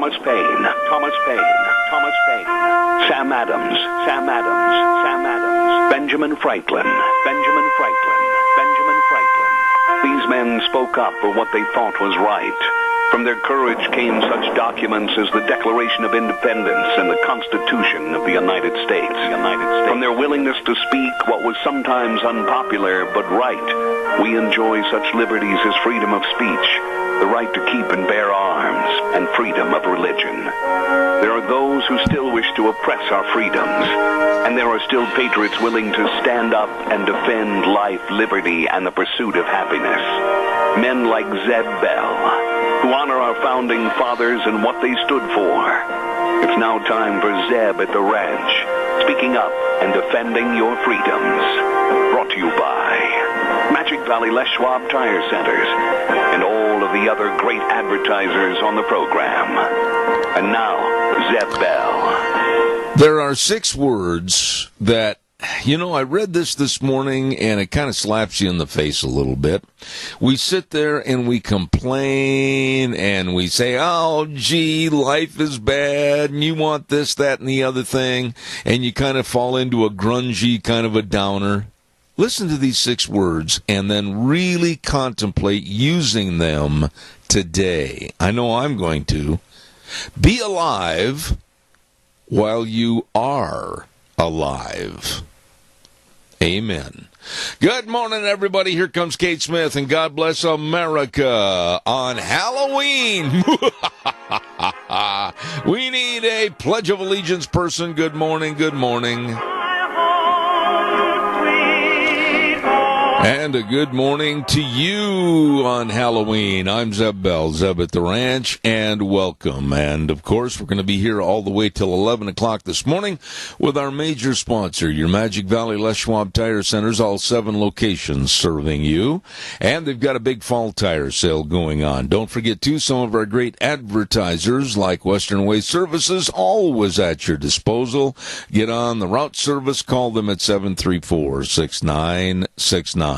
Thomas Paine, Thomas Paine, Thomas Paine, Sam Adams, Sam Adams, Sam Adams, Benjamin Franklin, Benjamin Franklin, Benjamin Franklin. These men spoke up for what they thought was right. From their courage came such documents as the Declaration of Independence and the Constitution of the United States. From their willingness to speak what was sometimes unpopular but right, we enjoy such liberties as freedom of speech, the right to keep and bear arms, and freedom of religion. There are those who still wish to oppress our freedoms, and there are still patriots willing to stand up and defend life, liberty, and the pursuit of happiness. Men like Zeb Bell, who honor our founding fathers and what they stood for. It's now time for Zeb at the Ranch, speaking up and defending your freedoms. Brought to you by Magic Valley Les Schwab Tire Centers and all of the other great advertisers on the program. And now, Zeb Bell. There are 6 words that, I read this morning, and it kind of slaps you in the face a little bit. We sit there and we complain, and we say, oh, gee, life is bad, and you want this, that, and the other thing, and you kind of fall into a grungy kind of a downer. Listen to these 6 words, and then really contemplate using them today. I know I'm going to. Be alive while you are alive. Amen. Good morning, everybody. Here comes Kate Smith, and God bless America on Halloween. We need a Pledge of Allegiance person. Good morning, good morning. And a good morning to you on Halloween. I'm Zeb Bell, Zeb at the Ranch, and welcome. And, of course, we're going to be here all the way till 11 o'clock this morning with our major sponsor, your Magic Valley Les Schwab Tire Centers, all 7 locations serving you. And they've got a big fall tire sale going on. Don't forget, too, some of our great advertisers like Western Way Services, always at your disposal. Get on the route service. Call them at 734-6969.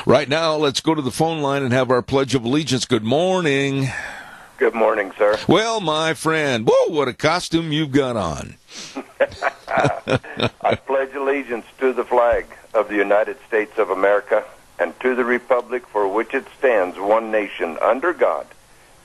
Right now, let's go to the phone line and have our Pledge of Allegiance. Good morning. Good morning, sir. Well, my friend, whoa, what a costume you've got on. I pledge allegiance to the flag of the United States of America and to the republic for which it stands, one nation, under God,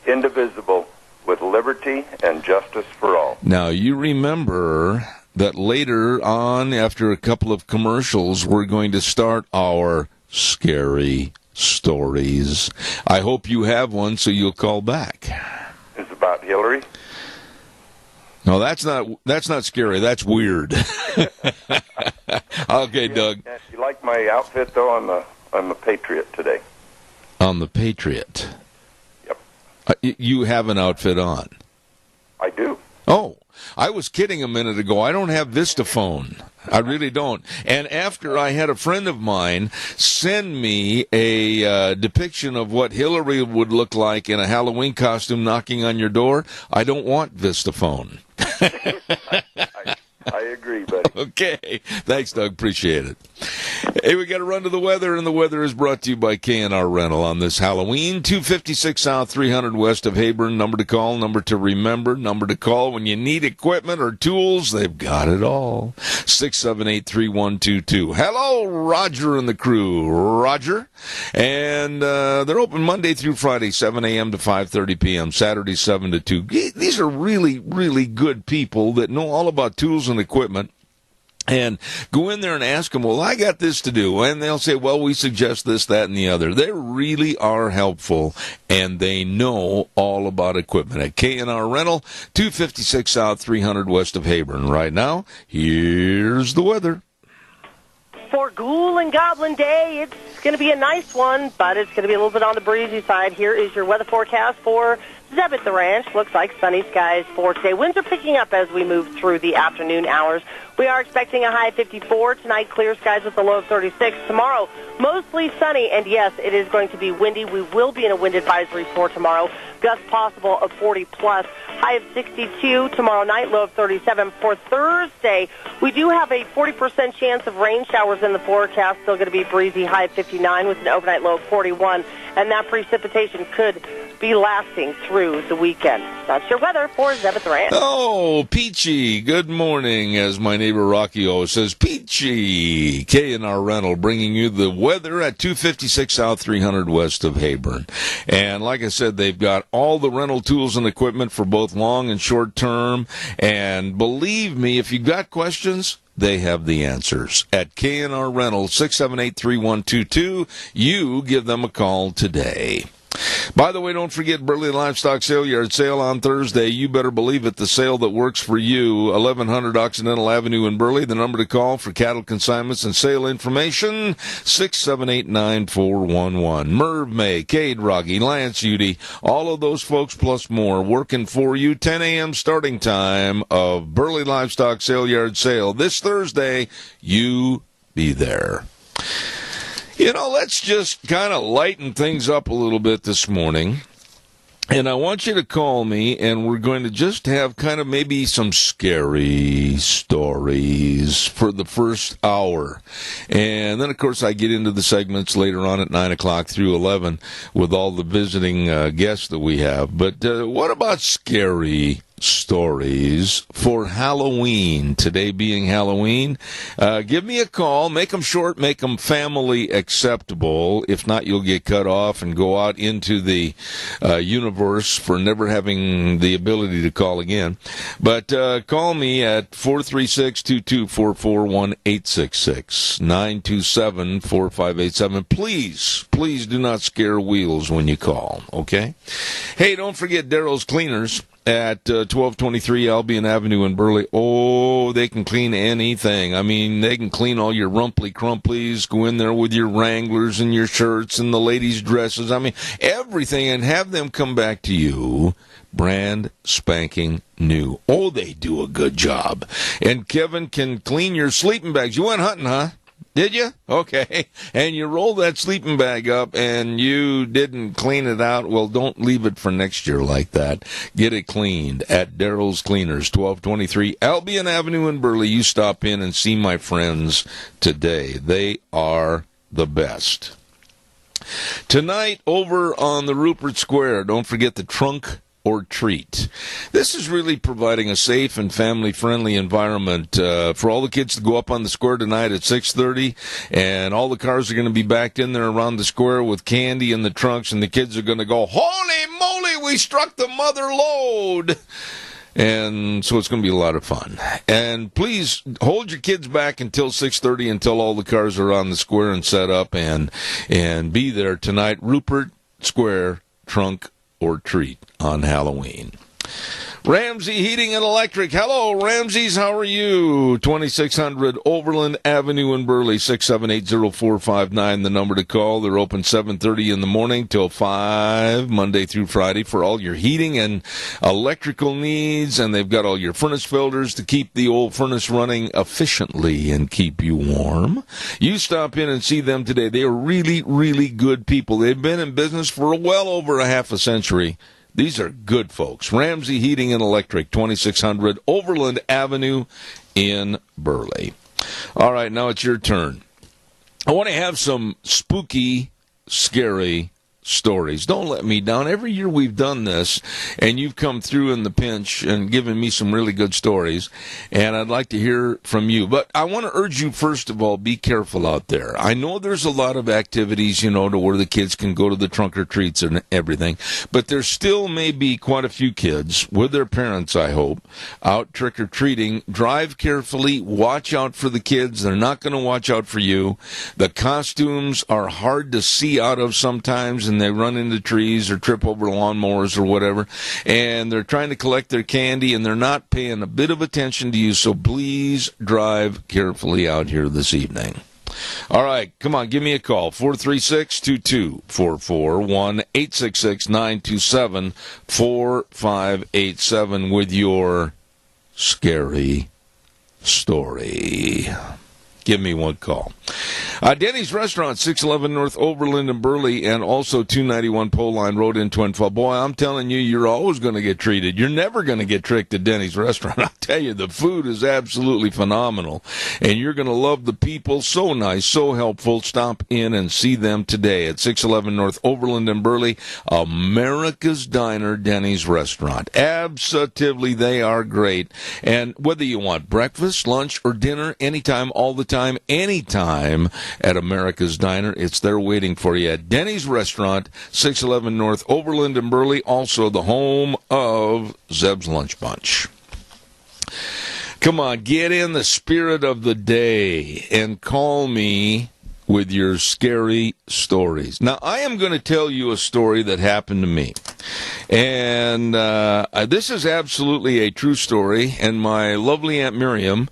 indivisible, with liberty and justice for all. Now, you remember that later on, after a couple of commercials, we're going to start our scary stories. I hope you have one, so you'll call back. It's about Hillary? No, that's not scary. That's weird. Okay, Doug. You like my outfit, though? I'm a patriot today. On the Patriot? Yep. You have an outfit on? I do. Oh. I was kidding a minute ago. I don't have VistaPhone. I really don't. And after I had a friend of mine send me a depiction of what Hillary would look like in a Halloween costume knocking on your door, I don't want VistaPhone. I agree, buddy. Okay. Thanks, Doug. Appreciate it. Hey, we got to run to the weather, and the weather is brought to you by K&R Rental on this Halloween. 256 South, 300 west of Heyburn. Number to call, number to remember, number to call when you need equipment or tools. They've got it all. 678-3122. Hello, Roger and the crew. Roger. And they're open Monday through Friday, 7 a.m. to 5:30 p.m., Saturday, 7 to 2. These are really, really good people that know all about tools and equipment. And go in there and ask them, well, I got this to do. And they'll say, well, we suggest this, that, and the other. They really are helpful, and they know all about equipment. At K&R Rental, 256 South, 300 west of Heyburn. Right now, here's the weather. For Ghoul and Goblin Day, it's going to be a nice one, but it's going to be a little bit on the breezy side. Here is your weather forecast for Zeb at the Ranch. Looks like sunny skies for today. Winds are picking up as we move through the afternoon hours. We are expecting a high of 54. Tonight, clear skies with a low of 36. Tomorrow, mostly sunny, and yes, it is going to be windy. We will be in a wind advisory for tomorrow. Gusts possible of 40-plus. High of 62 tomorrow night, low of 37. For Thursday, we do have a 40% chance of rain showers in the forecast. Still going to be breezy, high of 59 with an overnight low of 41. And that precipitation could be lasting through the weekend. That's your weather for Zeb Ranch. Oh, Peachy, good morning, as my neighbor Rocky always says. Peachy, K&R Rental, bringing you the weather at 256 South 300 west of Heyburn. And like I said, they've got all the rental tools and equipment for both long and short term. And believe me, if you've got questions, they have the answers. At K&R Rental, 678-3122, you give them a call today. By the way, don't forget Burley Livestock Sale Yard sale on Thursday. You better believe it, the sale that works for you. 1100 Occidental Avenue in Burley. The number to call for cattle consignments and sale information, 678-9411. Merv May, Cade Rogge, Lance Udy, all of those folks plus more working for you. 10 a.m. starting time of Burley Livestock Sale Yard sale this Thursday. You be there. You know, let's just kind of lighten things up a little bit this morning. And I want you to call me, and we're going to just have kind of maybe some scary stories for the first hour. And then, of course, I get into the segments later on at 9 o'clock through 11 with all the visiting guests that we have. But what about scary stories for Halloween, today being Halloween? Give me a call. Make them short, make them family acceptable. If not, you'll get cut off and go out into the universe for never having the ability to call again. But call me at 436-2244, 1-866-927-4587. Please do not scare wheels when you call, okay? Hey, don't forget Daryl's Cleaners at 1223 Albion Avenue in Burley. Oh, they can clean anything. I mean, they can clean all your rumply crumplies, go in there with your Wranglers and your shirts and the ladies' dresses. I mean, everything, and have them come back to you brand spanking new. Oh, they do a good job. And Kevin can clean your sleeping bags. You went hunting, huh? Did you? Okay. And you roll that sleeping bag up and you didn't clean it out. Well, don't leave it for next year like that. Get it cleaned at Daryl's Cleaners, 1223 Albion Avenue in Burley. You stop in and see my friends today. They are the best. Tonight, over on the Rupert Square, don't forget the Trunk or Treat. This is really providing a safe and family-friendly environment for all the kids to go up on the square tonight at 6:30, and all the cars are going to be backed in there around the square with candy in the trunks, and the kids are going to go, "Holy moly, we struck the mother lode!" And so it's going to be a lot of fun. And please hold your kids back until 6:30, until all the cars are on the square and set up, and be there tonight. Rupert Square, Trunk or Treat on Halloween. Ramsey Heating and Electric. Hello, Ramsey's. How are you? 2600 Overland Avenue in Burley, 678-0459, the number to call. They're open 7:30 in the morning till 5, Monday through Friday, for all your heating and electrical needs. And they've got all your furnace filters to keep the old furnace running efficiently and keep you warm. You stop in and see them today. They are really, really good people. They've been in business for well over a half a century. These are good folks. Ramsey Heating and Electric, 2600 Overland Avenue in Burley. All right, now it's your turn. I want to have some spooky, scary stories. Don't let me down. Every year we've done this, and you've come through in the pinch and given me some really good stories, and I'd like to hear from you. But I want to urge you, first of all, be careful out there. I know there's a lot of activities, to where the kids can go to the trunk or treats and everything, but there still may be quite a few kids, with their parents, I hope, out trick-or-treating. Drive carefully. Watch out for the kids. They're not going to watch out for you. The costumes are hard to see out of sometimes, and they run into trees or trip over lawnmowers or whatever, and they're trying to collect their candy, and they're not paying a bit of attention to you, so please drive carefully out here this evening. All right, come on, give me a call, 436-2244, 1-866-927-4587 with your scary story. give me one call. Denny's Restaurant, 611 North Overland and Burley, and also 291 Pole Line Road in Twin Falls. Boy, I'm telling you, you're always going to get treated. You're never going to get tricked at Denny's Restaurant. I'll tell you, the food is absolutely phenomenal, and you're going to love the people. So nice, so helpful. Stop in and see them today at 611 North Overland and Burley, America's Diner, Denny's Restaurant. Absolutely, they are great. And whether you want breakfast, lunch, or dinner, anytime, all the time, anytime, at America's Diner, it's there waiting for you at Denny's Restaurant, 611 North Overland and Burley, also the home of Zeb's Lunch Bunch. Come on, get in the spirit of the day and call me with your scary stories. Now, I am going to tell you a story that happened to me. And this is absolutely a true story. And my lovely Aunt Miriam,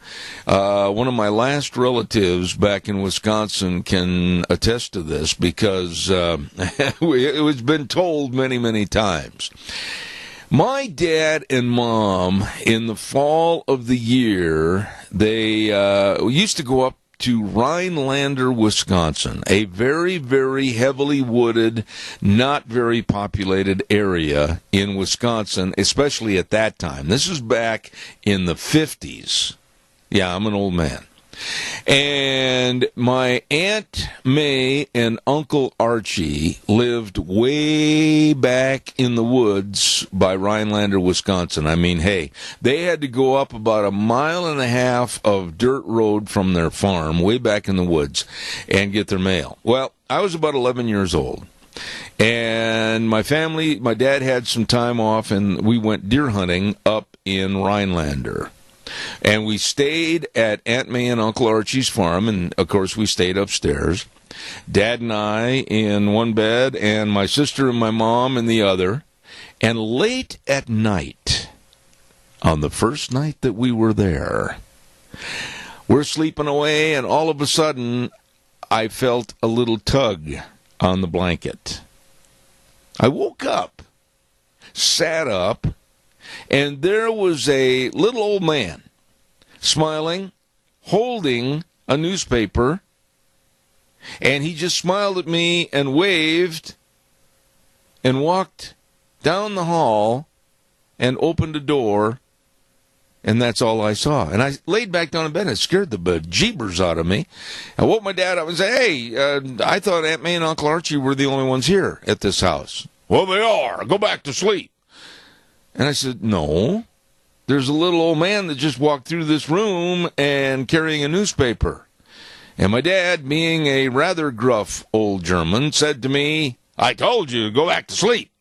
one of my last relatives back in Wisconsin, can attest to this because it was been told many, many times. My dad and mom, in the fall of the year, they used to go up to Rhinelander, Wisconsin, a very, very heavily wooded, not very populated area in Wisconsin, especially at that time. This is back in the 50s. Yeah, I'm an old man. And my Aunt May and Uncle Archie lived way back in the woods by Rhinelander, Wisconsin. I mean, hey, they had to go up about 1.5 miles of dirt road from their farm way back in the woods and get their mail. Well, I was about 11 years old. And my family, my dad had some time off, and we went deer hunting up in Rhinelander. And we stayed at Aunt May and Uncle Archie's farm, and, of course, we stayed upstairs. Dad and I in one bed, and my sister and my mom in the other. And late at night, on the first night that we were there, we're sleeping away, and all of a sudden, I felt a little tug on the blanket. I woke up, sat up, and there was a little old man smiling, holding a newspaper, and he just smiled at me and waved and walked down the hall and opened a door, and that's all I saw. And I laid back down in bed, and it scared the bejeebers out of me. I woke my dad up and said, hey, I thought Aunt May and Uncle Archie were the only ones here at this house. Well, they are. Go back to sleep. And I said, no, there's a little old man that just walked through this room and carrying a newspaper. And my dad, being a rather gruff old German, said to me, I told you, go back to sleep.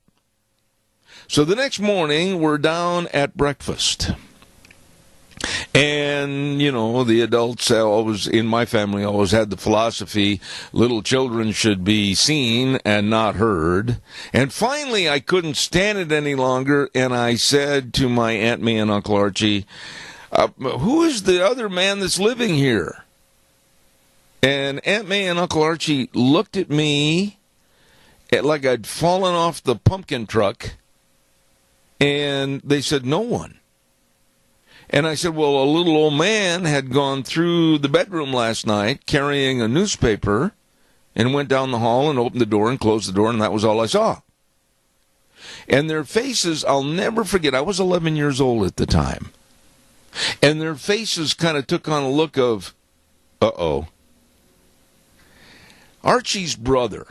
So the next morning, we're down at breakfast. And, you know, the adults always, in my family, always had the philosophy, little children should be seen and not heard. And finally, I couldn't stand it any longer, and I said to my Aunt May and Uncle Archie, who is the other man that's living here? And Aunt May and Uncle Archie looked at me like I'd fallen off the pumpkin truck, and they said, no one. And I said, well, a little old man had gone through the bedroom last night carrying a newspaper and went down the hall and opened the door and closed the door, and that was all I saw. And their faces, I'll never forget, I was 11 years old at the time. And their faces kind of took on a look of, uh-oh. Archie's brother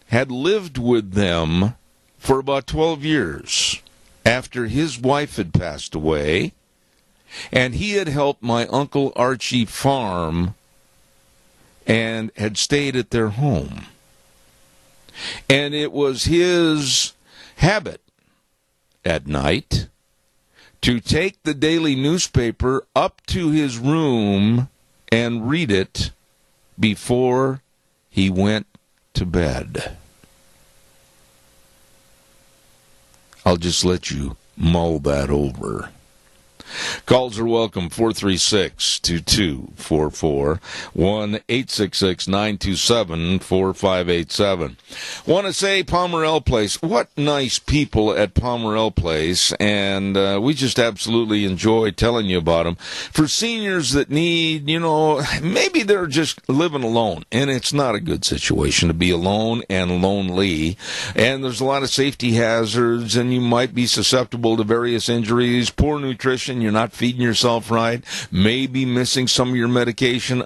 had lived with them for about 12 years after his wife had passed away. And he had helped my Uncle Archie farm and had stayed at their home. And it was his habit at night to take the daily newspaper up to his room and read it before he went to bed. I'll just let you mull that over. Calls are welcome, 436-2244, 1-866-927-4587. Want to say Pomerelle Place, what nice people at Pomerelle Place, and we just absolutely enjoy telling you about them. For seniors that need, maybe they're just living alone, and it's not a good situation to be alone and lonely, and there's a lot of safety hazards, and you might be susceptible to various injuries, poor nutrition, you're not feeding yourself right, maybe missing some of your medication.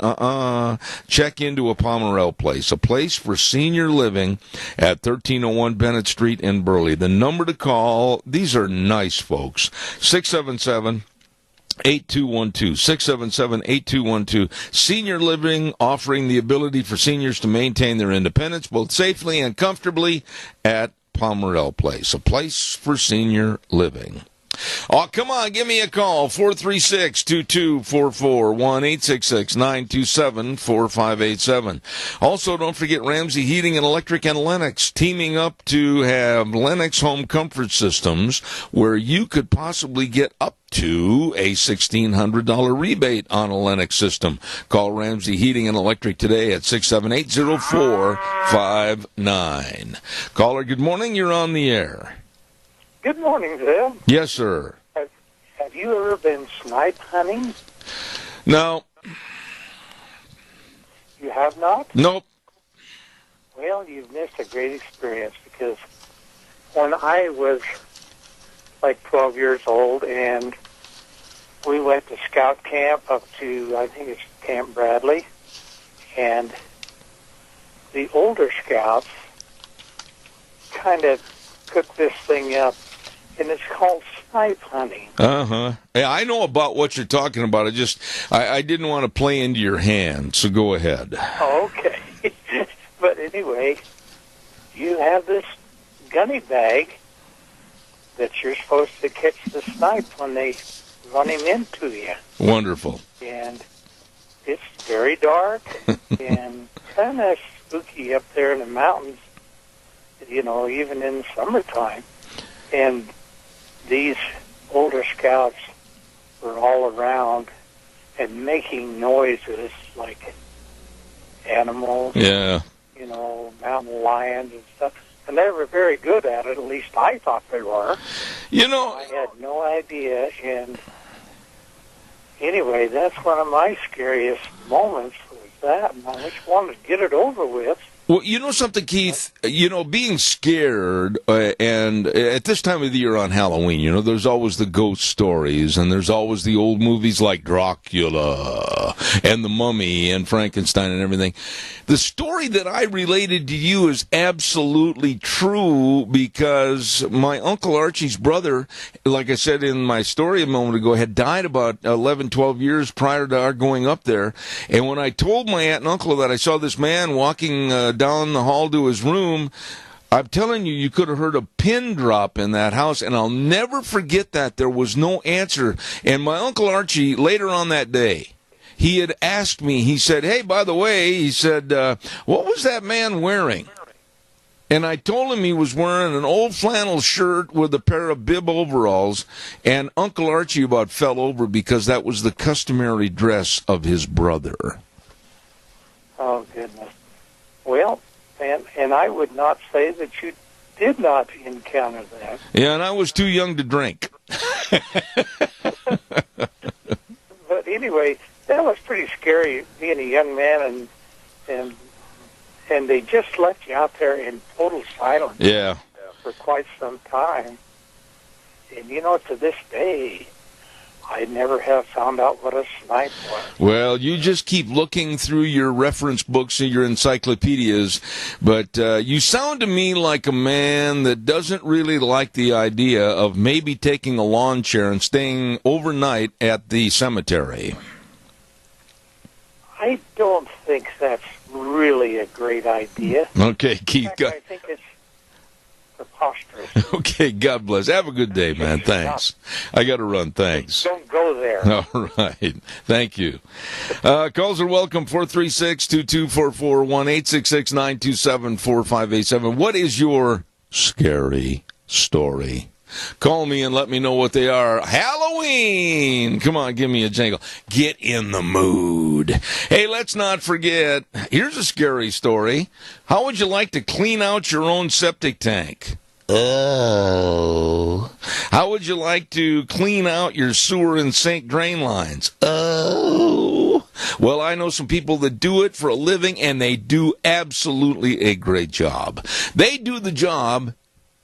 Check into a Pomerelle Place, a place for senior living at 1301 Bennett Street in Burley. The number to call, these are nice folks, 677-8212, 677-8212. Senior living, offering the ability for seniors to maintain their independence both safely and comfortably at Pomerelle Place, a place for senior living. Oh, come on, give me a call, 436-2244, 1-866-927-4587. Also, don't forget Ramsey Heating and Electric and Lennox, teaming up to have Lennox Home Comfort Systems, where you could possibly get up to a $1,600 rebate on a Lennox system. Call Ramsey Heating and Electric today at 678-0459. Caller, good morning, you're on the air. Good morning, Zeb. Yes, sir. Have you ever been snipe hunting? No. You have not? Nope. Well, you've missed a great experience, because when I was like 12 years old and we went to scout camp up to, I think it's Camp Bradley, and the older scouts kind of cooked this thing up, and it's called snipe hunting. Yeah, I know about what you're talking about. I didn't want to play into your hand, so go ahead. Oh, okay. But anyway, you have this gunny bag that you're supposed to catch the snipe when they run him into you. Wonderful. And it's very dark and kind of spooky up there in the mountains, even in the summertime. And these older scouts were all around and making noises like animals, yeah, mountain lions and stuff. And they were very good at it, at least I thought they were. I had no idea. And anyway, that's one of my scariest moments was that. And I just wanted to get it over with. Well, you know something, Keith? Being scared, and at this time of the year on Halloween, there's always the ghost stories, and there's always the old movies like Dracula, and The Mummy, and Frankenstein, and everything. The story that I related to you is absolutely true, because my Uncle Archie's brother, like I said in my story a moment ago, had died about 11, 12 years prior to our going up there, and when I told my aunt and uncle that I saw this man walking down the hall to his room, I'm telling you, you could have heard a pin drop in that house, and I'll never forget that. There was no answer. And my Uncle Archie, later on that day, he had asked me, he said, hey, by the way, he said, what was that man wearing? And I told him he was wearing an old flannel shirt with a pair of bib overalls, and Uncle Archie about fell over because that was the customary dress of his brother. Oh, goodness. Well, and I would not say that you did not encounter that. Yeah, and I was too young to drink. But anyway, that was pretty scary, being a young man, and they just left you out there in total silence. Yeah. For quite some time. And to this day, I never have found out what a snipe was. Well, you just keep looking through your reference books and your encyclopedias, but you sound to me like a man that doesn't really like the idea of maybe taking a lawn chair and staying overnight at the cemetery. I don't think that's really a great idea. Okay, Keith. In fact, I think it's preposterous. Okay, God bless. Have a good day, man. Thanks. I got to run. Thanks. Don't go there. All right. Thank you. Calls are welcome, 436-2244, 1-866-927-4587. What is your scary story? Call me and let me know what they are. Halloween! Come on, give me a jingle. Get in the mood. Hey, let's not forget, here's a scary story. How would you like to clean out your own septic tank? Oh. How would you like to clean out your sewer and sink drain lines? Oh. Well, I know some people that do it for a living, and they do absolutely a great job. They do the job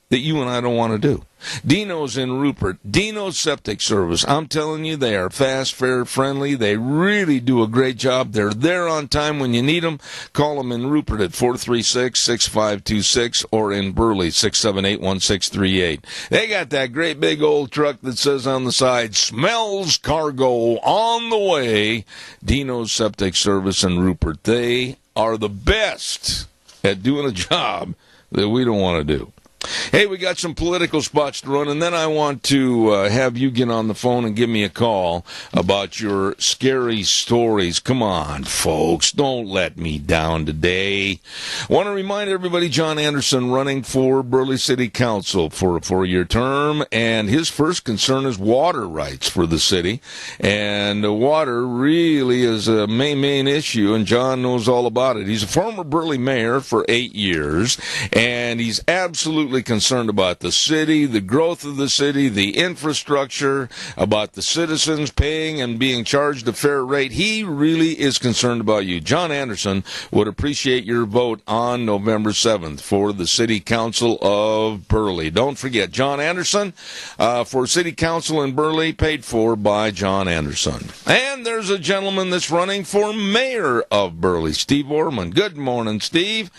that you and I don't want to do. Dino's in Rupert. Dino's Septic Service. I'm telling you, they are fast, fair, friendly. They really do a great job. They're there on time when you need them. Call them in Rupert at 436-6526 or in Burley, 678-1638. They got that great big old truck that says on the side, smells cargo on the way. Dino's Septic Service in Rupert. They are the best at doing a job that we don't want to do. Hey, we got some political spots to run, and then I want to have you get on the phone and give me a call about your scary stories. Come on, folks, don't let me down today. I want to remind everybody, John Anderson running for Burley City Council for a 4-year term, and his first concern is water rights for the city. And water really is a main issue, and John knows all about it. He's a former Burley mayor for 8 years, and he's absolutely concerned about the city, the growth of the city, the infrastructure, about the citizens paying and being charged a fair rate. He really is concerned about you. John Anderson would appreciate your vote on November 7th for the City Council of Burley. Don't forget, John Anderson for City Council in Burley, paid for by John Anderson. And there's a gentleman that's running for mayor of Burley, Steve Orman. Good morning, Steve.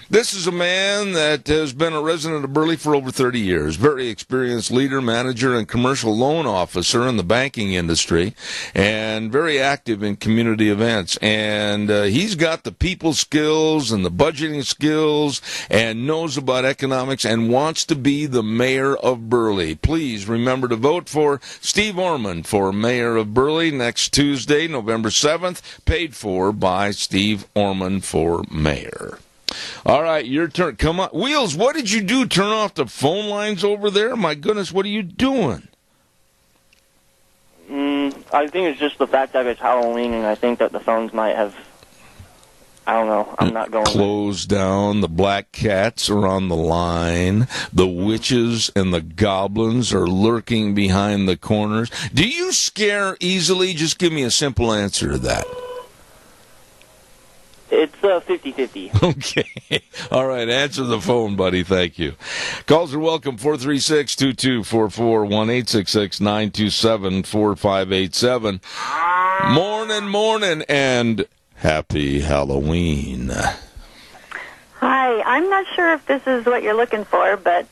This is a man that has been a resident of Burley for over 30 years. Very experienced leader, manager, and commercial loan officer in the banking industry, and very active in community events. And he's got the people skills and the budgeting skills and knows about economics and wants to be the mayor of Burley. Please remember to vote for Steve Orman for mayor of Burley next Tuesday, November 7th, paid for by Steve Orman for mayor. All right, your turn. Come on. Wheels, what did you do? Turn off the phone lines over there? My goodness, what are you doing? I think it's just the fact that it's Halloween, and I think that the phones might have, I don't know, I'm not going. Closed down. The black cats are on the line. The witches and the goblins are lurking behind the corners. Do you scare easily? Just give me a simple answer to that. It's 50-50. Okay. All right. Answer the phone, buddy. Thank you. Calls are welcome. 436-2244, 1-866-927-4587. Morning, and happy Halloween. Hi. I'm not sure if this is what you're looking for, but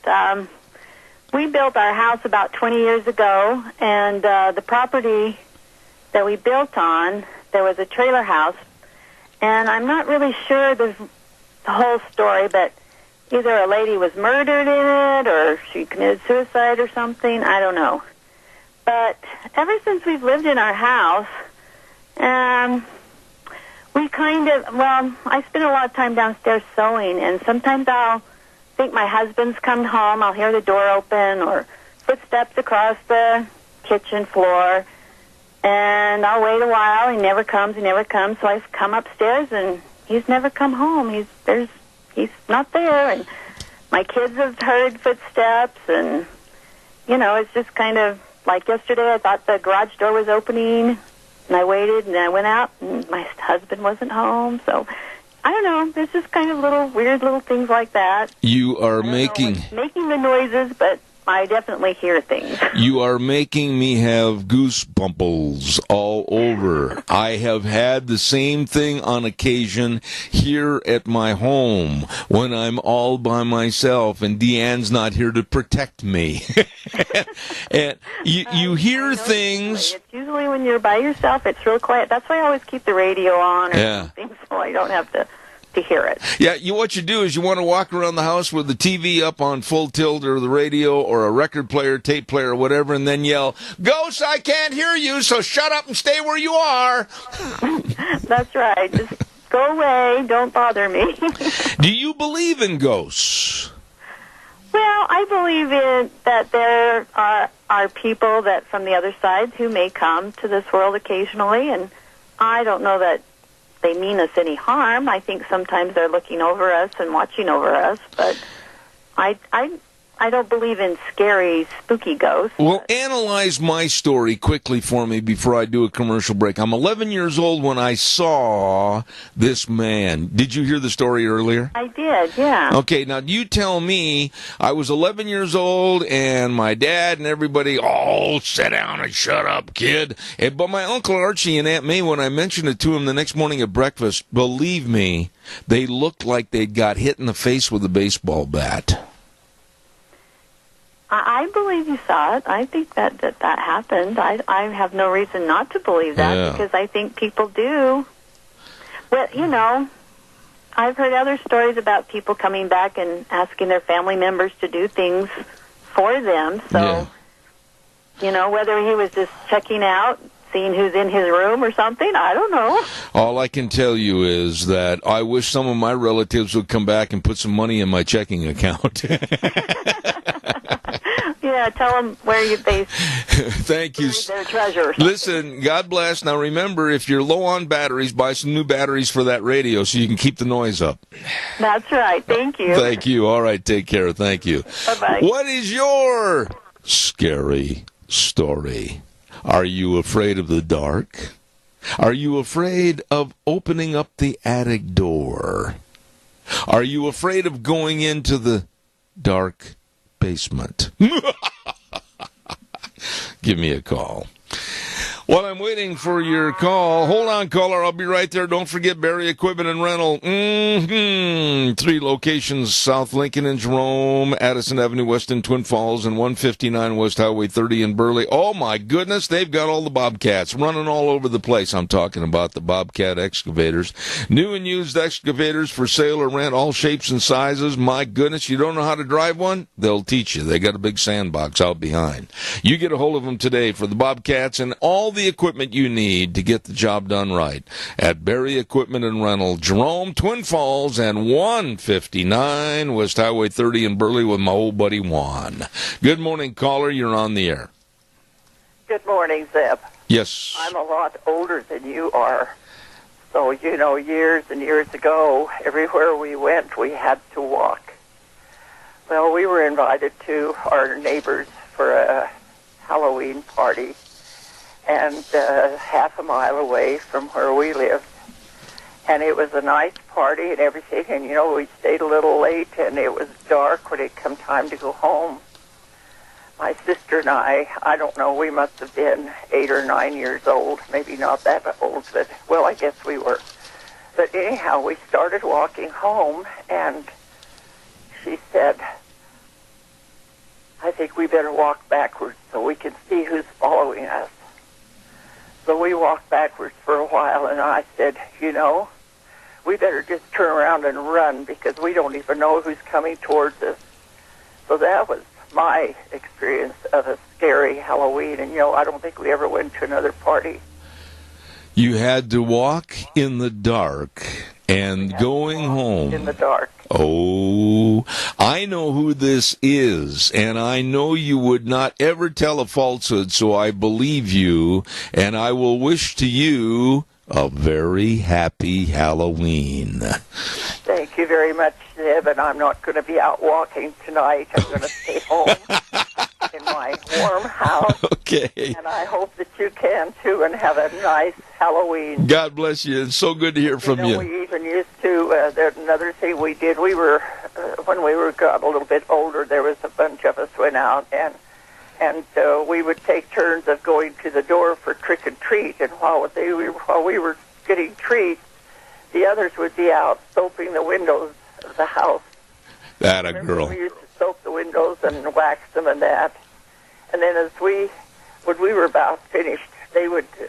we built our house about 20 years ago, and the property that we built on, there was a trailer house. And I'm not really sure the whole story, but either a lady was murdered in it or she committed suicide or something. I don't know. But ever since we've lived in our house, we I spend a lot of time downstairs sewing, and sometimes I'll think my husband's come home. I'll hear the door open or footsteps across the kitchen floor. And I'll wait a while. He never comes. So I've come upstairs, and he's never come home. He's not there. And my kids have heard footsteps, and it's just kind of like yesterday. I thought the garage door was opening, and I waited, and I went out, and my husband wasn't home. So I don't know. There's just kind of weird little things like that. You are making the noises, but I definitely hear things. You are making me have goosebumples all over. I have had the same thing on occasion here at my home when I'm all by myself and Deanne's not here to protect me. And you hear things. It's usually when you're by yourself, it's real quiet. That's why I always keep the radio on or something so I don't have to hear it. Yeah, what you do is you want to walk around the house with the TV up on full tilt or the radio or a record player, tape player, or whatever, and then yell, "Ghosts, I can't hear you, so shut up and stay where you are." That's right. Just go away. Don't bother me. Do you believe in ghosts? Well, I believe that there are people that from the other sides who may come to this world occasionally, and I don't know that they mean us any harm. I think sometimes they're looking over us and watching over us, but I don't believe in scary, spooky ghosts. Well, analyze my story quickly for me before I do a commercial break. I'm 11 years old when I saw this man. Did you hear the story earlier? I did, yeah. Okay, now you tell me, I was 11 years old and my dad and everybody, oh, sit down and shut up, kid. But my Uncle Archie and Aunt May, when I mentioned it to him the next morning at breakfast, believe me, they looked like they'd got hit in the face with a baseball bat. I believe you saw it. I think that happened. I have no reason not to believe that because I think people do. Well, you know, I've heard other stories about people coming back and asking their family members to do things for them. So, you know, whether he was just checking out, seeing who's in his room or something, I don't know. All I can tell you is that I wish some of my relatives would come back and put some money in my checking account. Yeah, tell them where they Thank you. Their treasure. Listen, God bless. Now remember, if you're low on batteries, buy some new batteries for that radio so you can keep the noise up. That's right. Thank you. Thank you. All right, take care. Thank you. Bye-bye. What is your scary story? Are you afraid of the dark? Are you afraid of opening up the attic door? Are you afraid of going into the dark basement? Give me a call. While I'm waiting for your call, hold on, caller. I'll be right there. Don't forget Barry Equipment and Rental. 3 locations, South Lincoln and Jerome, Addison Avenue West in Twin Falls, and 159 West Highway 30 in Burley. Oh, my goodness, they've got all the Bobcats running all over the place. I'm talking about the Bobcat excavators. New and used excavators for sale or rent, all shapes and sizes. My goodness, you don't know how to drive one? They'll teach you. They got a big sandbox out behind. You get a hold of them today for the Bobcats and all the equipment you need to get the job done right at Barry Equipment and Rental, Jerome, Twin Falls, and 159 West Highway 30 in Burley with my old buddy Juan. Good morning, caller. You're on the air. Good morning, Zeb. Yes. I'm a lot older than you are. So, you know, years and years ago, everywhere we went, we had to walk. Well, we were invited to our neighbors for a Halloween party, and half a mile away from where we lived. And it was a nice party and everything, and, you know, we stayed a little late, and it was dark when it come time to go home. My sister and I don't know, we must have been 8 or 9 years old, maybe not that old, but, well, I guess we were. But anyhow, we started walking home, and she said, I think we better walk backwards so we can see who's following us. So we walked backwards for a while, and I said, you know, we better just turn around and run because we don't even know who's coming towards us. So that was my experience of a scary Halloween, and, you know, I don't think we ever went to another party. You had to walk in the dark and going home. In the dark. Oh, I know who this is, and I know you would not ever tell a falsehood, so I believe you, and I will wish to you a very happy Halloween. Thank you very much, Zeb, and I'm not going to be out walking tonight. I'm going to stay home in my warm house. Okay. And I hope that you can, too, and have a nice Halloween. God bless you. It's so good to hear from you. We even used to, there's another thing we did. We were, when we were got a little bit older, there was a bunch of us went out, and we would take turns of going to the door for trick and treat. And while we were getting treats, the others would be out soaping the windows of the house. That a girl. We used to soap the windows and wax them and that. And then when we were about finished,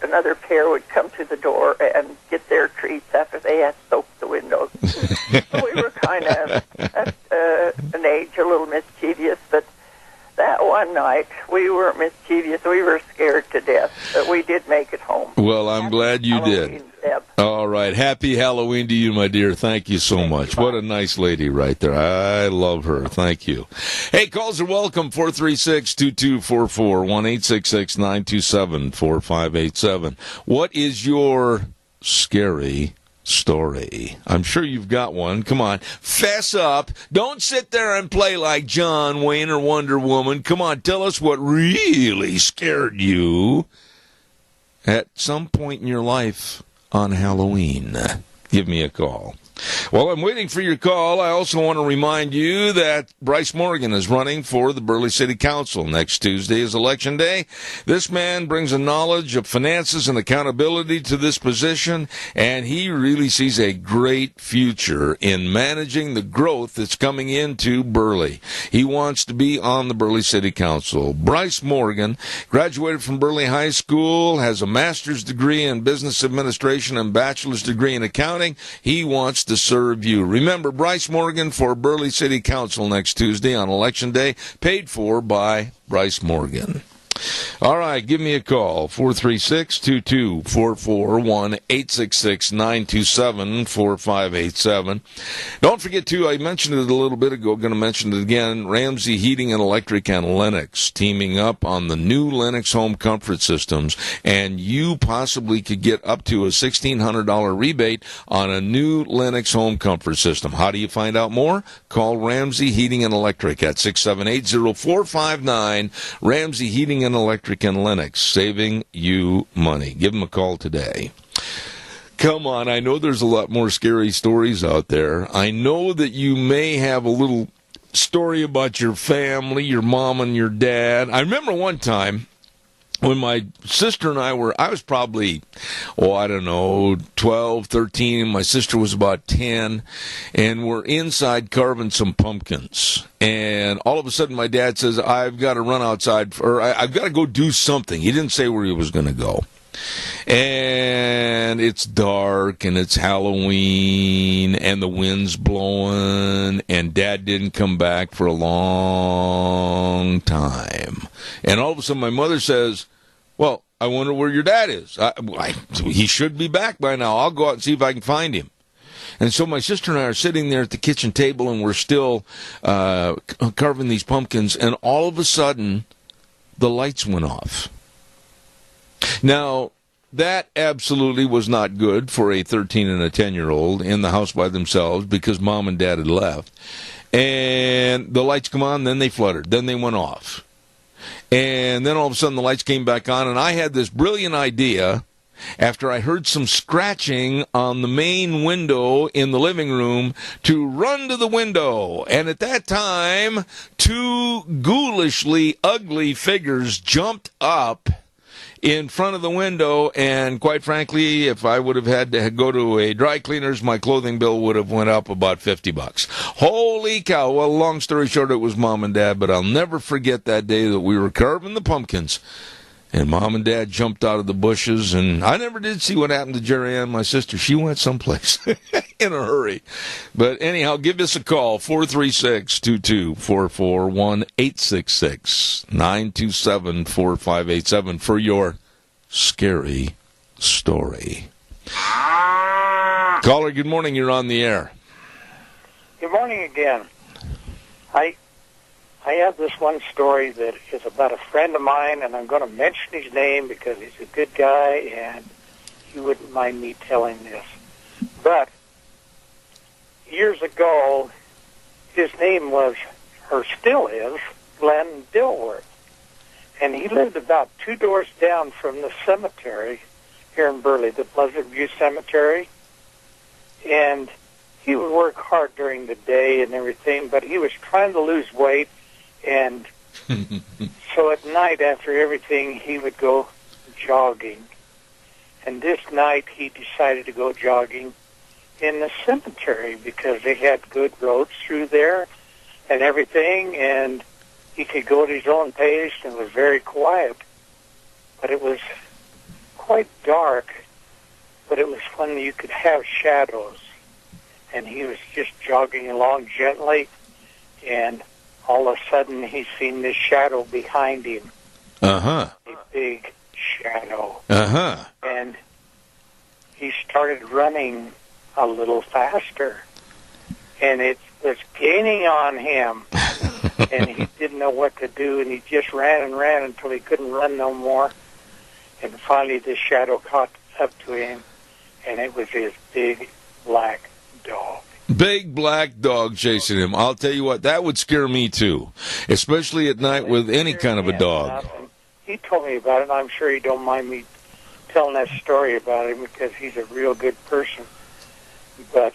another pair would come to the door and get their treats after they had soaped the windows. So we were kind of at an age a little mischievous, but that one night, we weren't mischievous. We were scared to death, but we did make it home. Well, I'm glad you Halloween, did. Deb. All right. Happy Halloween to you, my dear. Thank you so much. What a nice lady right there. I love her. Thank you. Hey, calls are welcome. 436-2244, 1-866-927-4587. What is your scary story? I'm sure you've got one. Come on. Fess up. Don't sit there and play like John Wayne or Wonder Woman. Come on. Tell us what really scared you at some point in your life on Halloween. Give me a call. Well, I'm waiting for your call. I also want to remind you that Bryce Morgan is running for the Burley City Council. Next Tuesday is Election Day. This man brings a knowledge of finances and accountability to this position, and he really sees a great future in managing the growth that's coming into Burley. He wants to be on the Burley City Council. Bryce Morgan graduated from Burley High School, has a master's degree in business administration and bachelor's degree in accounting. He wants to serve you. Remember, Bryce Morgan for Burley City Council next Tuesday on Election Day, paid for by Bryce Morgan. All right, give me a call, 436-2244, 1-866-927-4587. Don't forget, too, I mentioned it a little bit ago, going to mention it again, Ramsey Heating and Electric and Lennox teaming up on the new Lennox home comfort systems, and you possibly could get up to a $1,600 rebate on a new Lennox home comfort system. How do you find out more? Call Ramsey Heating and Electric at 678-0459, Ramsey Heating and Electric and Lennox, saving you money. Give them a call today. Come on, I know there's a lot more scary stories out there. I know that you may have a little story about your family, your mom and your dad. I remember one time when my sister and I was probably, 12, 13. My sister was about 10, and we're inside carving some pumpkins. And all of a sudden, my dad says, I've got to run outside, or I've got to go do something. He didn't say where he was going to go. And it's dark, and it's Halloween, and the wind's blowing, and Dad didn't come back for a long time. And all of a sudden, my mother says, well, I wonder where your dad is. He should be back by now. I'll go out and see if I can find him. And so my sister and I are sitting there at the kitchen table, and we're still carving these pumpkins, and all of a sudden, the lights went off. Now, that absolutely was not good for a 13 and a 10-year-old in the house by themselves because Mom and Dad had left. And the lights come on, then they fluttered, then they went off. And then all of a sudden the lights came back on, and I had this brilliant idea after I heard some scratching on the main window in the living room to run to the window. And at that time, two ghoulishly ugly figures jumped up in front of the window, and quite frankly, if I would have had to go to a dry cleaner's, my clothing bill would have went up about $50. Holy cow. Well, long story short, it was Mom and Dad, but I'll never forget that day that we were carving the pumpkins, and Mom and Dad jumped out of the bushes, and I never did see what happened to Jerry Ann, my sister. She went someplace in a hurry. But anyhow, give us a call, 436-2244, 1-866-927-4587 for your scary story. Caller, good morning. You're on the air. Good morning again. I have this one story that is about a friend of mine, and I'm going to mention his name because he's a good guy, and he wouldn't mind me telling this. But years ago, his name was, or still is, Glenn Dilworth. And he lived about 2 doors down from the cemetery here in Burley, the Pleasant View Cemetery. And he would work hard during the day and everything, but he was trying to lose weight. And so at night, after everything, he would go jogging. And this night, he decided to go jogging in the cemetery because they had good roads through there and everything, and he could go at his own pace, and it was very quiet. But it was quite dark, but it was when you could have shadows. And he was just jogging along gently, and all of a sudden he seen this shadow behind him. Uh-huh. A big shadow. Uh-huh. And he started running a little faster. And it was gaining on him. And he didn't know what to do, and he just ran and ran until he couldn't run no more. And finally the shadow caught up to him, and it was his big black dog. Big black dog chasing him. I'll tell you what, that would scare me too, especially at night with any kind of a dog. He told me about it, and I'm sure he don't mind me telling that story about him because he's a real good person. But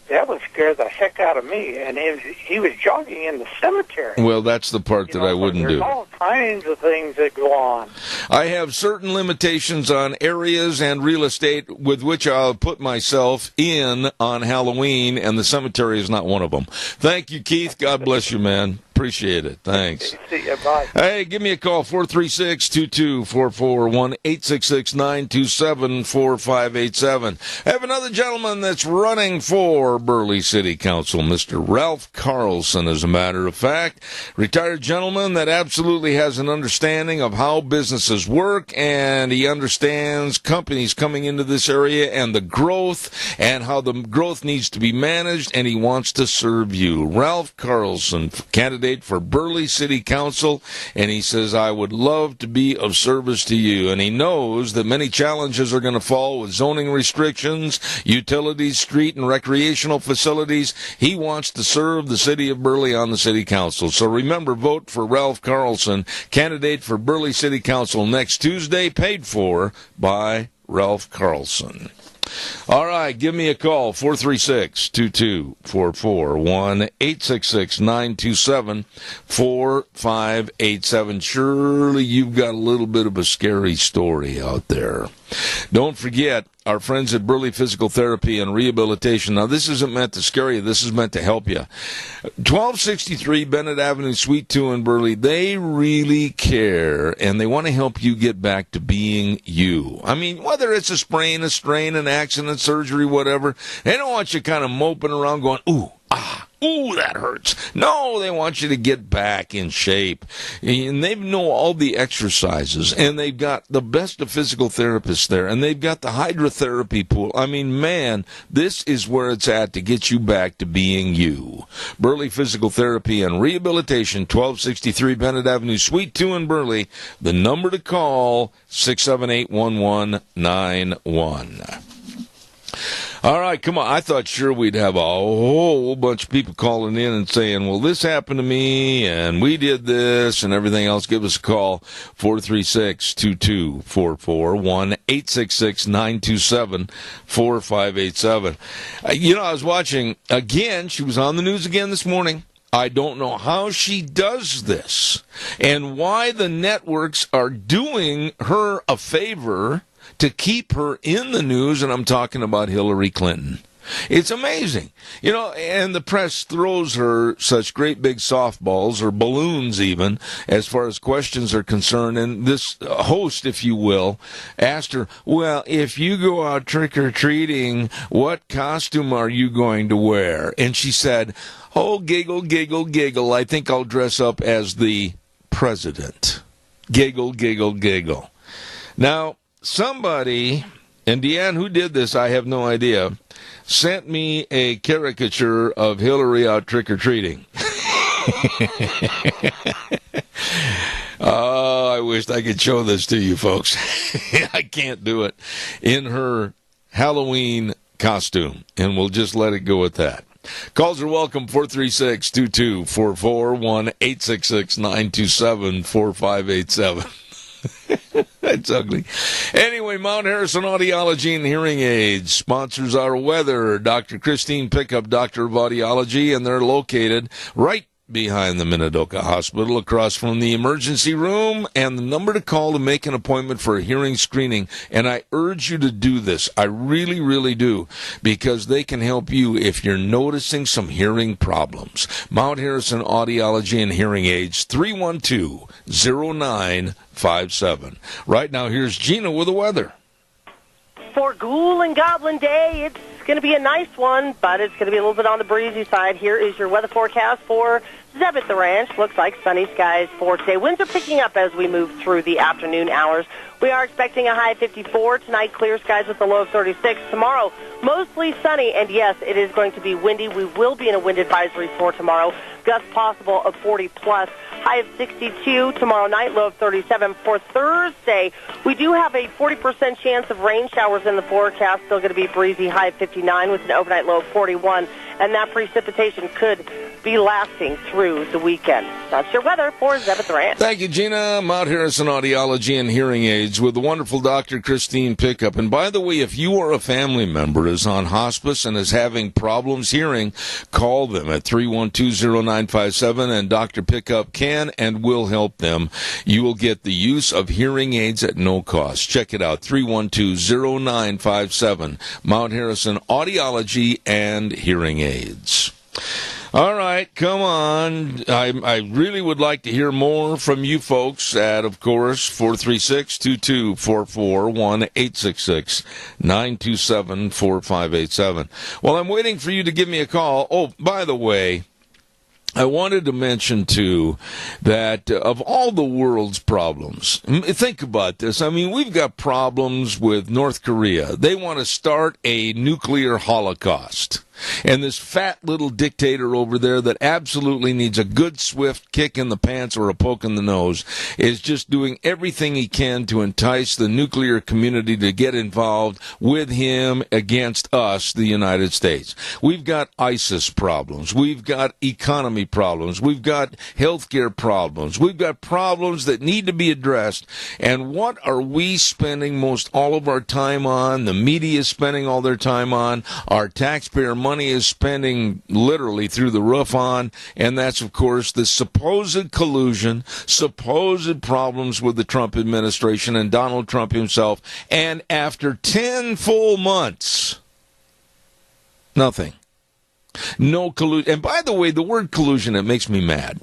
that would scare the heck out of me, and he was jogging in the cemetery. Well, that's the part that I wouldn't do. There's all kinds of things that go on. I have certain limitations on areas and real estate with which I'll put myself in on Halloween, and the cemetery is not one of them. Thank you, Keith. God bless you, man. Appreciate it. Thanks. See you. Bye. Hey, give me a call, 436-2244, 1-866-927-4587. I have another gentleman that's running for Burley City Council, Mr. Ralph Carlson, as a matter of fact. Retired gentleman that absolutely has an understanding of how businesses work, and he understands companies coming into this area and the growth and how the growth needs to be managed, and he wants to serve you. Ralph Carlson, candidate for Burley City Council, and he says, I would love to be of service to you. And he knows that many challenges are going to fall with zoning restrictions, utilities, street and recreational facilities. He wants to serve the city of Burley on the city council. So remember, vote for Ralph Carlson, candidate for Burley City Council next Tuesday, paid for by Ralph Carlson. All right, give me a call, 436-2244, 1-866-927-4587. Surely you've got a little bit of a scary story out there. Don't forget, our friends at Burley Physical Therapy and Rehabilitation. Now, this isn't meant to scare you. This is meant to help you. 1263 Bennett Avenue, Suite 2 in Burley. They really care, and they want to help you get back to being you. I mean, whether it's a sprain, a strain, an accident, surgery, whatever, they don't want you kind of moping around going, ooh, ooh, that hurts. No, they want you to get back in shape. And they know all the exercises, and they've got the best of physical therapists there, and they've got the hydrotherapy pool. I mean, man, this is where it's at to get you back to being you. Burley Physical Therapy and Rehabilitation, 1263 Bennett Avenue, Suite 2 in Burley. The number to call, 678-1191. All right, come on. I thought sure we'd have a whole bunch of people calling in and saying, well, this happened to me, and we did this, and everything else. Give us a call, 436-2244, 1-866-927-4587. I was watching, again, she was on the news again this morning. I don't know how she does this and why the networks are doing her a favor to keep her in the news, and I'm talking about Hillary Clinton. It's amazing. And the press throws her such great big softballs, or balloons even, as far as questions are concerned. And this host, if you will, asked her, well, if you go out trick-or-treating, what costume are you going to wear? And she said, oh, giggle, giggle, giggle, I think I'll dress up as the president. Giggle, giggle, giggle. Now, somebody, and Deanne, who did this, I have no idea, sent me a caricature of Hillary out trick-or-treating. Oh, I wished I could show this to you folks. I can't do it. In her Halloween costume, and we'll just let it go at that. Calls are welcome, 436-2244, 1-866-927-4587. That's ugly. Anyway, Mount Harrison Audiology and Hearing Aids sponsors our weather. Dr. Christine Pickup, Doctor of Audiology, and they're located right behind the Minidoka Hospital, across from the emergency room, and the number to call to make an appointment for a hearing screening. And I urge you to do this. I really, really do, because they can help you if you're noticing some hearing problems. Mount Harrison Audiology and Hearing Aids, 312-0957. Right now, here's Gina with the weather. For Ghoul and Goblin Day, it's going to be a nice one, but it's going to be a little bit on the breezy side. Here is your weather forecast for Zeb at the Ranch. Looks like sunny skies for today. Winds are picking up as we move through the afternoon hours. We are expecting a high of 54. Tonight, clear skies with a low of 36. Tomorrow, mostly sunny, and yes, it is going to be windy. We will be in a wind advisory for tomorrow. Gusts possible of 40+. High of 62 tomorrow night, low of 37. For Thursday, we do have a 40% chance of rain showers in the forecast. Still going to be breezy, high of 59 with an overnight low of 41. And that precipitation could be lasting through the weekend. That's your weather for Zeb at the Ranch. Thank you, Gina. Mount Harrison Audiology and Hearing Aids with the wonderful Dr. Christine Pickup. And by the way, if you are a family member is on hospice and is having problems hearing, call them at 312-0957, and Dr. Pickup can and will help them. You will get the use of hearing aids at no cost. Check it out, 312-0957, Mount Harrison Audiology and Hearing Aids. All right, come on. I really would like to hear more from you folks at, of course, 436-2244, 1-866-927-4587. Well, I'm waiting for you to give me a call. Oh, by the way, I wanted to mention, too, that of all the world's problems, think about this. I mean, we've got problems with North Korea. They want to start a nuclear holocaust. And this fat little dictator over there that absolutely needs a good swift kick in the pants or a poke in the nose is just doing everything he can to entice the nuclear community to get involved with him against us, the United States. We've got ISIS problems. We've got economy problems. We've got healthcare problems. We've got problems that need to be addressed. And what are we spending most all of our time on? The media is spending all their time on. Our taxpayer money is spending literally through the roof on, and that's, of course, the supposed collusion, supposed problems with the Trump administration and Donald Trump himself. And after 10 full months, nothing. No collusion. And by the way, the word collusion, it makes me mad.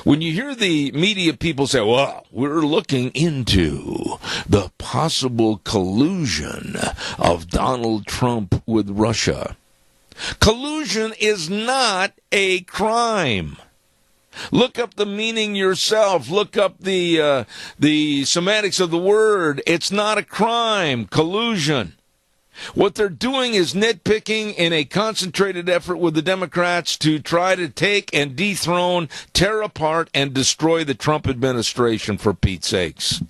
When you hear the media people say, well, we're looking into the possible collusion of Donald Trump with Russia. Collusion is not a crime. Look up the meaning yourself. Look up the semantics of the word. It's not a crime. Collusion. What they're doing is nitpicking in a concentrated effort with the Democrats to try to take and dethrone, tear apart, and destroy the Trump administration, for Pete's sakes.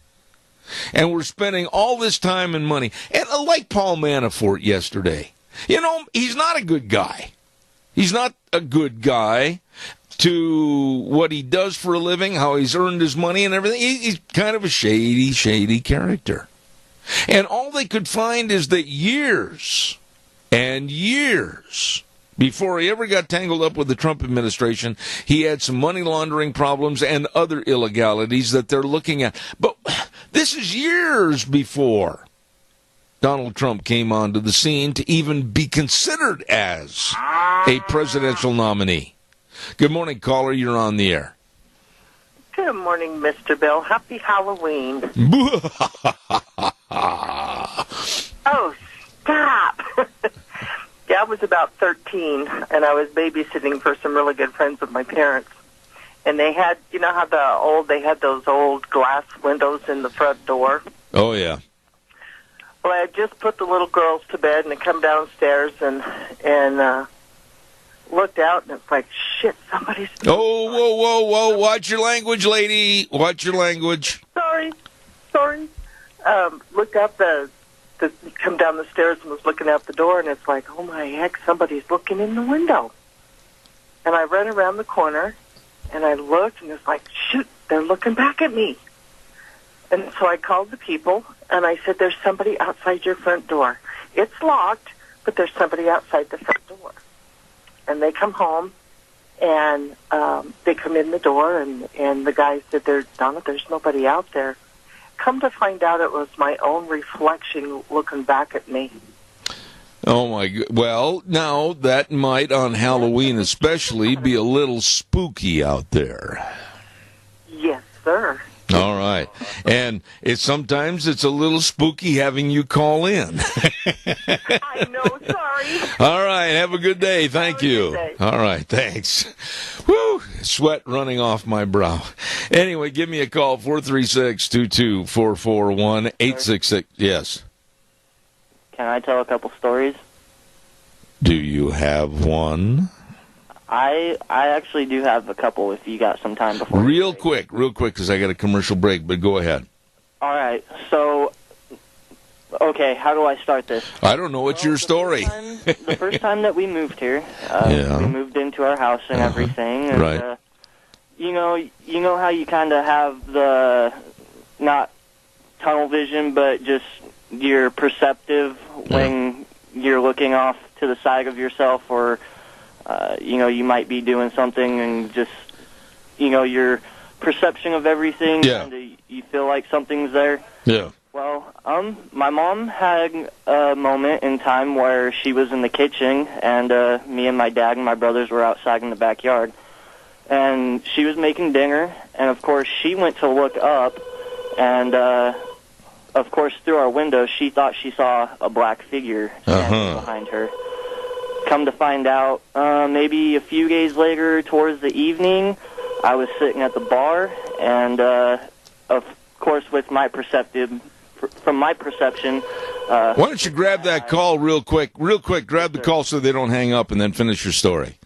And we're spending all this time and money. And like Paul Manafort yesterday. You know, he's not a good guy. He's not a good guy to what he does for a living, how he's earned his money and everything. He's kind of a shady character. And all they could find is that years and years before he ever got tangled up with the Trump administration, he had some money laundering problems and other illegalities that they're looking at. But this is years before Donald Trump came onto the scene to even be considered as a presidential nominee. Good morning, caller. You're on the air. Good morning, Mr. Bill. Happy Halloween. Oh, stop. Yeah, I was about 13, and I was babysitting for some really good friends of my parents. And they had, you know how they had those old glass windows in the front door? Oh, yeah. Well, I had just put the little girls to bed, and I come downstairs and looked out, and it's like, shit, somebody's... Oh, whoa. Watch your language, lady. Watch your language. Sorry. Looked out come down the stairs and was looking out the door, and it's like, oh, my heck, somebody's looking in the window. And I ran around the corner, and I looked, and it's like, shoot, they're looking back at me. And so I called the people, and I said, there's somebody outside your front door. It's locked, but there's somebody outside the front door. And they come home, and they come in the door, and the guy said, Donna, there's nobody out there. Come to find out, it was my own reflection looking back at me. Oh, my God. Well, now, that might, on Halloween especially, be a little spooky out there. Yes, sir. All right. And sometimes it's a little spooky having you call in. I know, sorry. All right. Have a good day. Thank you. All right. Thanks. Woo! Sweat running off my brow. Anyway, give me a call, 436-22441-866. Yes. Can I tell a couple stories? Do you have one? I actually do have a couple if you got some time before. Real quick, because I got a commercial break, but go ahead. All right. So, okay, how do I start this? I don't know. It's your story. The first time that we moved here, we moved into our house and everything. And, right. You know how you kind of have the, not tunnel vision, but just you're perceptive when you're looking off to the side of yourself, or you might be doing something and just, your perception of everything, you feel like something's there. Yeah. Well, my mom had a moment in time where she was in the kitchen, and me and my dad and my brothers were outside in the backyard, and she was making dinner, and of course she went to look up, and of course through our window she thought she saw a black figure standing behind her. Come to find out, maybe a few days later, towards the evening, I was sitting at the bar, and of course, from my perception. Why don't you grab that call real quick? Grab the call so they don't hang up, and then finish your story.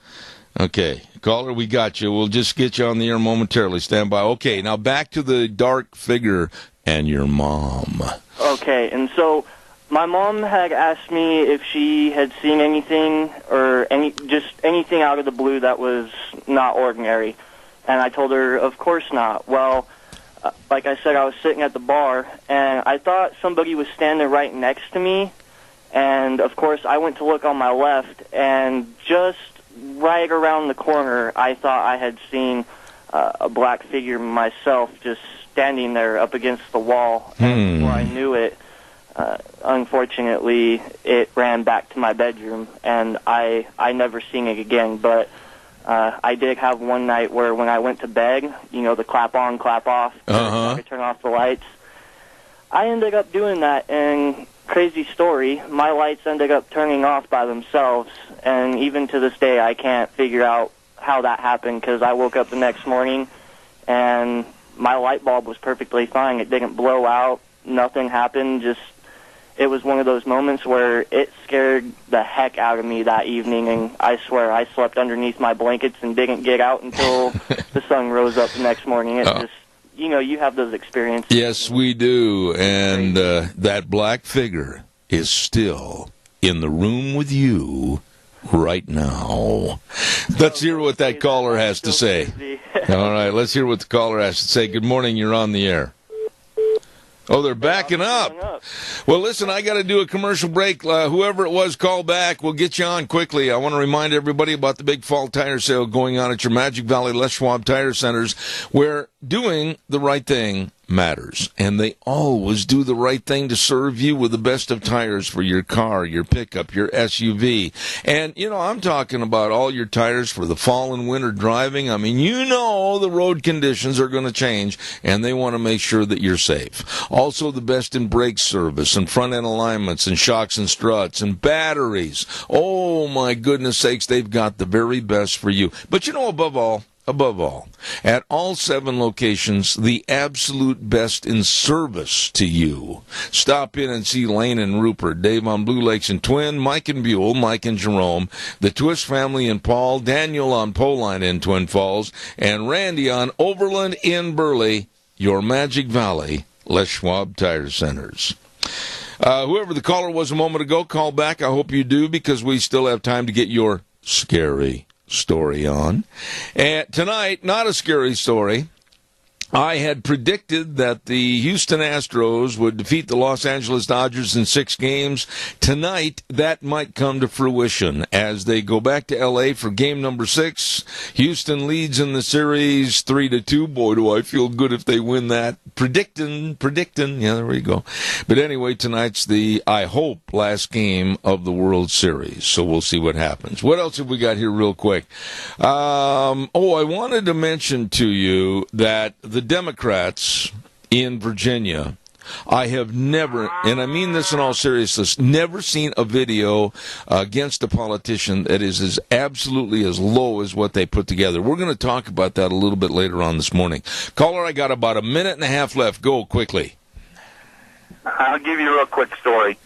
Okay, caller, we got you. We'll just get you on the air momentarily. Stand by. Okay, now back to the dark figure and your mom. Okay, and so my mom had asked me if she had seen anything or anything out of the blue that was not ordinary, and I told her, of course not. Well, like I said, I was sitting at the bar, and I thought somebody was standing right next to me, and of course I went to look on my left, and just right around the corner, I thought I had seen a black figure myself just standing there up against the wall. And before I knew it, unfortunately, it ran back to my bedroom, and I never seen it again. But I did have one night where when I went to bed, the clap on, clap off, I turn off the lights. I ended up doing that, and crazy story, my lights ended up turning off by themselves, and even to this day I can't figure out how that happened, because I woke up the next morning and my light bulb was perfectly fine. It didn't blow out, nothing happened, just it was one of those moments where it scared the heck out of me that evening, and I swear I slept underneath my blankets and didn't get out until the sun rose up the next morning. It just, you have those experiences. Yes, we do, and that black figure is still in the room with you right now. Let's hear what that caller has to say. All right, let's hear what the caller has to say. Good morning, you're on the air. Oh, they're backing up. Well, listen, I got to do a commercial break. Whoever it was, call back. We'll get you on quickly. I want to remind everybody about the big fall tire sale going on at your Magic Valley Les Schwab Tire Centers, where doing the right thing matters, and they always do the right thing to serve you with the best of tires for your car, your pickup, your SUV. And, I'm talking about all your tires for the fall and winter driving. I mean, the road conditions are going to change, and they want to make sure that you're safe. Also, the best in brake service and front end alignments and shocks and struts and batteries. Oh, my goodness sakes, they've got the very best for you. But, above all, at all 7 locations, the absolute best in service to you. Stop in and see Lane and Rupert, Dave on Blue Lakes and Twin, Mike and Buell, Mike and Jerome, the Twist family in Paul, Daniel on Poline in Twin Falls, and Randy on Overland in Burley, your Magic Valley Les Schwab Tire Centers. Whoever the caller was a moment ago, call back. I hope you do, because we still have time to get your scary story on. And tonight, not a scary story. I had predicted that the Houston Astros would defeat the Los Angeles Dodgers in 6 games. Tonight, that might come to fruition as they go back to L.A. for game number 6. Houston leads in the series 3-2. Boy, do I feel good if they win that. Predicting. Yeah, there we go. But anyway, tonight's the, I hope, last game of the World Series. So we'll see what happens. What else have we got here real quick? I wanted to mention to you that the Democrats in Virginia, I have never, and I mean this in all seriousness, never seen a video against a politician that is as absolutely as low as what they put together. We're going to talk about that a little bit later on this morning. Caller, I got about a minute and a half left. Go quickly. I'll give you a real quick story.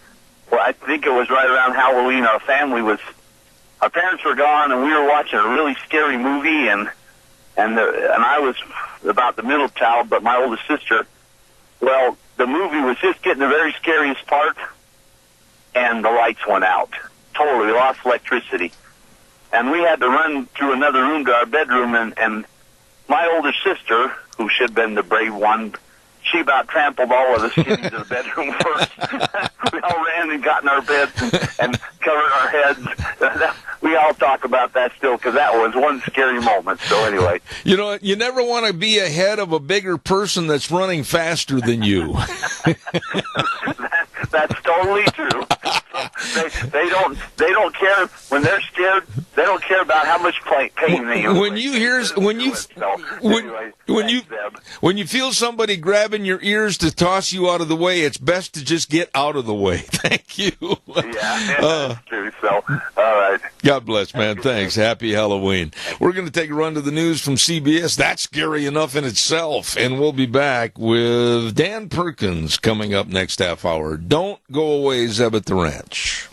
Well, I think it was right around Halloween. Our parents were gone, and we were watching a really scary movie, and I was about the middle child, but my oldest sister, well, the movie was just getting the very scariest part, and the lights went out. Totally, we lost electricity. And we had to run through another room to our bedroom, and my older sister, who should have been the brave one, she about trampled all of us getting to the bedroom first. We all ran and got in our beds and covered our heads. We all talk about that still because that was one scary moment. So anyway. You know, you never want to be ahead of a bigger person that's running faster than you. That's totally true. They don't care when they're scared. They don't care about how much pain they have. When you feel somebody grabbing your ears to toss you out of the way, it's best to just get out of the way. Thank you. Yeah, that's true. So, all right. God bless, man. Thanks. Happy Halloween. We're going to take a run to the news from CBS. That's scary enough in itself. And we'll be back with Dan Perkins coming up next half hour. Don't go away, Zeb at the Ranch.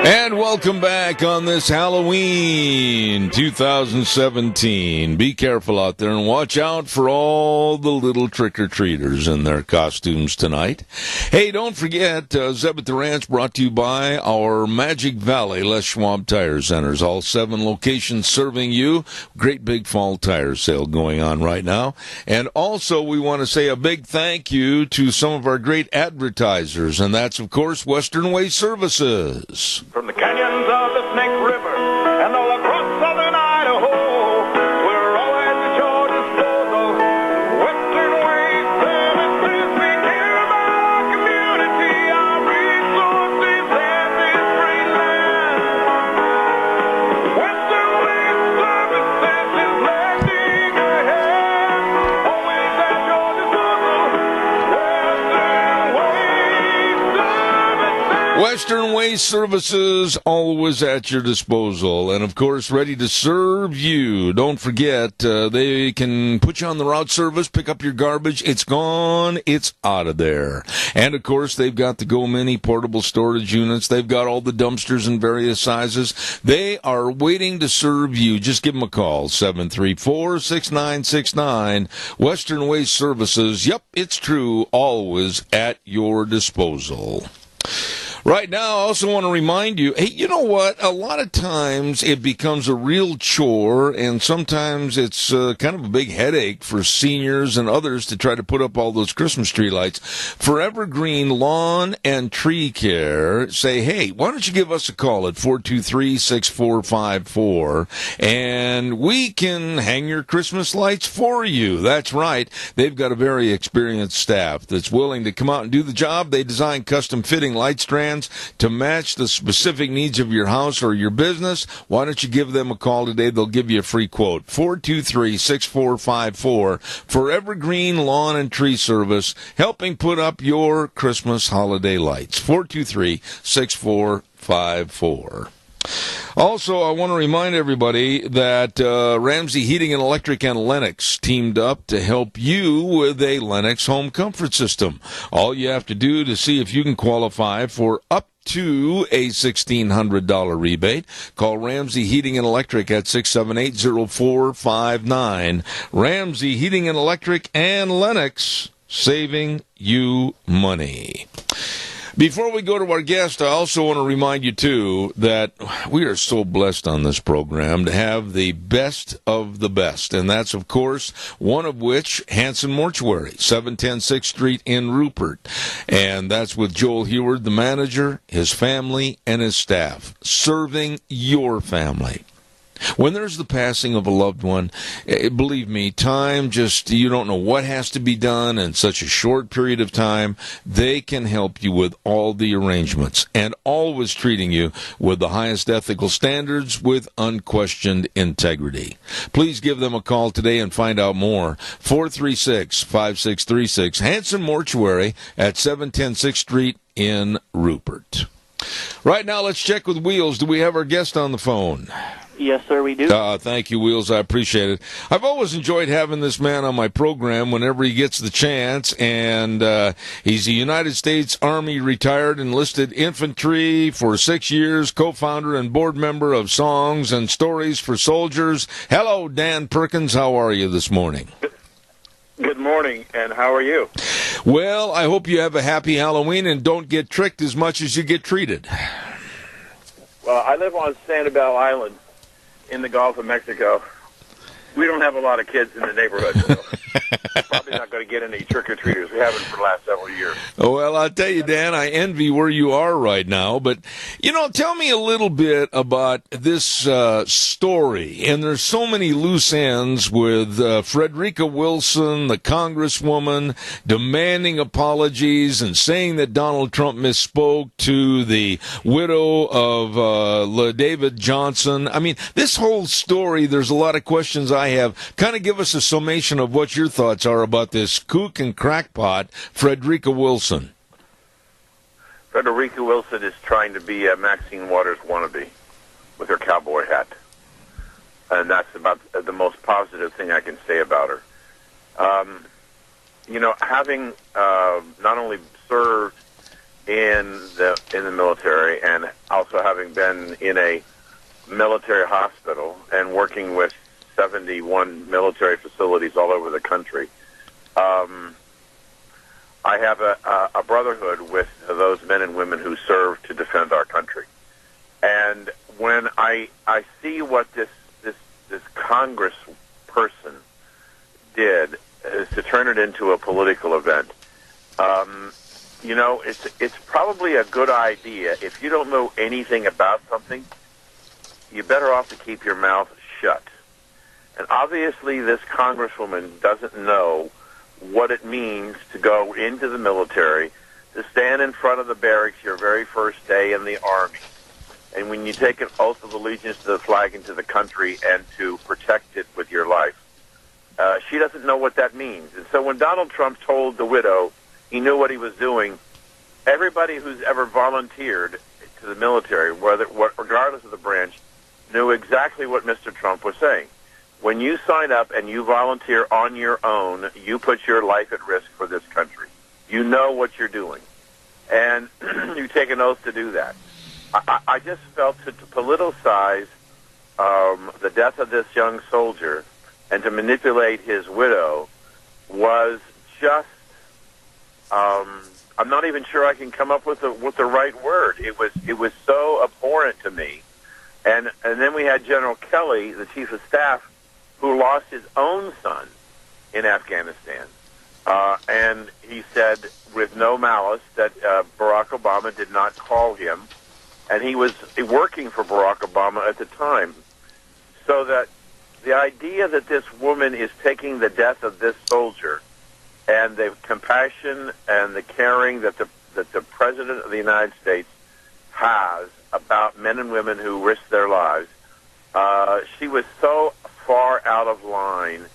And welcome back on this Halloween 2017. Be careful out there and watch out for all the little trick-or-treaters in their costumes tonight. Hey, don't forget, Zeb at the Ranch brought to you by our Magic Valley Les Schwab Tire Centers. All 7 locations serving you. Great big fall tire sale going on right now. And also, we want to say a big thank you to some of our great advertisers, and that's, of course, Western Way Services. From the canyons of the Snake River and all across southern Idaho, we're always at your disposal. Western Way Services, we care about our community, our resources, and this great land. Western Way Services is lending a hand, always at your disposal. Western Way Services, always at your disposal, and of course ready to serve you. Don't forget, they can put you on the route service, pick up your garbage. It's gone, it's out of there. And of course, they've got the Go Mini portable storage units. They've got all the dumpsters in various sizes. They are waiting to serve you. Just give them a call, 734-6969. Western Way Services, yep, it's true, always at your disposal. Right now, I also want to remind you, hey, you know what? A lot of times it becomes a real chore, and sometimes it's kind of a big headache for seniors and others to try to put up all those Christmas tree lights. Forever Green Lawn and Tree Care say, hey, why don't you give us a call at 423-6454, and we can hang your Christmas lights for you. That's right. They've got a very experienced staff that's willing to come out and do the job. They design custom fitting light strands to match the specific needs of your house or your business. Why don't you give them a call today? They'll give you a free quote. 423-6454. Forever Green Lawn and Tree Service, helping put up your Christmas holiday lights. 423-6454. Also, I want to remind everybody that Ramsey Heating and Electric and Lennox teamed up to help you with a Lennox home comfort system. All you have to do to see if you can qualify for up to a $1,600 rebate, call Ramsey Heating and Electric at 678-0459. Ramsey Heating and Electric and Lennox, saving you money. Before we go to our guest, I also want to remind you, too, that we are so blessed on this program to have the best of the best. And that's, of course, one of which, Hanson Mortuary, 710 6th Street in Rupert. And that's with Joel Heward, the manager, his family, and his staff, serving your family. When there's the passing of a loved one, believe me, time just, you don't know what has to be done in such a short period of time. They can help you with all the arrangements and always treating you with the highest ethical standards with unquestioned integrity. Please give them a call today and find out more. 436-5636, Hanson Mortuary at 710 6th Street in Rupert. Right now, let's check with Wheels. Do we have our guest on the phone? Yes, sir, we do. Thank you, Wheels. I appreciate it. I've always enjoyed having this man on my program whenever he gets the chance, and he's a United States Army retired enlisted infantry for 6 years, co-founder and board member of Songs and Stories for Soldiers. Hello, Dan Perkins. How are you this morning? Good morning, and how are you? Well, I hope you have a happy Halloween and don't get tricked as much as you get treated. Well, I live on Sanibel Island in the Gulf of Mexico. We don't have a lot of kids in the neighborhood, so probably not going to get any trick-or-treaters. We haven't for the last several years. Well, I'll tell you, Dan, I envy where you are right now. But, tell me a little bit about this story. And there's so many loose ends with Frederica Wilson, the congresswoman, demanding apologies and saying that Donald Trump misspoke to the widow of LaDavid Johnson. I mean, this whole story, there's a lot of questions I have. Kind of give us a summation of what your thoughts are about this kook and crackpot, Frederica Wilson. Frederica Wilson is trying to be a Maxine Waters wannabe with her cowboy hat. And that's about the most positive thing I can say about her. Having not only served in the military and also having been in a military hospital and working with 71 military facilities all over the country. I have a brotherhood with those men and women who serve to defend our country. And when I see what this Congress person did is to turn it into a political event, it's probably a good idea. If you don't know anything about something, you're better off to keep your mouth shut. And obviously this congresswoman doesn't know what it means to go into the military, to stand in front of the barracks your very first day in the Army. And when you take an oath of allegiance to the flag and to the country and to protect it with your life, she doesn't know what that means. And so when Donald Trump told the widow he knew what he was doing, everybody who's ever volunteered to the military, regardless of the branch, knew exactly what Mr. Trump was saying. When you sign up and you volunteer on your own, you put your life at risk for this country. You know what you're doing. And you take an oath to do that. I just felt to politicize the death of this young soldier and to manipulate his widow was just, I'm not even sure I can come up with the right word. It was so abhorrent to me. And then we had General Kelly, the chief of staff, who lost his own son in Afghanistan. And he said, with no malice, that Barack Obama did not call him. And he was working for Barack Obama at the time. So that the idea that this woman is taking the death of this soldier and the compassion and the caring that the President of the United States has about men and women who risk their lives, she was so far out of line.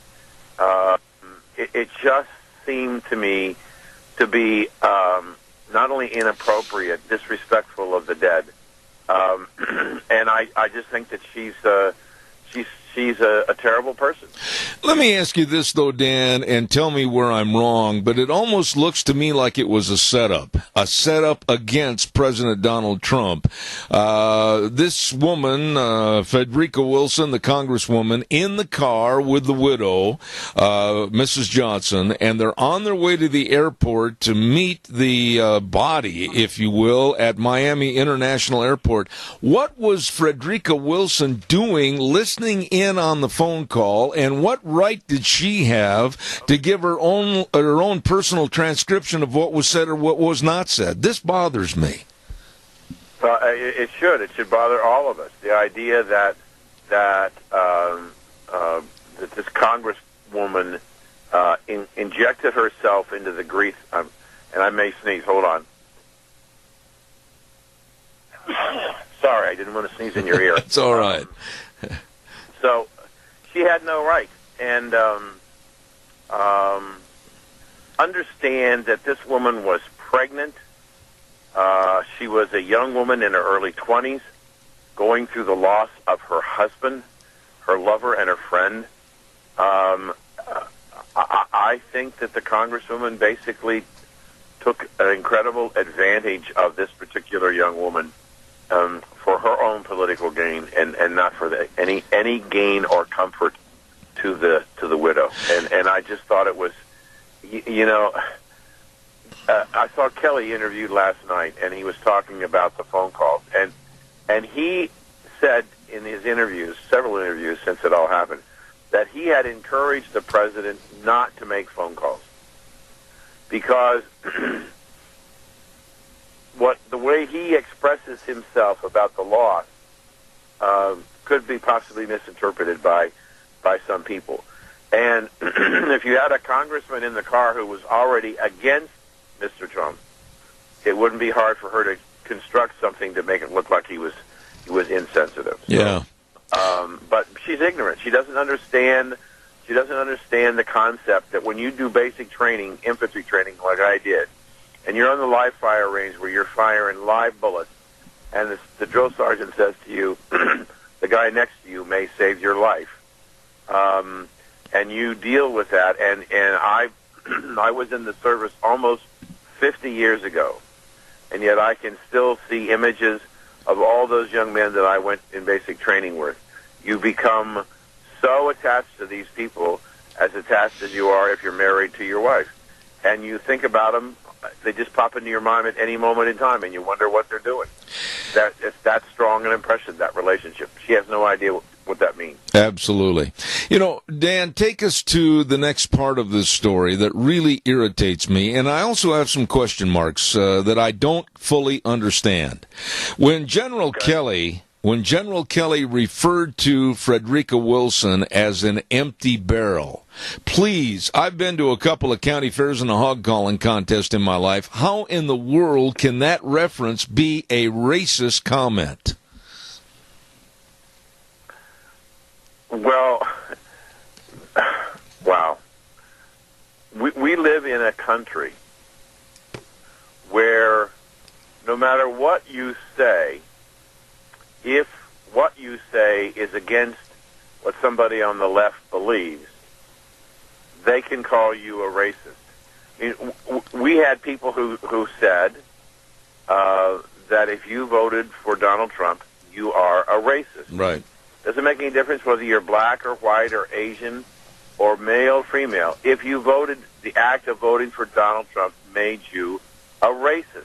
It just seemed to me to be not only inappropriate, disrespectful of the dead, and I just think that she's a terrible person. Let me ask you this, though, Dan, and tell me where I'm wrong, but it almost looks to me like it was a setup against President Donald Trump. This woman, Frederica Wilson, the congresswoman, in the car with the widow, Mrs. Johnson, and they're on their way to the airport to meet the body, if you will, at Miami International Airport. What was Frederica Wilson doing listening in on the phone call, and what right did she have to give her own personal transcription of what was said or what was not said? This bothers me. Well, it should bother all of us. The idea that that that this congresswoman injected herself into the grease, and I may sneeze. Hold on. Sorry, I didn't want to sneeze in your ear. It's all right. So she had no right, and understand that this woman was pregnant. She was a young woman in her early 20s, going through the loss of her husband, her lover, and her friend. I think that the congresswoman basically took an incredible advantage of this particular young woman for her own political gain, and not for any gain or comfort to the widow. And I just thought it was, I saw Kelly interviewed last night, and he was talking about the phone calls, and he said in his interviews, several interviews since it all happened, that he had encouraged the president not to make phone calls because the way he expresses himself about the loss could be possibly misinterpreted by some people. And if you had a congressman in the car who was already against Mr. Trump, it wouldn't be hard for her to construct something to make it look like he was insensitive. Yeah. But she's ignorant. She doesn't understand. She doesn't understand the concept that when you do basic training, infantry training, like I did, and you're on the live fire range where you're firing live bullets, and the drill sergeant says to you, the guy next to you may save your life, and you deal with that. And I was in the service almost 50 years ago, and yet I can still see images of all those young men that I went in basic training with. You become so attached to these people, as attached as you are if you're married to your wife. And you think about them, they just pop into your mind at any moment in time, and you wonder what they're doing. It's that strong an impression, that relationship. She has no idea what that means. Absolutely. Dan, take us to the next part of this story that really irritates me, and I also have some question marks that I don't fully understand. When General Kelly referred to Frederica Wilson as an empty barrel, please, I've been to a couple of county fairs and a hog calling contest in my life. How in the world can that reference be a racist comment? Well, wow. We live in a country where no matter what you say, if what you say is against what somebody on the left believes, they can call you a racist. I mean, we had people who said that if you voted for Donald Trump, you are a racist. Right. Doesn't make any difference whether you're black or white or Asian or male or female. If you voted, the act of voting for Donald Trump made you a racist.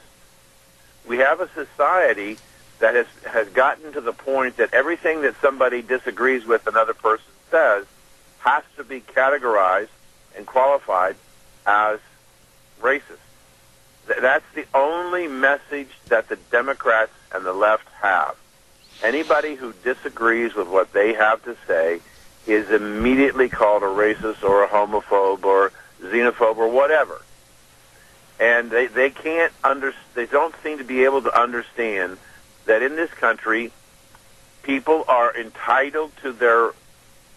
We have a society that has gotten to the point that everything that somebody disagrees with another person says has to be categorized and qualified as racist. That's the only message that the Democrats and the left have. Anybody who disagrees with what they have to say is immediately called a racist or a homophobe or xenophobe or whatever. And they can't they don't seem to be able to understand that in this country, people are entitled to their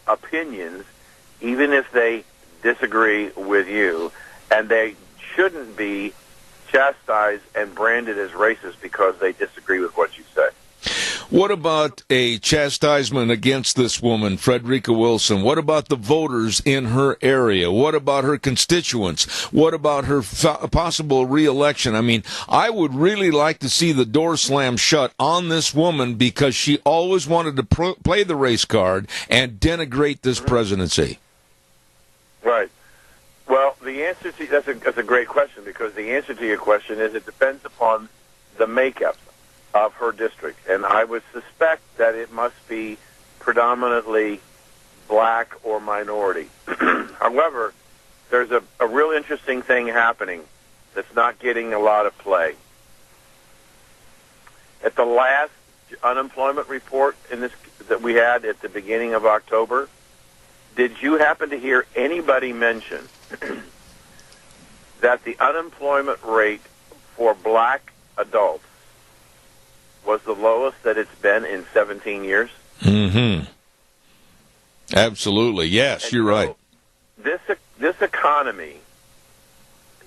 opinions, even if they disagree with you, and they shouldn't be chastised and branded as racist because they disagree with what you say. What about a chastisement against this woman, Frederica Wilson? What about the voters in her area? What about her constituents? What about her possible reelection? I mean, I would really like to see the door slam shut on this woman because she always wanted to play the race card and denigrate this presidency. Right. Well, the answer to that's a great question, because the answer to your question is it depends upon the makeup of her district, and I would suspect that it must be predominantly black or minority. However, there's a real interesting thing happening that's not getting a lot of play. At the last unemployment report that we had at the beginning of October, did you happen to hear anybody mention that the unemployment rate for black adults was the lowest that it's been in 17 years? Mm-hmm. Absolutely. Yes, you're right. This economy,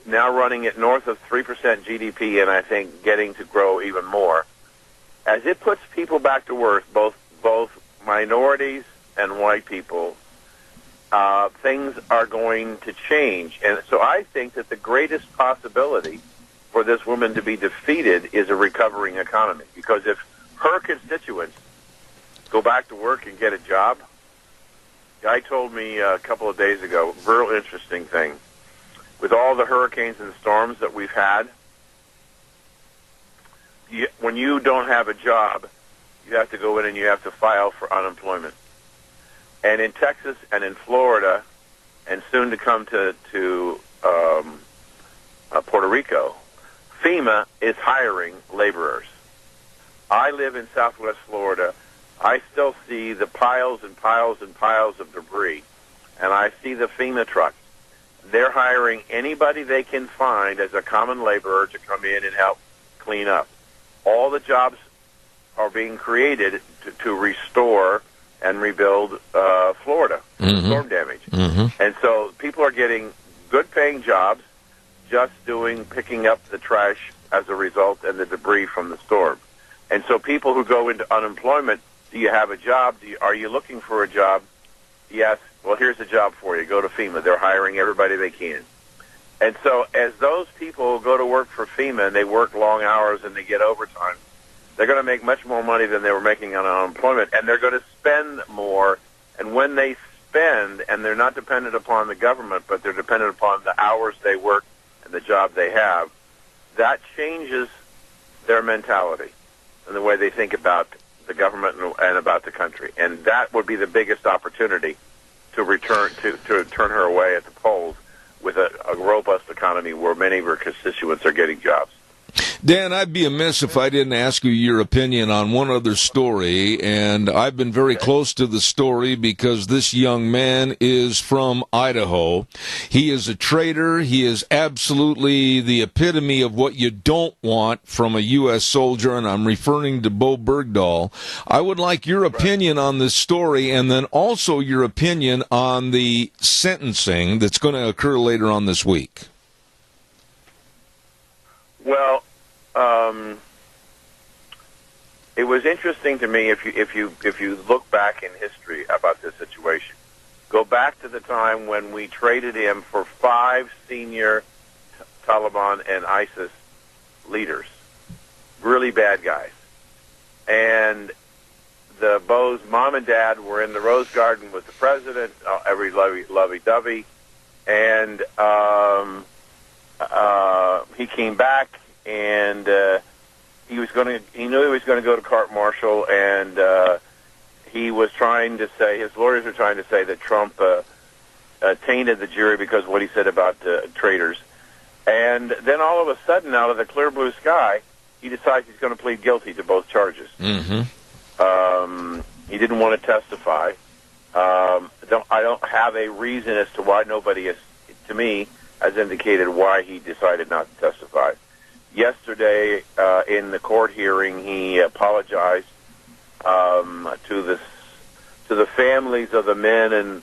now running at north of 3% GDP, and I think getting to grow even more, as it puts people back to work, both minorities and white people, things are going to change. And so I think that the greatest possibility for this woman to be defeated is a recovering economy. Because if her constituents go back to work and get a job, a guy told me a couple of days ago, real interesting thing. With all the hurricanes and storms that we've had, when you don't have a job, you have to go in and you have to file for unemployment. And in Texas and in Florida, and soon to come to Puerto Rico, FEMA is hiring laborers. I live in Southwest Florida. I still see the piles and piles and piles of debris, and I see the FEMA trucks. They're hiring anybody they can find as a common laborer to come in and help clean up. All the jobs are being created to restore and rebuild Florida, storm damage. Mm-hmm. And so people are getting good-paying jobs just picking up the trash as a result and the debris from the storm. And so people who go into unemployment, do you have a job? Are you looking for a job? Yes. Well, here's a job for you. Go to FEMA. They're hiring everybody they can. And so as those people go to work for FEMA and they work long hours and they get overtime, they're going to make much more money than they were making on unemployment, and they're going to spend more. And when they spend, and they're not dependent upon the government, but they're dependent upon the hours they work and the job they have, that changes their mentality and the way they think about the government and about the country. And that would be the biggest opportunity to turn her away at the polls with a robust economy where many of her constituents are getting jobs. Dan, I'd be amiss if I didn't ask you your opinion on one other story, and I've been very close to the story because this young man is from Idaho. He is a traitor. He is absolutely the epitome of what you don't want from a U.S. soldier, and I'm referring to Bo Bergdahl. I would like your opinion on this story, and then also your opinion on the sentencing that's going to occur later on this week. Well, it was interesting to me if you look back in history about this situation. Go back to the time when we traded him for 5 senior Taliban and ISIS leaders, really bad guys, and the Bo's mom and dad were in the Rose Garden with the president, every lovey-dovey, and he came back, and he knew he was going to go to court-martial, and he was trying to say, his lawyers were trying to say that Trump tainted the jury because of what he said about traitors. And then all of a sudden, out of the clear blue sky, he decides he's going to plead guilty to both charges. Mm-hmm. He didn't want to testify. I don't have a reason as to why nobody has, to me, has indicated why he decided not to testify. Yesterday, in the court hearing, he apologized to the families of the men and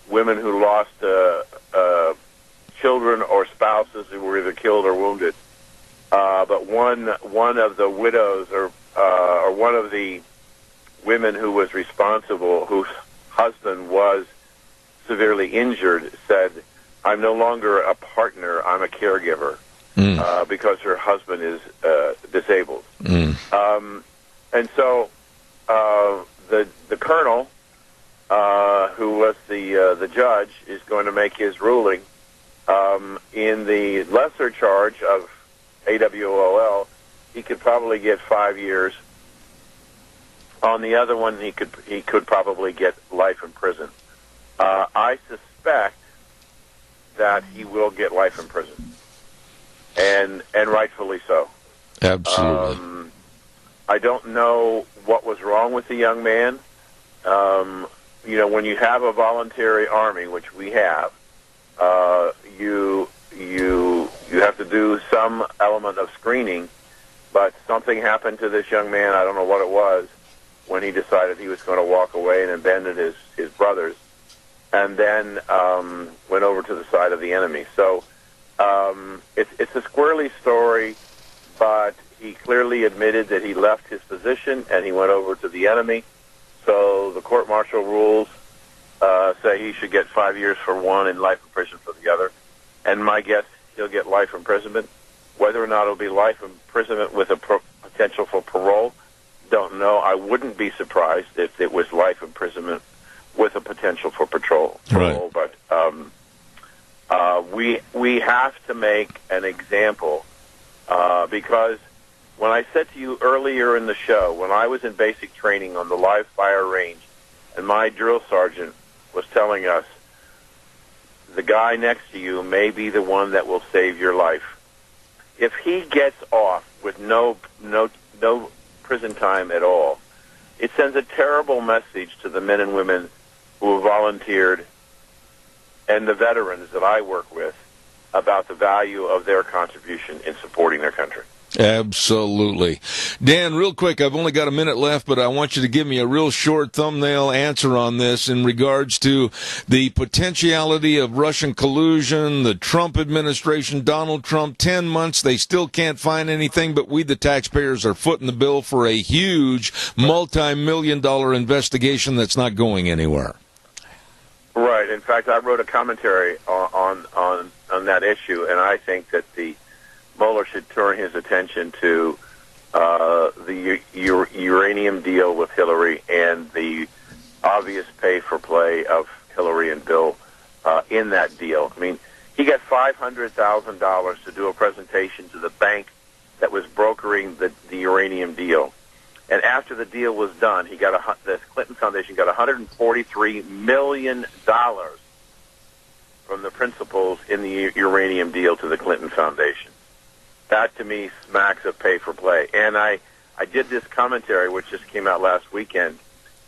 women who lost children or spouses who were either killed or wounded. But one of the widows or one of the women who was responsible, whose husband was severely injured, said, "I'm no longer a partner, I'm a caregiver," because her husband is disabled. And so the colonel, who was the judge, is going to make his ruling. In the lesser charge of AWOL, he could probably get 5 years. On the other one, he could probably get life in prison. I suspect that he will get life in prison, and rightfully so. Absolutely. I don't know what was wrong with the young man. When you have a voluntary army, which we have, you have to do some element of screening. But something happened to this young man. I don't know what it was, when he decided he was going to walk away and abandon his brothers, and then went over to the side of the enemy. So it's a squirrely story, but he clearly admitted that he left his position and he went over to the enemy. So the court-martial rules say he should get 5 years for one and life in prison for the other. And my guess, he'll get life imprisonment. Whether or not it'll be life imprisonment with a potential for parole, don't know. I wouldn't be surprised if it was life imprisonment with a potential for parole. Right. But we have to make an example because when I said to you earlier in the show, when I was in basic training on the live fire range, and my drill sergeant was telling us, the guy next to you may be the one that will save your life. If he gets off with no prison time at all, it sends a terrible message to the men and women who have volunteered and the veterans that I work with about the value of their contribution in supporting their country. Absolutely. Dan, real quick, I've only got a minute left, but I want you to give me a real short thumbnail answer on this in regards to the potentiality of Russian collusion, the Trump administration, Donald Trump, 10 months, they still can't find anything, but we, the taxpayers, are footing the bill for a huge multi-million-dollar investigation that's not going anywhere. Right. In fact, I wrote a commentary on that issue, and I think that Mueller should turn his attention to the uranium deal with Hillary and the obvious pay-for-play of Hillary and Bill in that deal. I mean, he got $500,000 to do a presentation to the bank that was brokering the uranium deal. And after the deal was done, the Clinton Foundation got $143 million from the principals in the uranium deal to the Clinton Foundation. That, to me, smacks of pay-for-play. And I did this commentary, which just came out last weekend.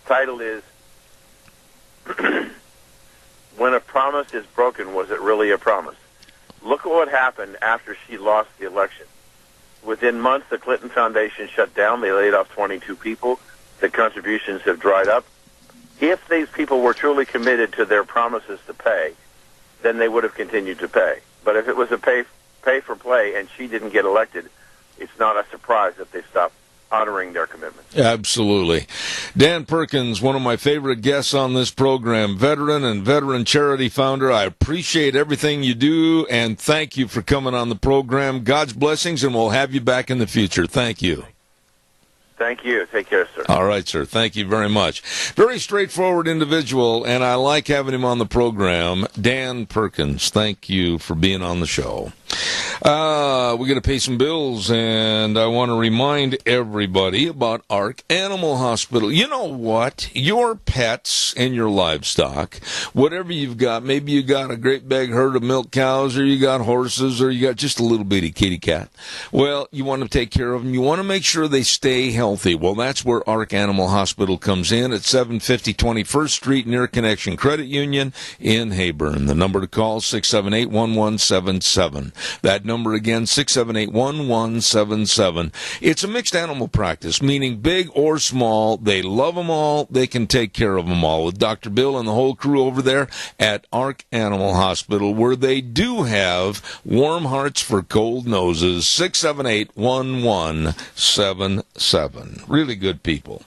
Title is, When a Promise is Broken, Was It Really a Promise? Look at what happened after she lost the election. Within months, the Clinton Foundation shut down. They laid off 22 people. The contributions have dried up. If these people were truly committed to their promises to pay, then they would have continued to pay. But if it was a pay for play and she didn't get elected, it's not a surprise that they stopped honoring their commitments. Absolutely. Dan Perkins, one of my favorite guests on this program, veteran and veteran charity founder. I appreciate everything you do, and thank you for coming on the program. God's blessings, and we'll have you back in the future. Thank you. Thank you. Take care, sir. All right, sir. Thank you very much. Very straightforward individual, and I like having him on the program. Dan Perkins, thank you for being on the show. We got to pay some bills, and I want to remind everybody about Ark Animal Hospital. You know what? Your pets and your livestock, whatever you've got, maybe you got a great big herd of milk cows, or you got horses, or you got just a little bitty kitty cat. Well, you want to take care of them. You want to make sure they stay healthy. Well, that's where Ark Animal Hospital comes in at 750 21st Street near Connection Credit Union in Heyburn. The number to call, 678-1177. That number again, 678-1177. It's a mixed animal practice, meaning big or small. They love them all. They can take care of them all. With Dr. Bill and the whole crew over there at Ark Animal Hospital, where they do have warm hearts for cold noses, 678-1177. Really good people.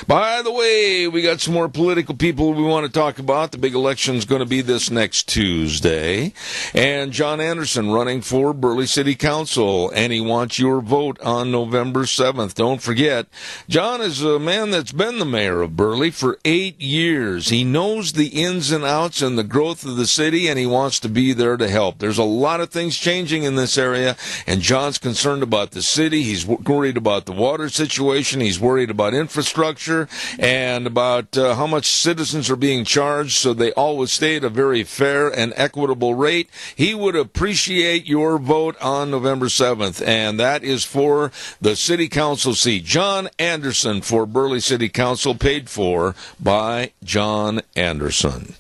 By the way, we got some more political people we want to talk about. The big election's going to be this next Tuesday. And John Anderson running for Burley City Council, and he wants your vote on November 7th. Don't forget, John is a man that's been the mayor of Burley for 8 years. He knows the ins and outs and the growth of the city, and he wants to be there to help. There's a lot of things changing in this area, and John's concerned about the city. He's worried about the water situation. He's worried about infrastructure. structure and about how much citizens are being charged so they always stay at a very fair and equitable rate, he would appreciate your vote on November 7th, and that is for the city council seat. John Anderson for Burley City Council, paid for by John Anderson.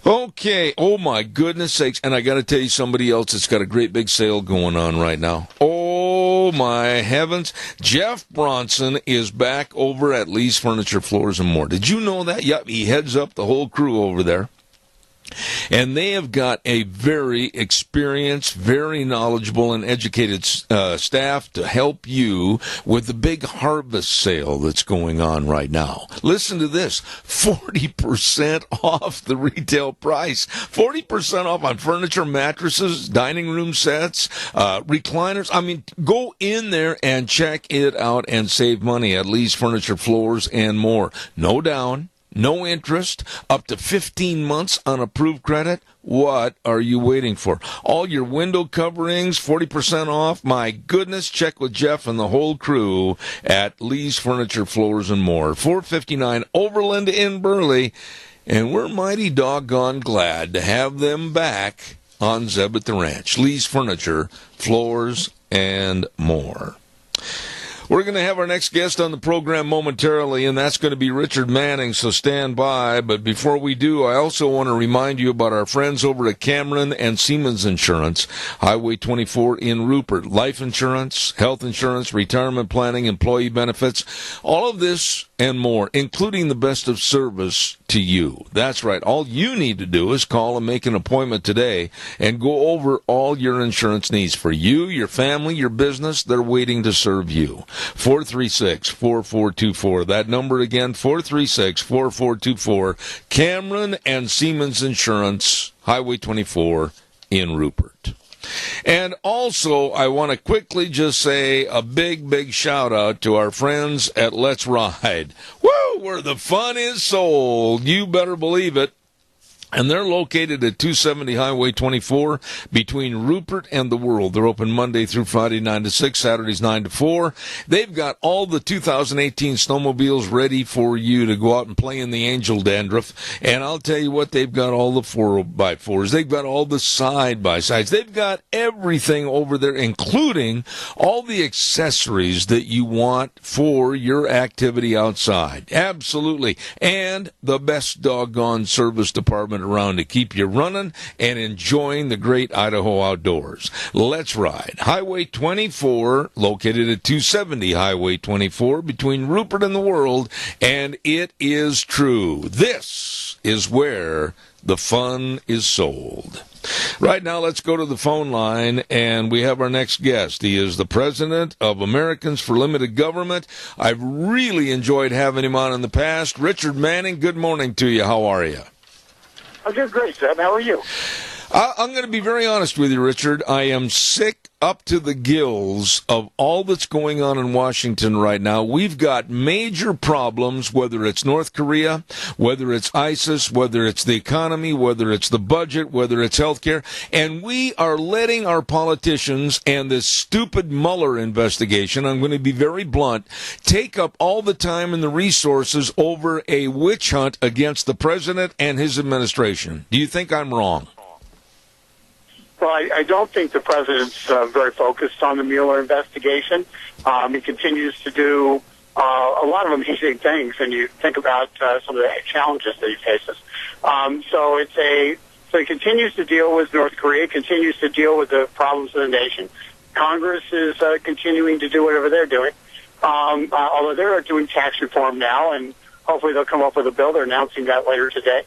Okay, oh my goodness sakes, and I got to tell you somebody else that's got a great big sale going on right now. Oh my heavens, Jeff Bronson is back over at Lee's Furniture, Floors and More. Did you know that? Yep, he heads up the whole crew over there. And they have got a very experienced, very knowledgeable, and educated staff to help you with the big harvest sale that's going on right now. Listen to this, 40% off the retail price. 40% off on furniture, mattresses, dining room sets, recliners. I mean, go in there and check it out and save money at Lee's Furniture, Floors, and More. No down. No interest, up to 15 months on approved credit. What are you waiting for? All your window coverings, 40% off. My goodness, check with Jeff and the whole crew at Lee's Furniture, Floors, and More. 459 Overland in Burley. And we're mighty doggone glad to have them back on Zeb at the Ranch. Lee's Furniture, Floors, and More. We're going to have our next guest on the program momentarily, and that's going to be Richard Manning, so stand by. But before we do, I also want to remind you about our friends over at Cameron and Siemens Insurance, Highway 24 in Rupert. Life insurance, health insurance, retirement planning, employee benefits, all of this and more, including the best of service to you. That's right. All you need to do is call and make an appointment today and go over all your insurance needs for you, your family, your business. They're waiting to serve you. 436-4424. That number again, 436-4424. Cameron and Siemens Insurance, Highway 24 in Rupert. And also, I want to quickly just say a big, big shout out to our friends at Let's Ride. Woo! Where the fun is sold. You better believe it. And they're located at 270 Highway 24 between Rupert and the World. They're open Monday through Friday 9 to 6, Saturdays 9 to 4. They've got all the 2018 snowmobiles ready for you to go out and play in the angel dandruff. And I'll tell you what, they've got all the 4x4s. They've got all the side-by-sides. They've got everything over there, including all the accessories that you want for your activity outside. Absolutely. And the best doggone service department around to keep you running and enjoying the great Idaho outdoors. Let's Ride. Highway 24, located at 270 Highway 24 between Rupert and the World, and it is true. This is where the fun is sold. Right now, let's go to the phone line, and we have our next guest. He is the president of Americans for Limited Government. I've really enjoyed having him on in the past. Richard Manning, good morning to you. How are you? I'm doing great, Seb. How are you? I'm going to be very honest with you, Richard. I am sick up to the gills of all that's going on in Washington right now. We've got major problems, whether it's North Korea, whether it's ISIS, whether it's the economy, whether it's the budget, whether it's health care, and we are letting our politicians and this stupid Mueller investigation, I'm going to be very blunt, take up all the time and the resources over a witch hunt against the president and his administration. Do you think I'm wrong? Well, I don't think the president's very focused on the Mueller investigation. He continues to do a lot of amazing things, and you think about some of the challenges that he faces. So he continues to deal with North Korea, continues to deal with the problems of the nation. Congress is continuing to do whatever they're doing, although they're doing tax reform now, and hopefully they'll come up with a bill. They're announcing that later today.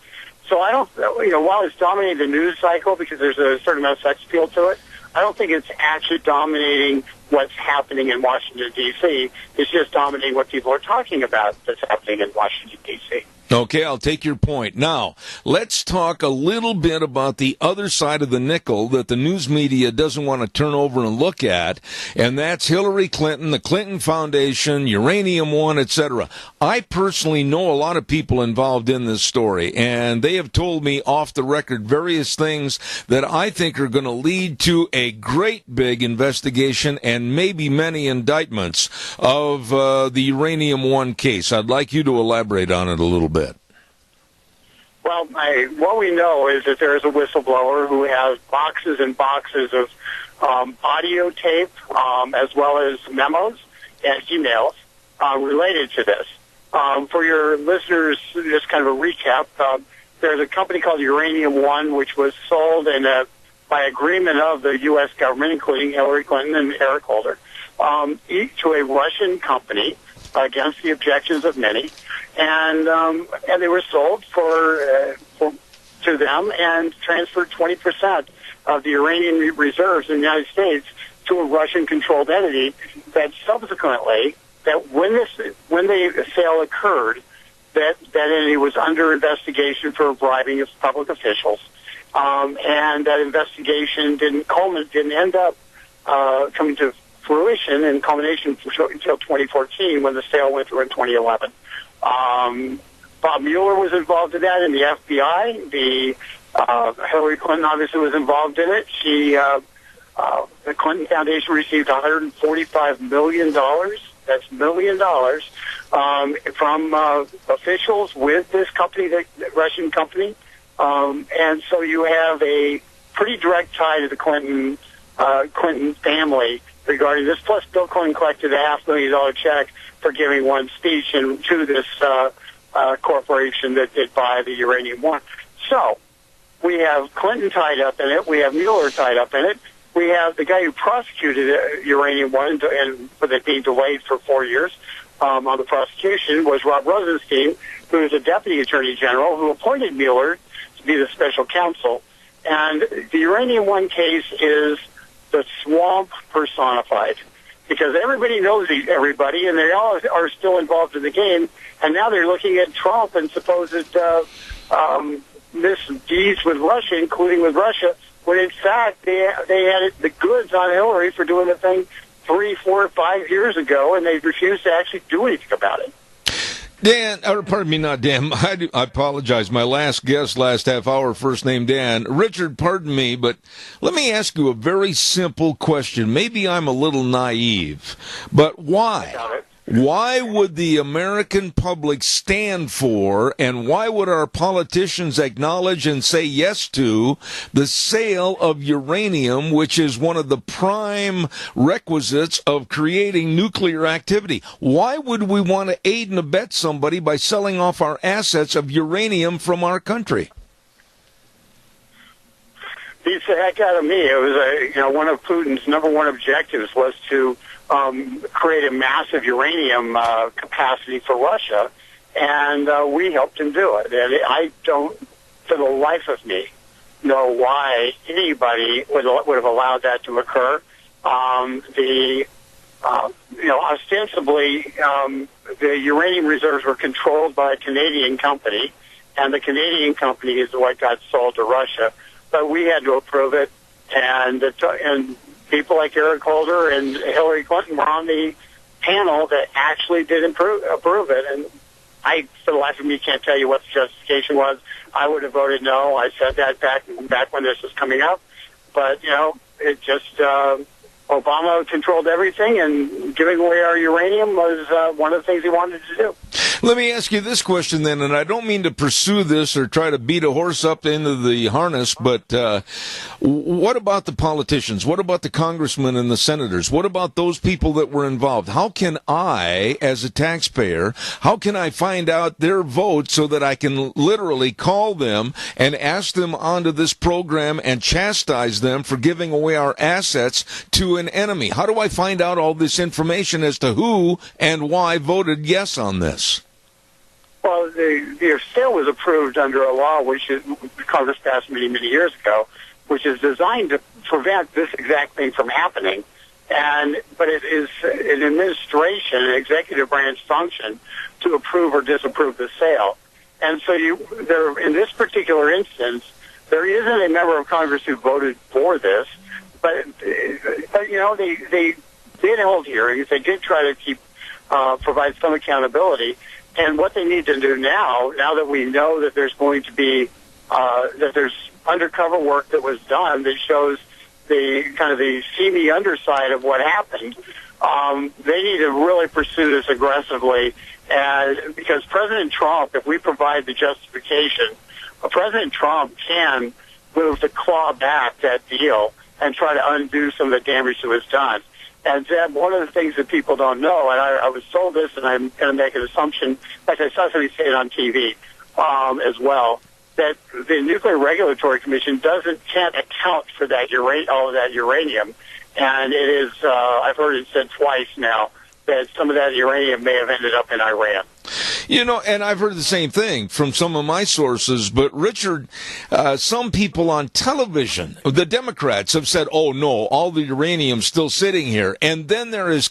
So I don't, while it's dominating the news cycle because there's a certain amount of sex appeal to it, I don't think it's actually dominating what's happening in Washington, D.C. It's just dominating what people are talking about that's happening in Washington, D.C. Okay, I'll take your point. Now, let's talk a little bit about the other side of the nickel that the news media doesn't want to turn over and look at, and that's Hillary Clinton, the Clinton Foundation, Uranium One, etc. I personally know a lot of people involved in this story, and they have told me off the record various things that I think are going to lead to a great big investigation and maybe many indictments of the Uranium One case. I'd like you to elaborate on it a little bit. Well, what we know is that there is a whistleblower who has boxes and boxes of audio tape, as well as memos and emails related to this. For your listeners, just kind of a recap, there's a company called Uranium One, which was sold by agreement of the U.S. government, including Hillary Clinton and Eric Holder, to a Russian company against the objections of many. And they were sold to them and transferred 20% of the uranium reserves in the United States to a Russian-controlled entity. That subsequently, that when the sale occurred, that entity was under investigation for bribing of public officials, and that investigation didn't end up coming to fruition and culmination until 2014 when the sale went through in 2011. Bob Mueller was involved in that, and the FBI. The Hillary Clinton obviously was involved in it. The Clinton Foundation received $145 million. That's $1 million from officials with this company, the Russian company. And so you have a pretty direct tie to the Clinton family regarding this. Plus, Bill Clinton collected a $500,000 check for giving one speech to this corporation that did buy the Uranium One. So we have Clinton tied up in it. We have Mueller tied up in it. We have the guy who prosecuted Uranium One, and with it being delayed for 4 years on the prosecution, was Rob Rosenstein, who is a deputy attorney general who appointed Mueller to be the special counsel. And the Uranium One case is the swamp personified, because everybody knows everybody, and they all are still involved in the game. And now they're looking at Trump and supposed misdeeds with Russia, including with Russia, when in fact they had the goods on Hillary for doing the thing 3, 4, 5 years ago, and they refused to actually do anything about it. Dan, or pardon me, not Dan. I apologize. My last guest, last half hour, first name Dan. Richard, pardon me, but let me ask you a very simple question. Maybe I'm a little naive, but why? Why would the American public stand for, and why would our politicians acknowledge and say yes to the sale of uranium, which is one of the prime requisites of creating nuclear activity? Why would we want to aid and abet somebody by selling off our assets of uranium from our country? Beats the heck out of me. It was one of Putin's number one objectives was to create a massive uranium capacity for Russia, and we helped him do it. And I don't, for the life of me, know why anybody would have allowed that to occur. Ostensibly, the uranium reserves were controlled by a Canadian company, and the Canadian company is what got sold to Russia. But we had to approve it, and people like Eric Holder and Hillary Clinton were on the panel that actually did approve it. And I, for the life of me, can't tell you what the justification was. I would have voted no. I said that back when this was coming up. But, it just, Obama controlled everything, and giving away our uranium was one of the things he wanted to do. Let me ask you this question then, and I don't mean to pursue this or try to beat a horse up into the harness, but what about the politicians? What about the congressmen and the senators? What about those people that were involved? How can I, as a taxpayer, how can I find out their vote so that I can literally call them and ask them onto this program and chastise them for giving away our assets to an enemy? How do I find out all this information as to who and why voted yes on this? Well, the sale was approved under a law which Congress passed many, many years ago, which is designed to prevent this exact thing from happening. But it is an administration, an executive branch function to approve or disapprove the sale. And so in this particular instance, there isn't a member of Congress who voted for this, but they did hold hearings. They did try to provide some accountability. And what they need to do now that we know that there's going to be that there's undercover work that was done that shows the kind of the seamy underside of what happened, they need to really pursue this aggressively. And because President Trump, if we provide the justification, President Trump can move to claw back that deal and try to undo some of the damage that was done. And Zeb, one of the things that people don't know, and I was told this, and I'm going to make an assumption, in fact, I saw somebody say it on TV as well, that the Nuclear Regulatory Commission can't account for that all of that uranium. And it is, I've heard it said twice now, that some of that uranium may have ended up in Iran. And I've heard the same thing from some of my sources, but Richard, some people on television, the Democrats, have said, oh no, all the uranium's still sitting here. And then there is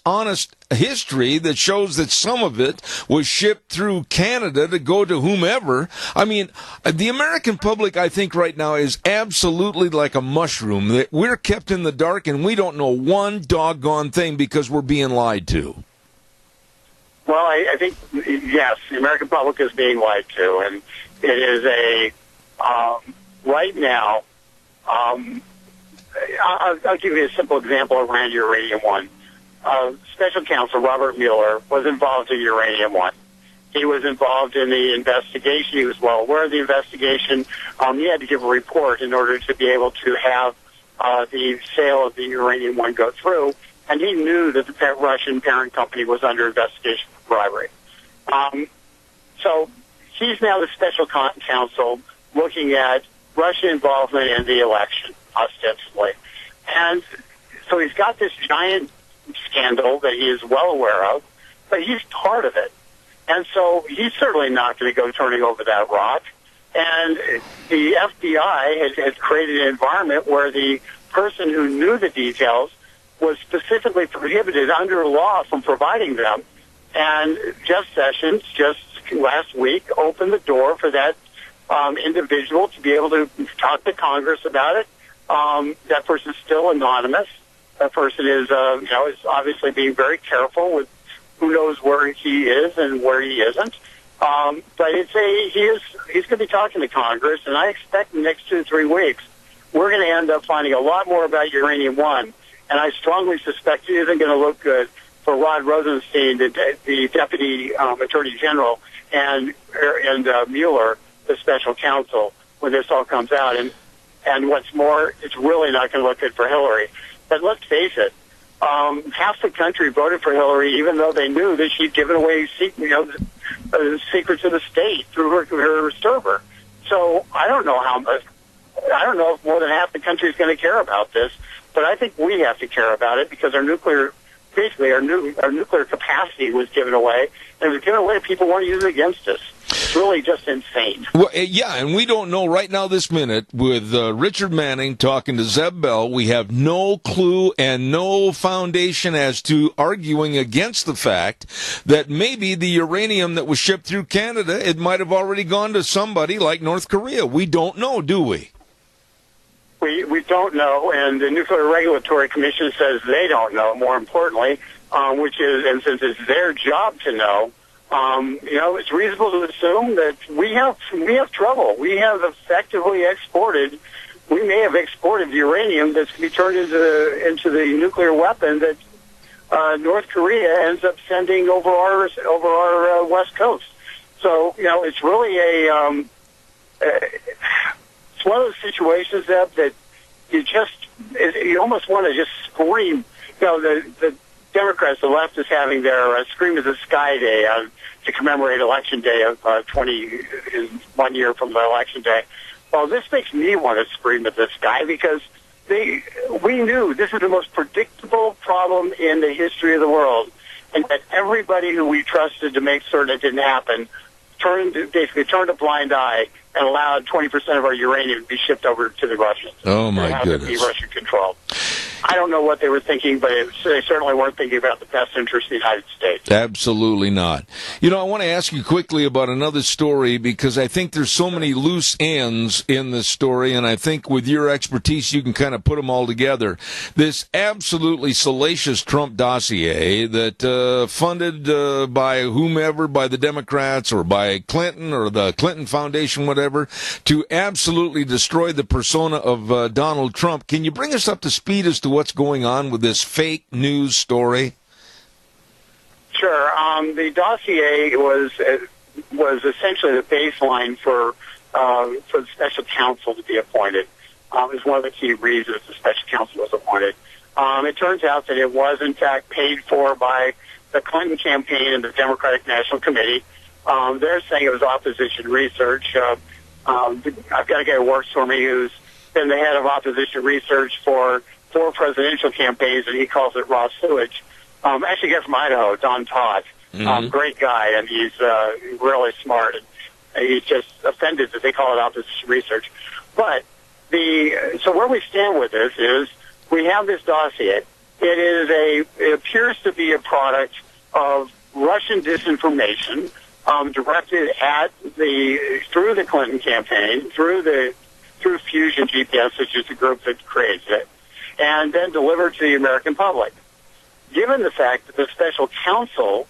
honest history that shows that some of it was shipped through Canada to go to whomever. I mean, the American public, I think right now, is absolutely like a mushroom, that we're kept in the dark and we don't know one doggone thing because we're being lied to. Well, I think, yes, the American public is being lied to, and it is right now, I'll give you a simple example around Uranium One. Special Counsel Robert Mueller was involved in Uranium One. He was involved in the investigation. He was well aware of the investigation. He had to give a report in order to be able to have the sale of the Uranium One go through. And he knew that the Russian parent company was under investigation for bribery. So he's now the special counsel looking at Russian involvement in the election, ostensibly. And so he's got this giant scandal that he is well aware of, but he's part of it. And so he's certainly not going to go turning over that rock. And the FBI has created an environment where the person who knew the details was specifically prohibited under law from providing them. And Jeff Sessions just last week opened the door for that individual to be able to talk to Congress about it. That person's still anonymous. That person is obviously being very careful with who knows where he is and where he isn't. But he's going to be talking to Congress, and I expect in the next 2 to 3 weeks we're going to end up finding a lot more about Uranium One. And I strongly suspect it isn't going to look good for Rod Rosenstein, the Deputy Attorney General, and Mueller, the Special Counsel, when this all comes out. And what's more, it's really not going to look good for Hillary. But let's face it, half the country voted for Hillary, even though they knew that she'd given away the secrets of the state through her server. So I don't know if more than half the country is going to care about this. But I think we have to care about it because our nuclear capacity was given away, and it was given away. People want to use it against us. It's really just insane. Well, yeah, and we don't know right now this minute with Richard Manning talking to Zeb Bell. We have no clue and no foundation as to arguing against the fact that maybe the uranium that was shipped through Canada, it might have already gone to somebody like North Korea. We don't know, do we? We don't know, and the Nuclear Regulatory Commission says they don't know, more importantly, and since it's their job to know, it's reasonable to assume that we have trouble. We have effectively we may have exported uranium that's going to be turned into the nuclear weapon that North Korea ends up sending over our west coast. So, it's really it's one of those situations that you almost want to just scream. The Democrats, the left, is having their Scream of the Sky Day to commemorate Election Day of 1 year from the Election Day. Well, this makes me want to scream at the sky because we knew this is the most predictable problem in the history of the world, and that everybody who we trusted to make certain it didn't happen turned a blind eye and allowed 20% of our uranium to be shipped over to the Russians. Oh, my goodness. To be Russian-controlled. I don't know what they were thinking, but they certainly weren't thinking about the best interest of the United States. Absolutely not. You know, I want to ask you quickly about another story because I think there's so many loose ends in this story, and I think with your expertise you can kind of put them all together. This absolutely salacious Trump dossier that funded by whomever, by the Democrats or by Clinton or the Clinton Foundation, whatever, to absolutely destroy the persona of Donald Trump. Can you bring us up to speed as to what's going on with this fake news story? Sure. The dossier was essentially the baseline for the special counsel to be appointed. It was one of the key reasons the special counsel was appointed. It turns out that it was, in fact, paid for by the Clinton campaign and the Democratic National Committee. They're saying it was opposition research. I've got a guy who works for me who's been the head of opposition research for 4 presidential campaigns, and he calls it raw sewage. Actually, a guy from Idaho, Don Todd. Great guy, and he's really smart. And he's just offended that they call it opposition research. But so where we stand with this is we have this dossier. It appears to be a product of Russian disinformation directed at through the Clinton campaign, through Fusion GPS, which is the group that creates it, and then delivered to the American public. Given the fact that the special counsel,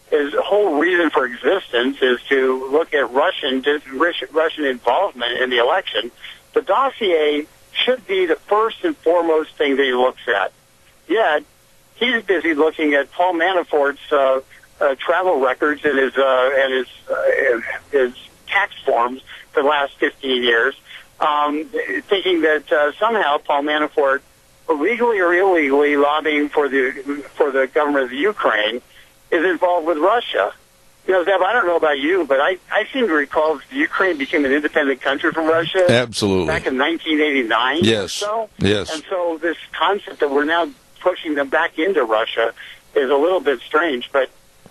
his whole reason for existence is to look at Russian involvement in the election, the dossier should be the first and foremost thing that he looks at. Yet, he's busy looking at Paul Manafort's travel records and his tax forms for the last 15 years, thinking that somehow Paul Manafort, legally or illegally lobbying for the government of the Ukraine, is involved with Russia. You know, Zeb, I don't know about you, but I seem to recall that the Ukraine became an independent country from Russia. Absolutely. Back in 1989. Yes. Or so. Yes. And so this concept that we're now pushing them back into Russia is a little bit strange, but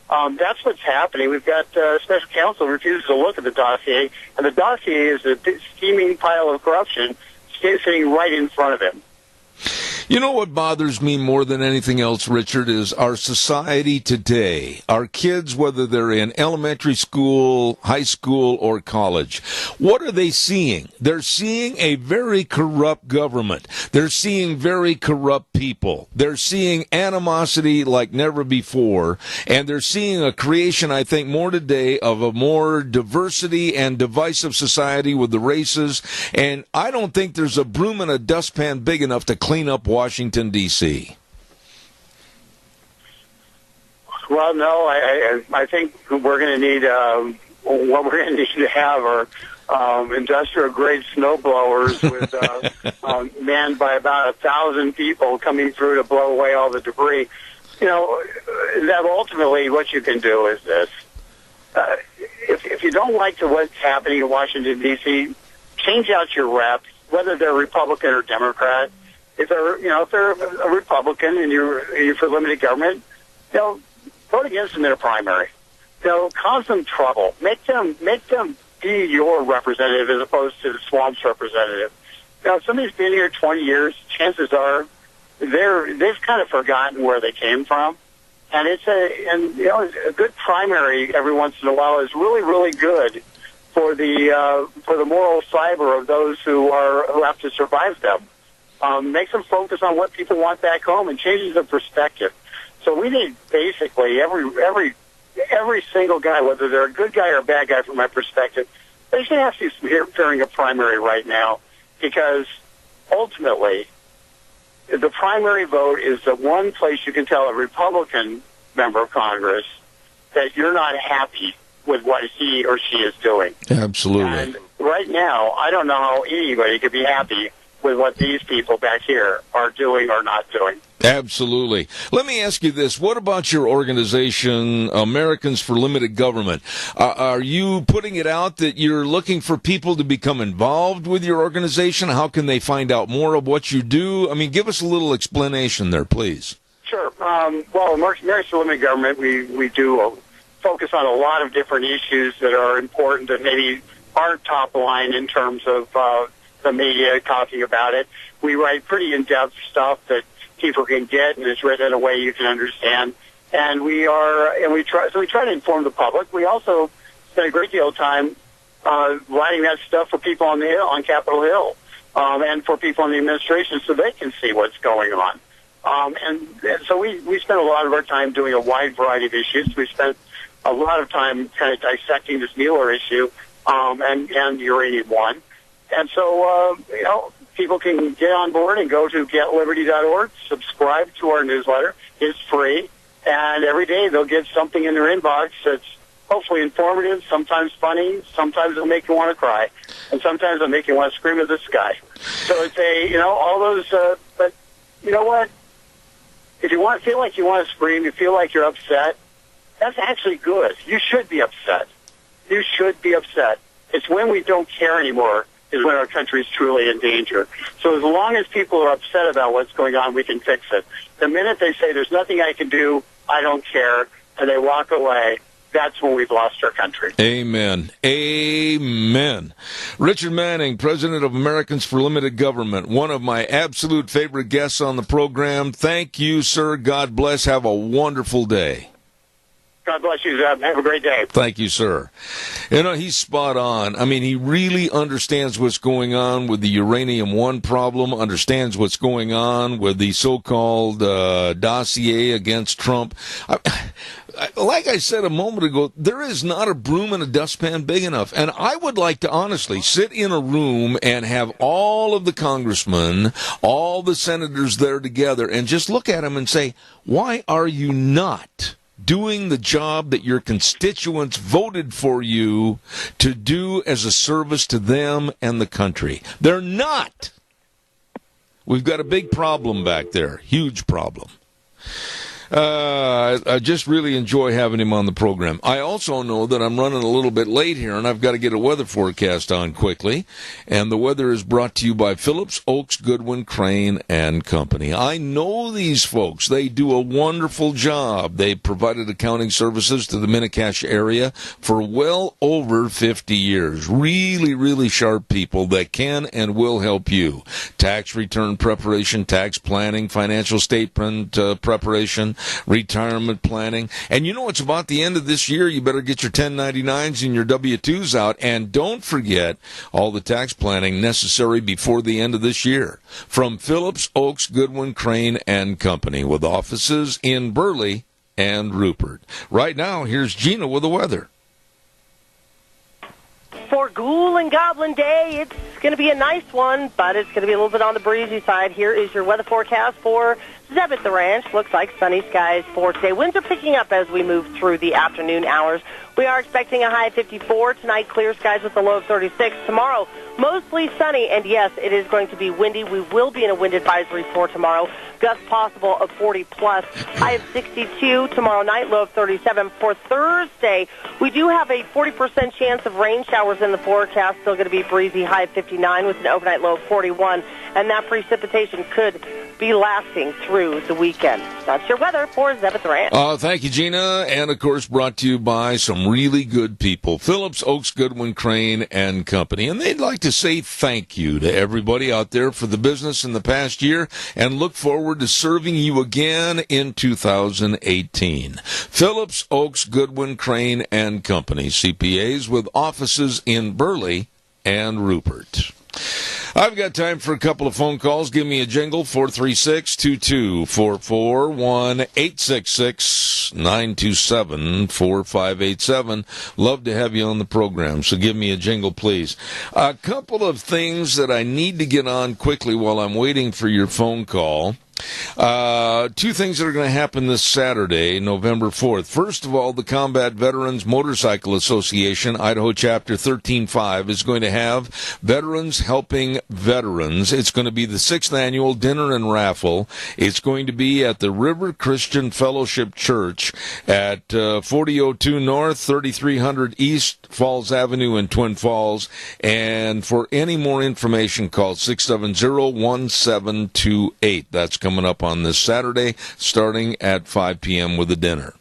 that's what's happening. We've got special counsel refuses to look at the dossier, and the dossier is a steaming pile of corruption sitting right in front of him. You know what bothers me more than anything else, Richard, is our society today. Our kids, whether they're in elementary school, high school, or college, what are they seeing? They're seeing a very corrupt government. They're seeing very corrupt people. They're seeing animosity like never before, and they're seeing a creation, I think, more today of a more diversity and divisive society with the races, and I don't think there's a broom and a dustpan big enough to clean up Washington, D.C. Well, no, I think we're going to need what we're going to need to have are industrial grade snowblowers with manned by about 1,000 people coming through to blow away all the debris. You know, that ultimately what you can do is this: if you don't like what's happening in Washington D.C., change out your reps, whether they're Republican or Democrat. If they're a Republican and you're for limited government, vote against them in a primary. Cause them trouble. Make them be your representative as opposed to the swamp's representative. If somebody's been here 20 years, chances are they've kind of forgotten where they came from, and a good primary every once in a while is really, really good for the moral fiber of those who have to survive them. Makes them focus on what people want back home and changes the perspective. So we need basically every single guy, whether they're a good guy or a bad guy from my perspective, they should have to be appearing a primary right now, because ultimately the primary vote is the one place you can tell a Republican member of Congress that you're not happy with what he or she is doing. Absolutely. And right now, I don't know how anybody could be happy with what these people back here are doing or not doing. Absolutely. Let me ask you this. What about your organization, Americans for Limited Government? Are you putting it out that you're looking for people to become involved with your organization? How can they find out more of what you do? I mean, give us a little explanation there, please. Sure. Well, Americans for Limited Government, we do focus on a lot of different issues that are important that maybe aren't top line in terms of the media talking about it. We write pretty in-depth stuff that people can get, and it's written in a way you can understand. And we try to inform the public. We also spend a great deal of time writing that stuff for people on the Hill, on Capitol Hill, and for people in the administration, so they can see what's going on. And so we spend a lot of our time doing a wide variety of issues. We spent a lot of time kind of dissecting this Mueller issue and Uranium One. And so, people can get on board and go to getliberty.org, subscribe to our newsletter. It's free. And every day they'll get something in their inbox that's hopefully informative, sometimes funny, sometimes it'll make you want to cry, and sometimes it'll make you want to scream at the sky. So it's all those, but you know what? If you feel like you want to scream, you feel like you're upset, that's actually good. You should be upset. You should be upset. It's when we don't care anymore is when our country is truly in danger. So as long as people are upset about what's going on, we can fix it. The minute they say, there's nothing I can do, I don't care, and they walk away, that's when we've lost our country. Amen. Amen. Richard Manning, President of Americans for Limited Government, one of my absolute favorite guests on the program. Thank you, sir. God bless. Have a wonderful day. God bless you, Zeb. Have a great day. Thank you, sir. He's spot on. I mean, he really understands what's going on with the Uranium One problem, understands what's going on with the so-called dossier against Trump. Like I said a moment ago, there is not a broom in a dustpan big enough. And I would like to honestly sit in a room and have all of the congressmen, all the senators there together, and just look at them and say, why are you not doing the job that your constituents voted for you to do as a service to them and the country? They're not. We've got a big problem back there, huge problem. I just really enjoy having him on the program. I also know that I'm running a little bit late here, and I've got to get a weather forecast on quickly. And the weather is brought to you by Phillips, Oaks, Goodwin, Crane, and Company. I know these folks. They do a wonderful job. They provided accounting services to the Mini-Cash area for well over 50 years. Really, really sharp people that can and will help you. Tax return preparation, tax planning, financial statement preparation, retirement planning. And it's about the end of this year. You better get your 1099s and your W-2s out. And don't forget all the tax planning necessary before the end of this year. From Phillips, Oaks, Goodwin, Crane, and Company, with offices in Burley and Rupert. Right now, here's Gina with the weather. For Ghoul and Goblin Day, it's going to be a nice one, but it's going to be a little bit on the breezy side. Here is your weather forecast for Zeb at the Ranch. Looks like sunny skies for today. Winds are picking up as we move through the afternoon hours. We are expecting a high of 54. Tonight, clear skies with a low of 36. Tomorrow, mostly sunny, and yes, it is going to be windy. We will be in a wind advisory for tomorrow. Gusts possible of 40-plus. High of 62 tomorrow night, low of 37. For Thursday, we do have a 40% chance of rain showers in the forecast. Still going to be breezy, high of 59 with an overnight low of 41. And that precipitation could be lasting through the weekend. That's your weather for Zeb at the Ranch. Thank you, Gina. And, of course, brought to you by some really good people. Phillips, Oaks, Goodwin, Crane, and Company. And they'd like to say thank you to everybody out there for the business in the past year and look forward to serving you again in 2018. Phillips, Oaks, Goodwin, Crane, and Company. CPAs with offices in Burley and Rupert. I've got time for a couple of phone calls. Give me a jingle, 436-2244, 1-866-927-4587. Love to have you on the program, so give me a jingle, please. A couple of things that I need to get on quickly while I'm waiting for your phone call. Two things that are going to happen this Saturday, November 4th. First of all, the Combat Veterans Motorcycle Association, Idaho Chapter 13.5, is going to have Veterans Helping Veterans. It's going to be the 6th annual dinner and raffle. It's going to be at the River Christian Fellowship Church at 4002 North, 3300 East Falls Avenue in Twin Falls. And for any more information, call 670-1728. That's coming up on this Saturday, starting at 5 p.m. with a dinner.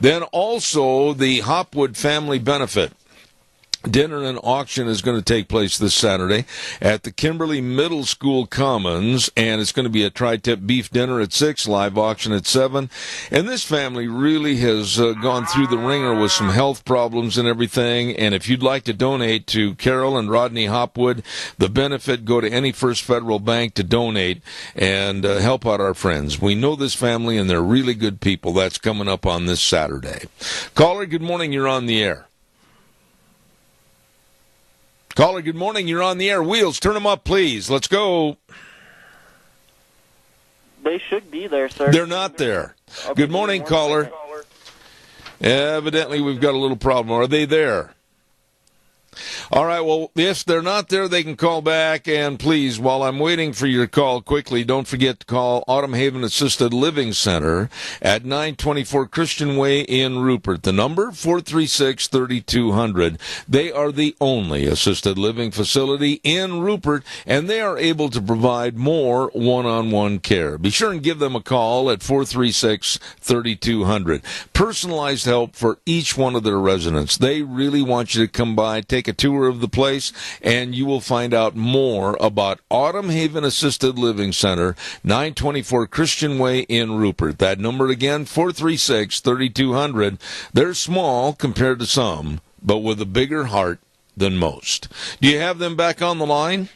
Then also the Hopwood Family Benefit. Dinner and auction is going to take place this Saturday at the Kimberly Middle School Commons, and it's going to be a tri-tip beef dinner at 6, live auction at 7. And this family really has gone through the ringer with some health problems and everything, and if you'd like to donate to Carol and Rodney Hopwood, the benefit, go to any First Federal Bank to donate and help out our friends. We know this family, and they're really good people. That's coming up on this Saturday. Caller, good morning. You're on the air. Caller, good morning. You're on the air. Wheels, turn them up, please. Let's go. They should be there, sir. They're not there. Okay, good morning, caller. Evidently, we've got a little problem. Are they there? All right, well, if they're not there, they can call back. And please, while I'm waiting for your call, quickly, don't forget to call Autumn Haven Assisted Living Center at 924 Christian Way in Rupert. The number, 436-3200. They are the only assisted living facility in Rupert, and they are able to provide more one-on-one care. Be sure and give them a call at 436-3200. Personalized help for each one of their residents. They really want you to come by, take a tour of the place, and you will find out more about Autumn Haven Assisted Living Center, 924 Christian Way in Rupert. That number again, 436-3200. They're small compared to some, but with a bigger heart than most. Do you have them back on the line?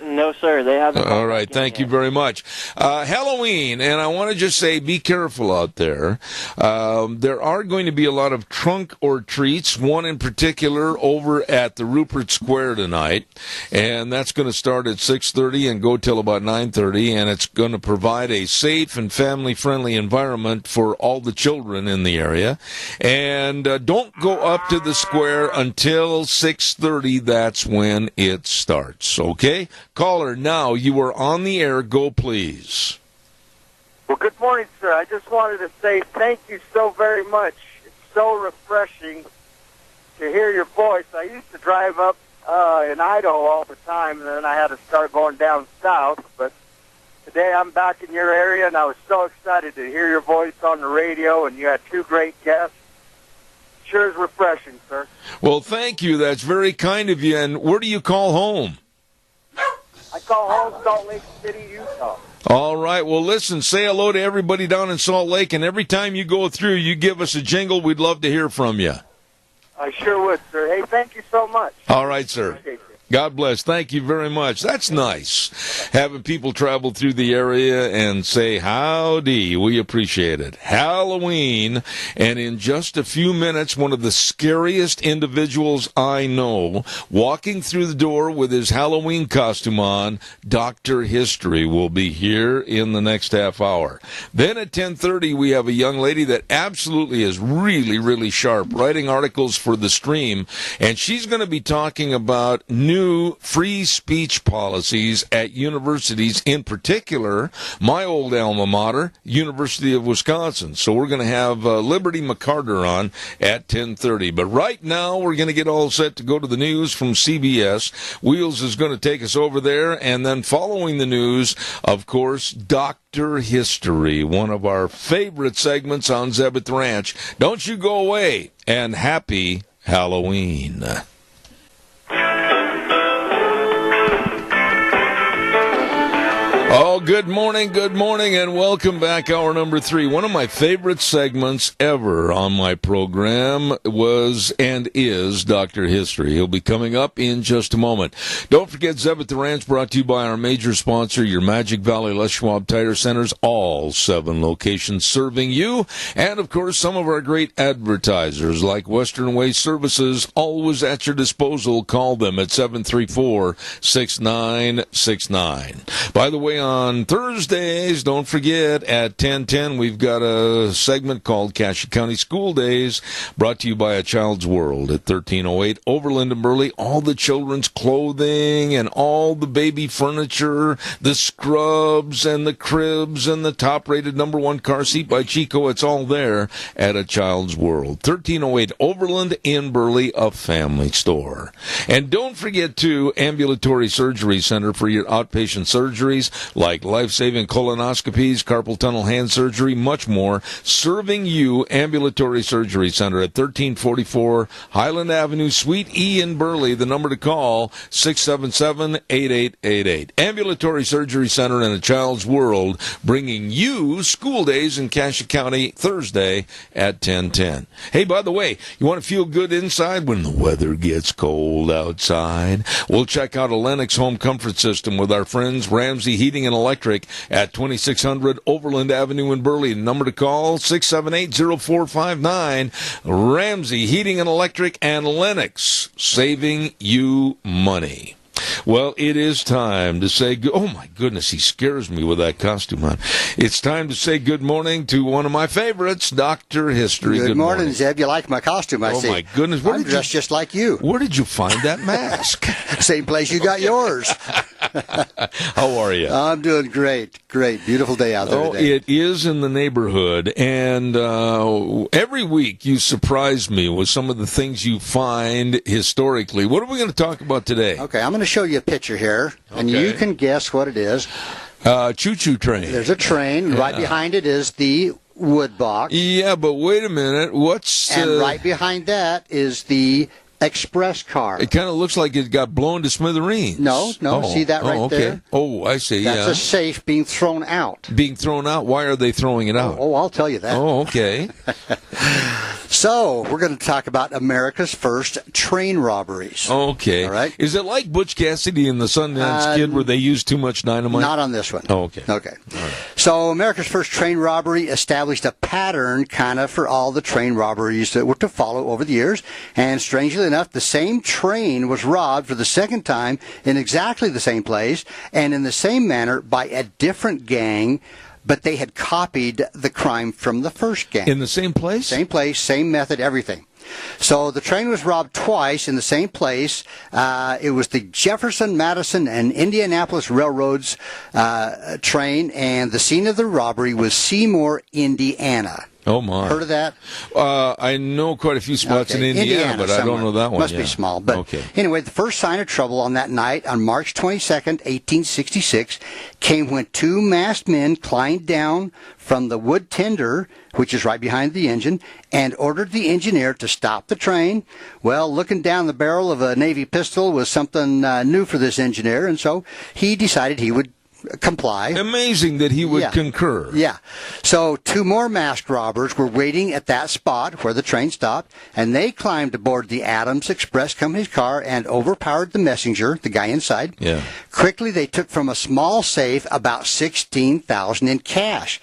No, sir. They haven't. All right. Thank you very much. Halloween, and I want to just say be careful out there. There are going to be a lot of trunk or treats, one in particular over at the Rupert Square tonight, and that's going to start at 6:30 and go till about 9:30, and it's going to provide a safe and family-friendly environment for all the children in the area. And don't go up to the square until 6:30. That's when it starts, okay? Caller, now you are on the air. Go, please. Well, good morning, sir. I just wanted to say thank you so very much. It's so refreshing to hear your voice. I used to drive up in Idaho all the time, and then I had to start going down south. But today I'm back in your area, and I was so excited to hear your voice on the radio, and you had two great guests. Sure is refreshing, sir. Well, thank you. That's very kind of you. And where do you call home? I call home Salt Lake City, Utah. All right. Well, listen, say hello to everybody down in Salt Lake, and every time you go through, you give us a jingle. We'd love to hear from you. I sure would, sir. Hey, thank you so much. All right, sir. God bless. Thank you very much. That's nice, having people travel through the area and say howdy. We appreciate it. Halloween, and in just a few minutes, one of the scariest individuals I know, walking through the door with his Halloween costume on, Dr. History, will be here in the next half hour. Then at 10:30, we have a young lady that absolutely is really, really sharp, writing articles for The Stream, and she's going to be talking about new free speech policies at universities, in particular, my old alma mater, University of Wisconsin. So we're going to have Liberty McCarter on at 10:30. But right now, we're going to get all set to go to the news from CBS. Wheels is going to take us over there, and then following the news, of course, Dr. History, one of our favorite segments on Zebeth Ranch. Don't you go away, and happy Halloween. Oh, good morning, and welcome back. Hour number 3. One of my favorite segments ever on my program was and is Dr. History. He'll be coming up in just a moment. Don't forget, Zebeth the Ranch, brought to you by our major sponsor, your Magic Valley Les Schwab Tire Centers, all 7 locations serving you, and, of course, some of our great advertisers like Western Way Services, always at your disposal. Call them at 734-6969. By the way, on Thursdays, don't forget, at 10:10, we've got a segment called Cassia County School Days, brought to you by A Child's World at 1308 Overland and Burley. All the children's clothing and all the baby furniture, the scrubs and the cribs and the top-rated #1 car seat by Chico, it's all there at A Child's World. 1308 Overland in Burley, a family store. And don't forget, too, Ambulatory Surgery Center for your outpatient surgeries. like life-saving colonoscopies, carpal tunnel hand surgery, much more. Serving you, Ambulatory Surgery Center at 1344 Highland Avenue, Suite E in Burley. The number to call, 677-8888. Ambulatory Surgery Center in a Child's World, bringing you School Days in Cassia County, Thursday at 10:10. Hey, by the way, you want to feel good inside when the weather gets cold outside? We'll check out a Lennox home comfort system with our friends Ramsey Heating and Electric at 2600 Overland Avenue in Burley. The number to call, 678-0459. Ramsey Heating and Electric and Lennox, saving you money. Well, it is time to say, oh my goodness, he scares me with that costume on. It's time to say good morning to one of my favorites, Dr. History. Good morning, Zeb. You like my costume, I see. Oh my goodness. I'm dressed just like you. Where did you find that mask? Same place you got yours. How are you? I'm doing great. Great. Beautiful day out there today. It is in the neighborhood, and every week you surprise me with some of the things you find historically. What are we going to talk about today? Okay, I'm going to show you a picture here, and you can guess what it is. Choo-choo train. There's a train. Yeah. Right behind it is the wood box. Yeah, but wait a minute. And right behind that is the express car. It kind of looks like it got blown to smithereens. No. See that right there? Oh, I see. That's a safe being thrown out. Being thrown out? Why are they throwing it out? Oh, I'll tell you that. Oh, okay. So, we're going to talk about America's first train robberies. Okay. All right. Is it like Butch Cassidy and the Sundance Kid where they used too much dynamite? Not on this one. Oh, okay. Okay. All right. So, America's first train robbery established a pattern kind of for all the train robberies that were to follow over the years. And strangely enough, the same train was robbed for the second time in exactly the same place and in the same manner by a different gang, but they had copied the crime from the first gang. In the same place? Same place, same method, everything. So the train was robbed twice in the same place. It was the Jefferson, Madison, and Indianapolis Railroad's train, and the scene of the robbery was Seymour, Indiana. Oh, my. Heard of that? I know quite a few spots in Indiana, but I don't know that one. Must be small. But anyway, the first sign of trouble on that night, on March 22nd, 1866, came when two masked men climbed down from the wood tender, which is right behind the engine, and ordered the engineer to stop the train. Well, looking down the barrel of a Navy pistol was something new for this engineer, and so he decided he would comply. Amazing that he would concur. Yeah. So two more masked robbers were waiting at that spot where the train stopped, and they climbed aboard the Adams Express Company's car and overpowered the messenger, the guy inside. Yeah. Quickly, they took from a small safe about $16,000 in cash.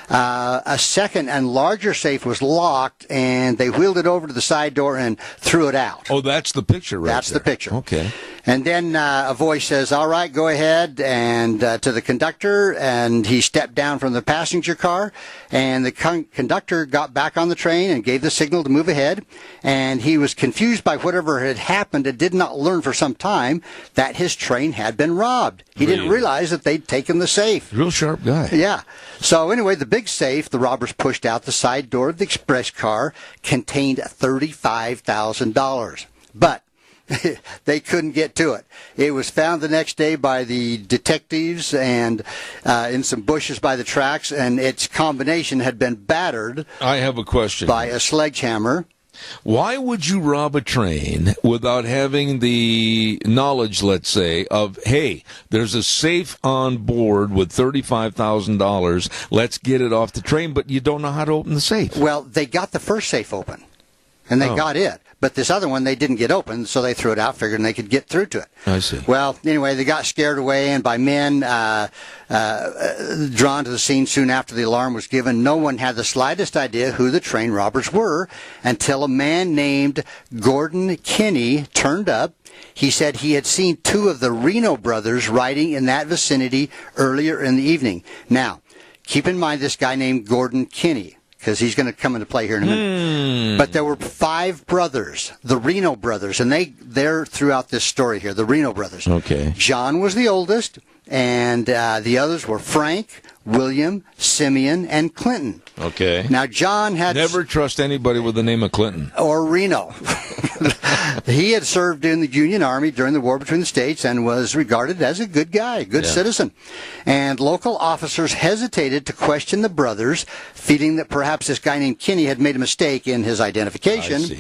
A second and larger safe was locked, and they wheeled it over to the side door and threw it out. Oh, that's the picture right That's there. the picture. Okay. And then a voice says, all right, go ahead, and to the conductor, and he stepped down from the passenger car, and the conductor got back on the train and gave the signal to move ahead, and he was confused by whatever had happened and did not learn for some time that his train had been robbed. He didn't realize that they'd taken the safe. Real sharp guy. Yeah. So anyway, the big safe the robbers pushed out the side door of the express car contained $35,000. But they couldn't get to it. It was found the next day by the detectives and in some bushes by the tracks, and its combination had been battered. I have a question. By a sledgehammer. Why would you rob a train without having the knowledge, let's say, of, hey, there's a safe on board with $35,000, let's get it off the train, but you don't know how to open the safe? Well, they got the first safe open, and they got it. But this other one, they didn't get open, so they threw it out, figuring they could get through to it. I see. Well, anyway, they got scared away, and by men drawn to the scene soon after the alarm was given, no one had the slightest idea who the train robbers were until a man named Gordon Kinney turned up. He said he had seen two of the Reno brothers riding in that vicinity earlier in the evening. Now, keep in mind this guy named Gordon Kinney, because he's going to come into play here in a minute. But there were 5 brothers, the Reno brothers, and they're throughout this story here, the Reno brothers. Okay. John was the oldest, and the others were Frank, William, Simeon, and Clinton. Okay. Now, John had... Never trust anybody with the name of Clinton. Or Reno. He had served in the Union Army during the war between the states and was regarded as a good guy, a good citizen. And local officers hesitated to question the brothers, feeling that perhaps this guy named Kinney had made a mistake in his identification. I see.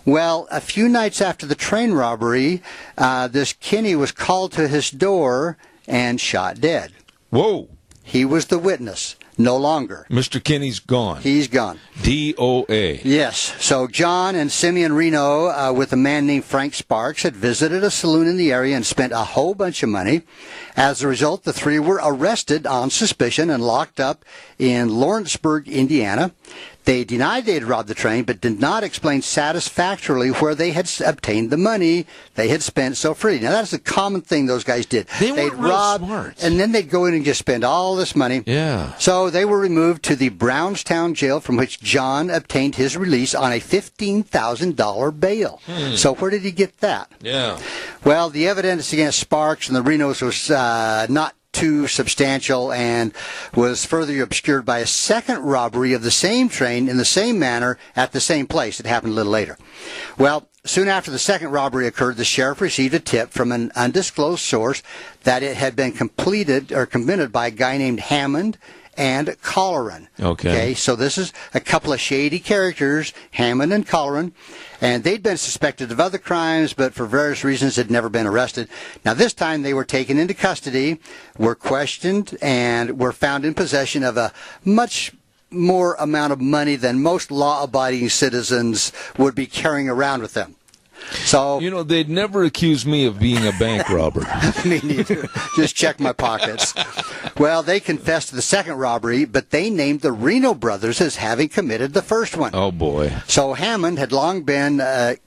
Well, a few nights after the train robbery, this Kinney was called to his door and shot dead. Whoa. He was the witness. No longer. Mr. Kinney's gone. He's gone. DOA. Yes. So John and Simeon Reno, with a man named Frank Sparks, had visited a saloon in the area and spent a whole bunch of money. As a result, the three were arrested on suspicion and locked up in Lawrenceburg, Indiana. They denied they had robbed the train, but did not explain satisfactorily where they had obtained the money they had spent so freely. Now, that's a common thing those guys did. They'd rob, smart. and then they'd go in and just spend all this money. Yeah. So they were removed to the Brownstown jail, from which John obtained his release on a $15,000 bail. So where did he get that? Yeah. Well, the evidence against Sparks and the Renos was not too substantial and was further obscured by a second robbery of the same train in the same manner at the same place. It happened a little later. Well, soon after the second robbery occurred, the sheriff received a tip from an undisclosed source that it had been completed or committed by a guy named Hammond and Colleran. Okay, so this is a couple of shady characters, Hammond and Colleran, and they'd been suspected of other crimes, but for various reasons had never been arrested. Now, this time they were taken into custody, were questioned, and were found in possession of a much more amount of money than most law-abiding citizens would be carrying around with them. So, you know, they'd never accuse me of being a bank robber. Me neither. Just check my pockets. Well, they confessed to the second robbery, but they named the Reno brothers as having committed the first one. Oh, boy. So Hammond had long been, this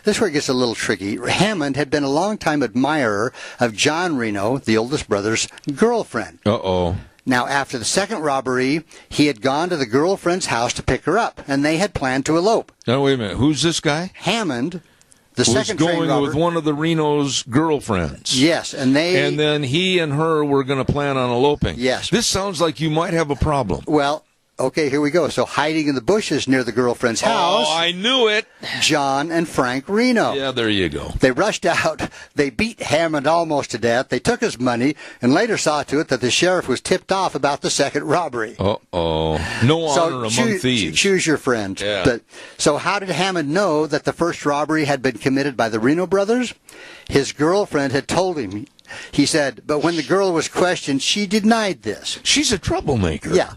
is where it gets a little tricky. Hammond had been a longtime admirer of John Reno, the oldest brother's girlfriend. Uh-oh. Now, after the second robbery, he had gone to the girlfriend's house to pick her up, and they had planned to elope. Now, wait a minute. Who's this guy? Hammond, the was second train going robber. with one of the Reno's girlfriends. Yes, and then he and her were going to plan on eloping. Yes. This sounds like you might have a problem. Well, okay, here we go. So hiding in the bushes near the girlfriend's house. Oh, I knew it. John and Frank Reno. Yeah, there you go. They rushed out. They beat Hammond almost to death. They took his money and later saw to it that the sheriff was tipped off about the second robbery. Uh-oh. No honor among thieves. Choose your friend. Yeah. But, so how did Hammond know that the first robbery had been committed by the Reno brothers? His girlfriend had told him. He said, but when the girl was questioned, she denied this. She's a troublemaker. Yeah.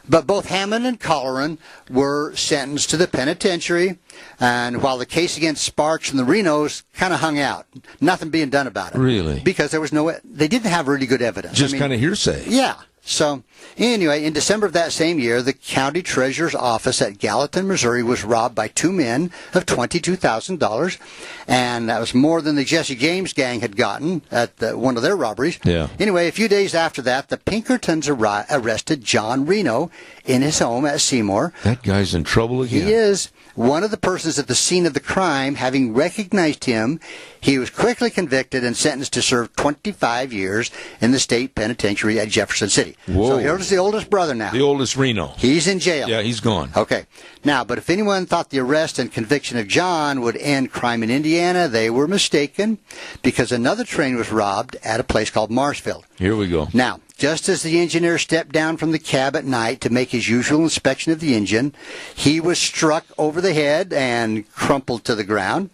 But both Hammond and Colleran were sentenced to the penitentiary, and while the case against Sparks and the Renos kind of hung out, nothing being done about it. Really? Because there was they didn't have really good evidence. Just kind of hearsay. Yeah. So, anyway, in December of that same year, the county treasurer's office at Gallatin, Missouri was robbed by two men of $22,000, and that was more than the Jesse James gang had gotten at one of their robberies. Yeah. Anyway, a few days after that, the Pinkertons arrested John Reno in his home at Seymour. That guy's in trouble again. He is. One of the persons at the scene of the crime, having recognized him, he was quickly convicted and sentenced to serve 25 years in the state penitentiary at Jefferson City. Whoa. So here's the oldest brother now. The oldest Reno. He's in jail. Yeah, he's gone. Okay. Now, but if anyone thought the arrest and conviction of John would end crime in Indiana, they were mistaken, because another train was robbed at a place called Marshfield. Here we go. Now, just as the engineer stepped down from the cab at night to make his usual inspection of the engine, he was struck over the head and crumpled to the ground.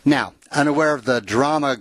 Now, unaware of the drama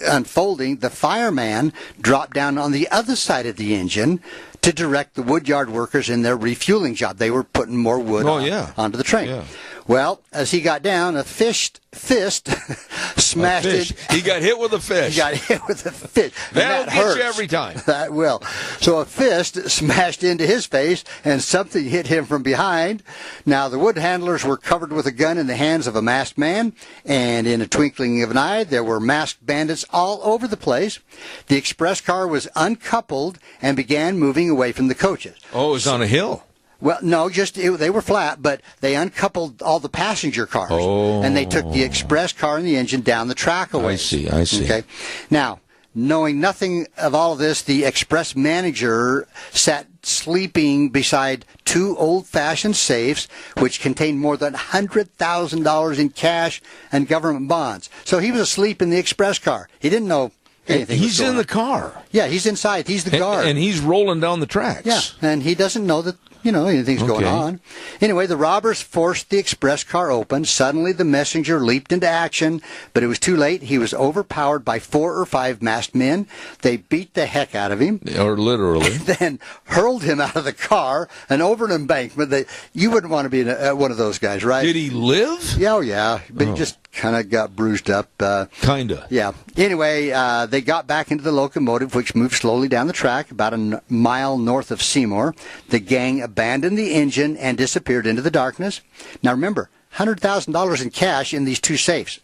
unfolding, the fireman dropped down on the other side of the engine to direct the woodyard workers in their refueling job. They were putting more wood onto the train. Yeah. Well, as he got down, a fist smashed it. He got hit with a fish. He got hit with a fish. That'll that get hurts. you every time. That will. So a fist smashed into his face, and something hit him from behind. Now, the wood handlers were covered with a gun in the hands of a masked man, and in a twinkling of an eye, there were masked bandits all over the place. The express car was uncoupled and began moving away from the coaches. Oh, it was on a hill. Well, no, they were flat, but they uncoupled all the passenger cars, and they took the express car and the engine down the track away. I see. Okay. Now, Knowing nothing of all of this, the Express manager sat sleeping beside two old-fashioned safes, which contained more than $100,000 in cash and government bonds. So he was asleep in the Express car. He didn't know anything. He's in the car. Yeah, he's inside. He's the guard. And he's rolling down the tracks. Yeah, and he doesn't know that, anything's going on. Anyway, the robbers forced the express car open. Suddenly, the messenger leaped into action, but it was too late. He was overpowered by 4 or 5 masked men. They beat the heck out of him. Or literally. Then hurled him out of the car and over an embankment. You wouldn't want to be one of those guys, right? Did he live? Yeah, yeah. But he just kind of got bruised up. Kind of. Yeah. Anyway, they got back into the locomotive, which moved slowly down the track about a mile north of Seymour. The gang abandoned the engine and disappeared into the darkness. Now remember, $100,000 in cash in these two safes.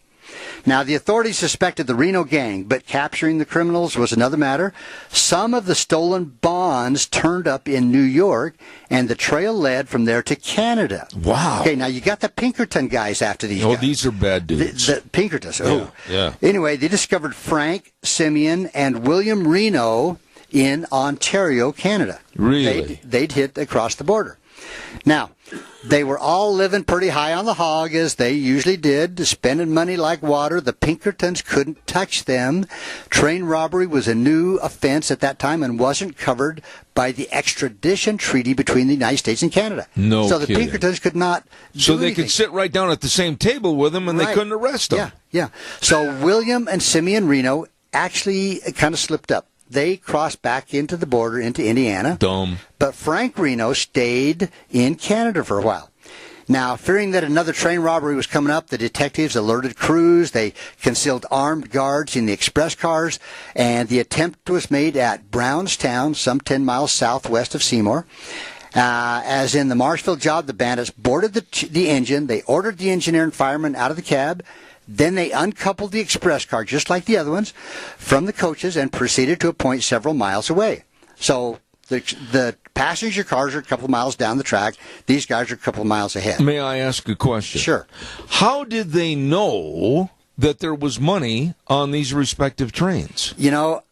Now, the authorities suspected the Reno gang, but capturing the criminals was another matter. Some of the stolen bonds turned up in New York, and the trail led from there to Canada. Wow. Okay, now you got the Pinkerton guys after these guys. These are bad dudes. The Pinkertons. Oh. Yeah. Anyway, they discovered Frank, Simeon, and William Reno in Ontario, Canada. Really? They'd hit across the border. Now, they were all living pretty high on the hog, as they usually did, spending money like water. The Pinkertons couldn't touch them. Train robbery was a new offense at that time and wasn't covered by the extradition treaty between the United States and Canada. So the Pinkertons could not do So they anything. could sit right down at the same table with them, and they couldn't arrest them. Yeah. So William and Simeon Reno actually kind of slipped up. They crossed back into the border into Indiana. Dumb. But Frank Reno stayed in Canada for a while. Now, fearing that another train robbery was coming up, the detectives alerted crews. They concealed armed guards in the express cars, and the attempt was made at Brownstown, some 10 miles southwest of Seymour. As in the Marshville job, the bandits boarded the engine. They ordered the engineer and fireman out of the cab. Then they uncoupled the express car, just like the other ones, from the coaches and proceeded to a point several miles away. So the passenger cars are a couple of miles down the track. These guys are a couple of miles ahead. May I ask a question? Sure. How did they know that there was money on these respective trains?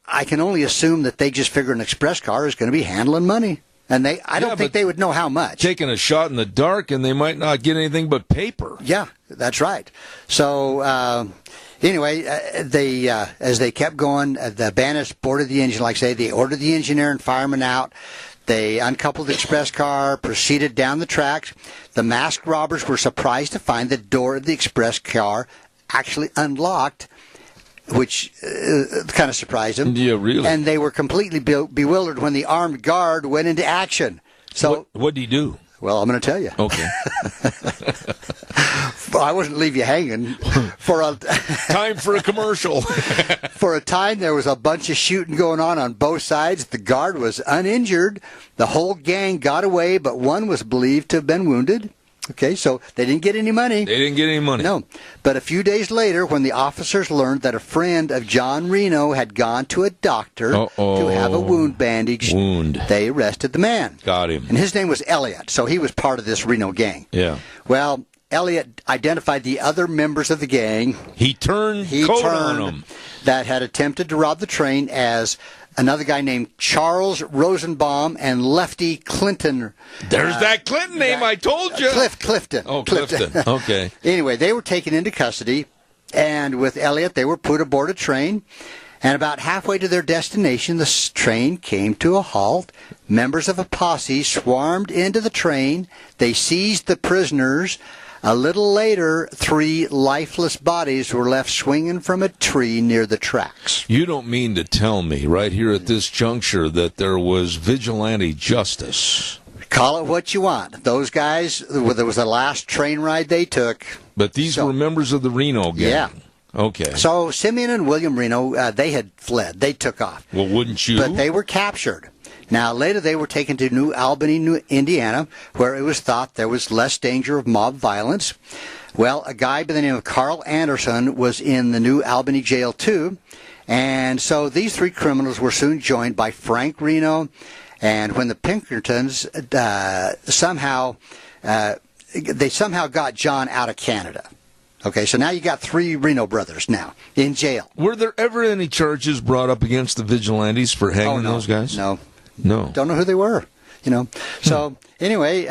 I can only assume that they just figure an express car is going to be handling money. And I don't think they would know how much. Taking a shot in the dark, and they might not get anything but paper. Yeah, that's right. So anyway, as they kept going, the bandits boarded the engine. Like I say, they ordered the engineer and fireman out. They uncoupled the express car, proceeded down the tracks. The masked robbers were surprised to find the door of the express car actually unlocked, which kind of surprised them. Yeah, really. And they were completely bewildered when the armed guard went into action. So what did he do? Well, I'm going to tell you. Okay. I wouldn't leave you hanging for a time for a commercial. For a time, there was a bunch of shooting going on both sides. The guard was uninjured. The whole gang got away, but one was believed to have been wounded. Okay, so they didn't get any money. They didn't get any money. No. But a few days later, when the officers learned that a friend of John Reno had gone to a doctor to have a wound bandaged, they arrested the man. Got him. And his name was Elliot, so he was part of this Reno gang. Yeah. Well, Elliot identified the other members of the gang. He turned on them. That had attempted to rob the train as another guy named Charles Rosenbaum and Lefty Clinton. There's that Clinton name I told you. Clifton. Oh, Clifton. Okay. Anyway, they were taken into custody, and with Elliot, they were put aboard a train. And about halfway to their destination, the train came to a halt. Members of a posse swarmed into the train. They seized the prisoners. A little later, 3 lifeless bodies were left swinging from a tree near the tracks. You don't mean to tell me right here at this juncture that there was vigilante justice? Call it what you want. Those guys, there was the last train ride they took. But these were members of the Reno gang? Yeah. Okay. So Simeon and William Reno, they had fled. They took off. Well, wouldn't you? But they were captured. Now, later they were taken to New Albany, Indiana, where it was thought there was less danger of mob violence. Well, a guy by the name of Carl Anderson was in the New Albany jail, too. And so these 3 criminals were soon joined by Frank Reno. And when the Pinkertons somehow got John out of Canada. Okay, so now you got 3 Reno brothers now in jail. Were there ever any charges brought up against the vigilantes for hanging those guys? No. Don't know who they were. So anyway,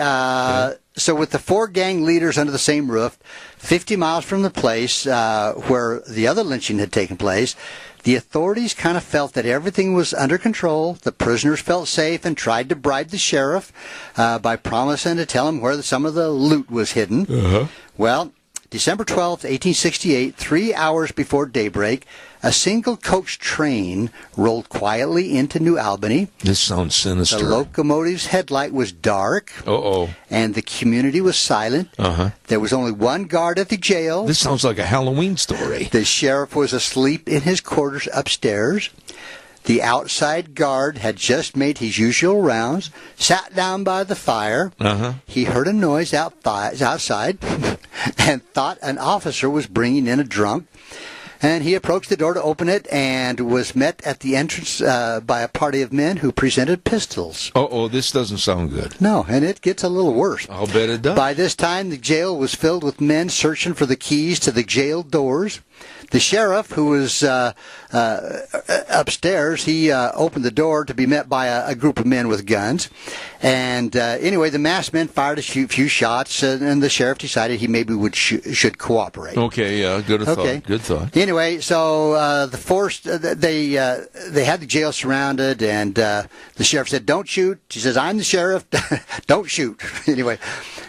so with the 4 gang leaders under the same roof, 50 miles from the place where the other lynching had taken place, the authorities kind of felt that everything was under control. The prisoners felt safe and tried to bribe the sheriff by promising to tell him where some of the loot was hidden. Well, December 12th, 1868, 3 hours before daybreak, a single coach train rolled quietly into New Albany. This sounds sinister. The locomotive's headlight was dark. And the community was silent. There was only 1 guard at the jail. This sounds like a Halloween story. The sheriff was asleep in his quarters upstairs. The outside guard had just made his usual rounds, sat down by the fire. He heard a noise outside and thought an officer was bringing in a drunk. And he approached the door to open it and was met at the entrance by a party of men who presented pistols. This doesn't sound good. No, and it gets a little worse. I'll bet it does. By this time, the jail was filled with men searching for the keys to the jail doors. The sheriff, who was upstairs, he opened the door to be met by a group of men with guns. And anyway, the masked men fired a few shots, and the sheriff decided he maybe should cooperate. Okay, yeah, good thought. Good thought. Anyway, so they had the jail surrounded, and the sheriff said, "Don't shoot." He says, "I'm the sheriff. Don't shoot." Anyway.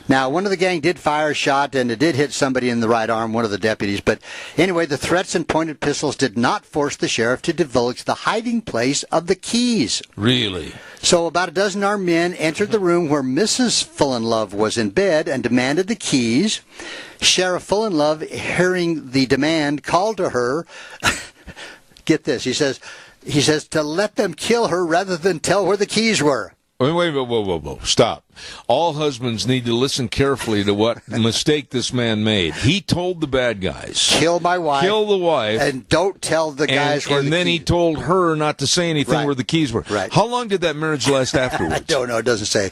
Now, one of the gang did fire a shot, and it did hit somebody in the right arm, one of the deputies. But anyway, the threats and pointed pistols did not force the sheriff to divulge the hiding place of the keys. Really? So about a dozen armed men entered the room where Mrs. Fullenlove was in bed and demanded the keys. Sheriff Fullenlove, hearing the demand, called to her. Get this, he says to let them kill her rather than tell where the keys were. Wait, whoa. Stop. All husbands need to listen carefully to what mistake this man made. He told the bad guys, kill my wife. Kill the wife. And don't tell the guys where the keys were. And then he told her not to say anything where the keys were. Right. How long did that marriage last afterwards? I don't know. It doesn't say.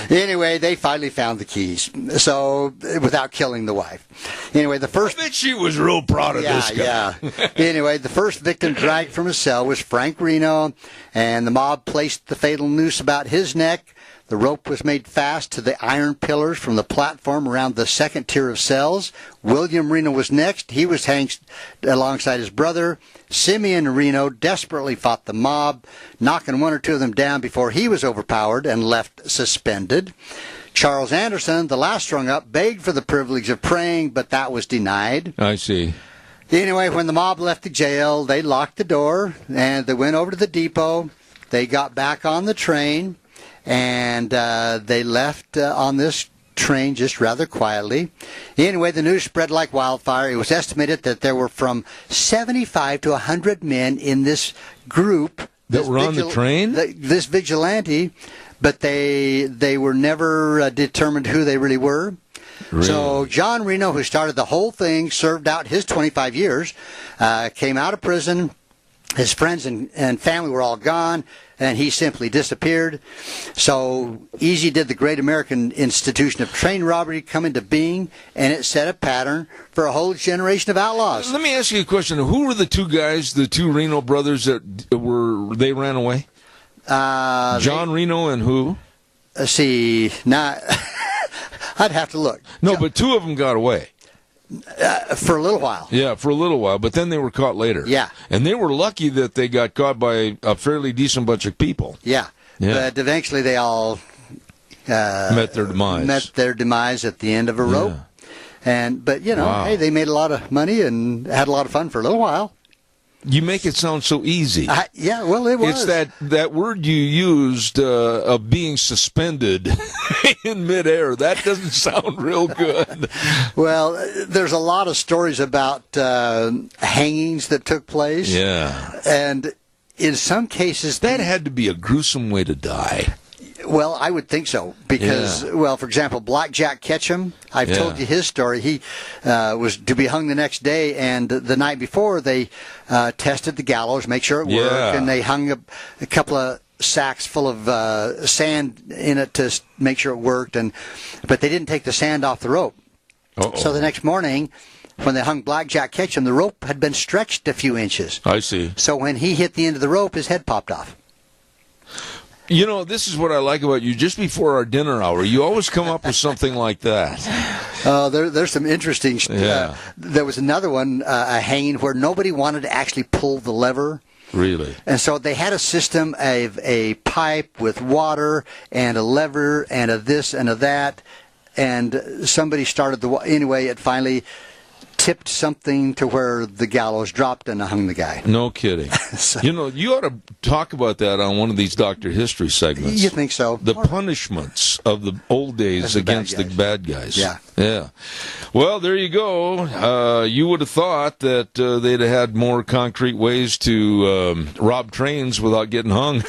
Anyway, they finally found the keys. So, without killing the wife. Anyway, the first... I bet she was real proud of this guy. Yeah. Anyway, the first victim dragged from his cell was Frank Reno, and the mob placed the fatal noose about his neck. The rope was made fast to the iron pillars from the platform around the second tier of cells. William Reno was next. He was hanged alongside his brother. Simeon Reno desperately fought the mob, knocking 1 or 2 of them down before he was overpowered and left suspended. Charles Anderson, the last strung up, begged for the privilege of praying, but that was denied. I see. Anyway, when the mob left the jail, they locked the door, and they went over to the depot. They got back on the train. And they left on this train just rather quietly. Anyway, the news spread like wildfire. It was estimated that there were from 75 to 100 men in this group. That were on the train? This vigilante, but they were never determined who they really were. Really? So John Reno, who started the whole thing, served out his 25 years, came out of prison. His friends and family were all gone, and he simply disappeared. So easy did the great American institution of train robbery come into being, and it set a pattern for a whole generation of outlaws. Let me ask you a question. Who were the 2 guys, the 2 Reno brothers that they ran away? John Reno and who? Let's see. Now, I'd have to look. No, but 2 of them got away. For a little while. Yeah, for a little while, but then they were caught later. Yeah. And they were lucky that they got caught by a fairly decent bunch of people. Yeah. But eventually they all met their demise. At the end of a rope. But hey, they made a lot of money and had a lot of fun for a little while. You make it sound so easy. Yeah, well, it was. It's that word you used of being suspended in midair. That doesn't sound real good. Well, there's a lot of stories about hangings that took place. Yeah. And in some cases... That had to be a gruesome way to die. Well, I would think so because, for example, Blackjack Ketchum, I've told you his story. He was to be hung the next day, and the night before they tested the gallows, make sure it worked, and they hung a couple of sacks full of sand in it to make sure it worked, but they didn't take the sand off the rope. So the next morning, when they hung Blackjack Ketchum, the rope had been stretched a few inches. I see. So when he hit the end of the rope, his head popped off. You know, this is what I like about you. Just before our dinner hour, you always come up with something like that. There's some interesting stuff. Yeah. There was another one, a hanging, where nobody wanted to actually pull the lever. Really? And so they had a system of a pipe with water and a lever and a this and a that. And somebody started anyway, it finally tipped something to where the gallows dropped and hung the guy. No kidding. So, you know, you ought to talk about that on one of these Dr. History segments. You think so? The punishments of the old days against the bad guys. Yeah. Yeah. Well, there you go. You would have thought that they'd have had more concrete ways to rob trains without getting hung.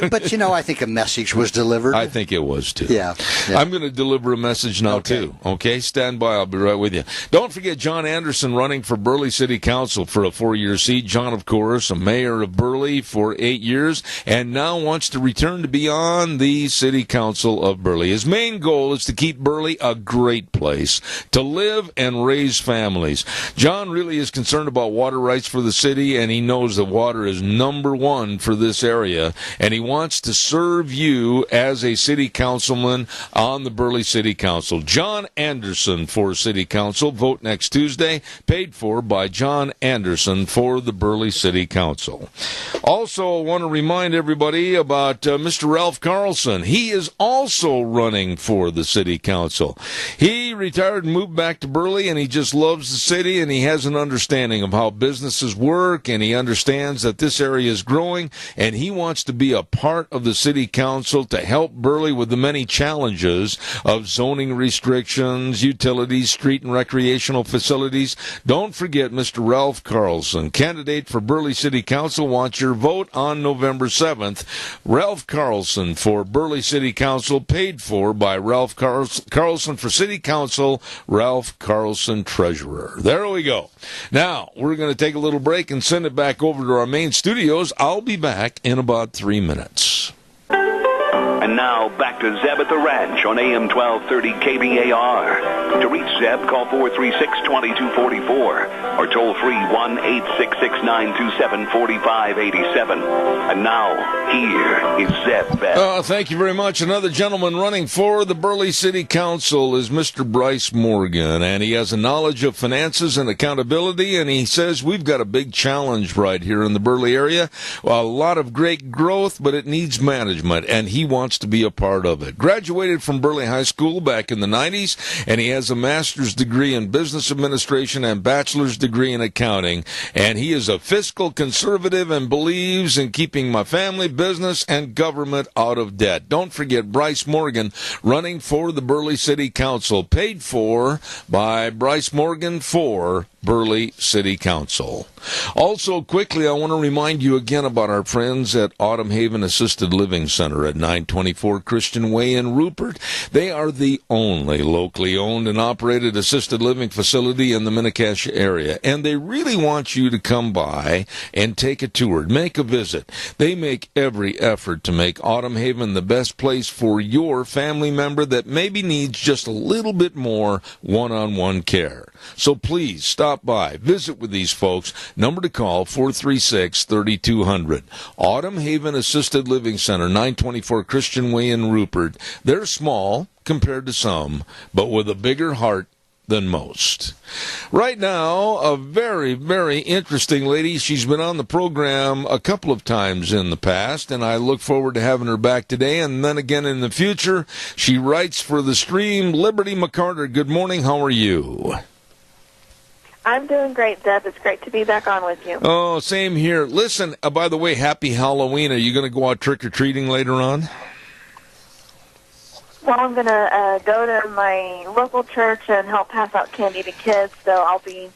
But, you know, I think a message was delivered. I think it was, too. Yeah. I'm going to deliver a message now, too. Okay? Stand by. I'll be right with you. Don't forget John Anderson running for Burley City Council for a 4-year seat. John, of course, a mayor of Burley for 8 years, and now wants to return to be on the City Council of Burley. His main goal is to keep Burley a great place to live and raise families. John really is concerned about water rights for the city, and he knows that water is number one for this area, and he wants to serve you as a city councilman on the Burley City Council. John Anderson for City Council. Vote next Tuesday. Paid for by John Anderson for the Burley City Council. Also, I want to remind everybody about Mr. Ralph Carlson. He is also running for the City Council. He retired and moved back to Burley, and he just loves the city, and he has an understanding of how businesses work, and he understands that this area is growing, and he wants to be a part of the City Council to help Burley with the many challenges of zoning restrictions, utilities, street and recreational facilities. Don't forget Mr. Ralph Carlson, candidate for Burley City Council, wants your vote on November 7th. Ralph Carlson for Burley City Council, paid for by Ralph Carlson for City Council, Ralph Carlson, Treasurer. There we go. Now, we're going to take a little break and send it back over to our main studios. I'll be back in about 3 minutes. And now, back to Zeb at the Ranch on AM 1230 KBAR. To reach Zeb, call 436-2244 or toll free 1-866-927-4587. And now, here is Zeb Bell. Thank you very much. Another gentleman running for the Burley City Council is Mr. Bryce Morgan, and he has a knowledge of finances and accountability, and he says we've got a big challenge right here in the Burley area. Well, a lot of great growth, but it needs management, and he wants to be a part of it. Graduated from Burley High School back in the 90s, and he has a master's degree in business administration and bachelor's degree in accounting, and he is a fiscal conservative and believes in keeping my family, business, and government out of debt. Don't forget Bryce Morgan running for the Burley City Council, paid for by Bryce Morgan for Burley City Council. Also, quickly, I want to remind you again about our friends at Autumn Haven Assisted Living Center at 924 Christian Way in Rupert. They are the only locally owned and operated assisted living facility in the Mini-Cassia area, and they really want you to come by and take a tour, make a visit. They make every effort to make Autumn Haven the best place for your family member that maybe needs just a little bit more one-on-one care. So please stop by, visit with these folks. Number to call, 436-3200. Autumn Haven Assisted Living Center, 924 Christian Way in Rupert. They're small compared to some, but with a bigger heart than most. Right now, a very, very interesting lady. She's been on the program a couple of times in the past, and I look forward to having her back today and then again in the future. She writes for The Stream. Liberty McCarter, good morning. How are you? I'm doing great, Zeb. It's great to be back on with you. Oh, same here. Listen, by the way, happy Halloween. Are you going to go out trick-or-treating later on? Well, I'm going to go to my local church and help pass out candy to kids, so I'll be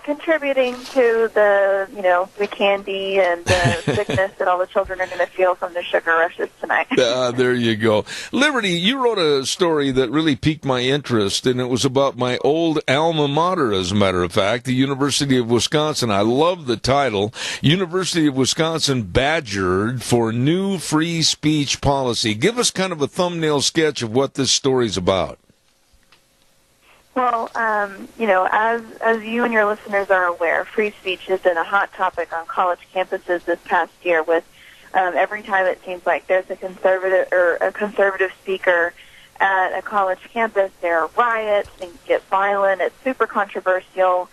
contributing to the candy and the sickness that all the children are going to feel from the sugar rushes tonight. There you go. Liberty, you wrote a story that really piqued my interest, and it was about my old alma mater, as a matter of fact, the University of Wisconsin. I love the title, University of Wisconsin Badgered for New Free Speech Policy. Give us kind of a thumbnail sketch of what this story's about. Well, as you and your listeners are aware, free speech has been a hot topic on college campuses this past year. With every time it seems like there's a conservative speaker at a college campus, there are riots, things get violent, it's super controversial,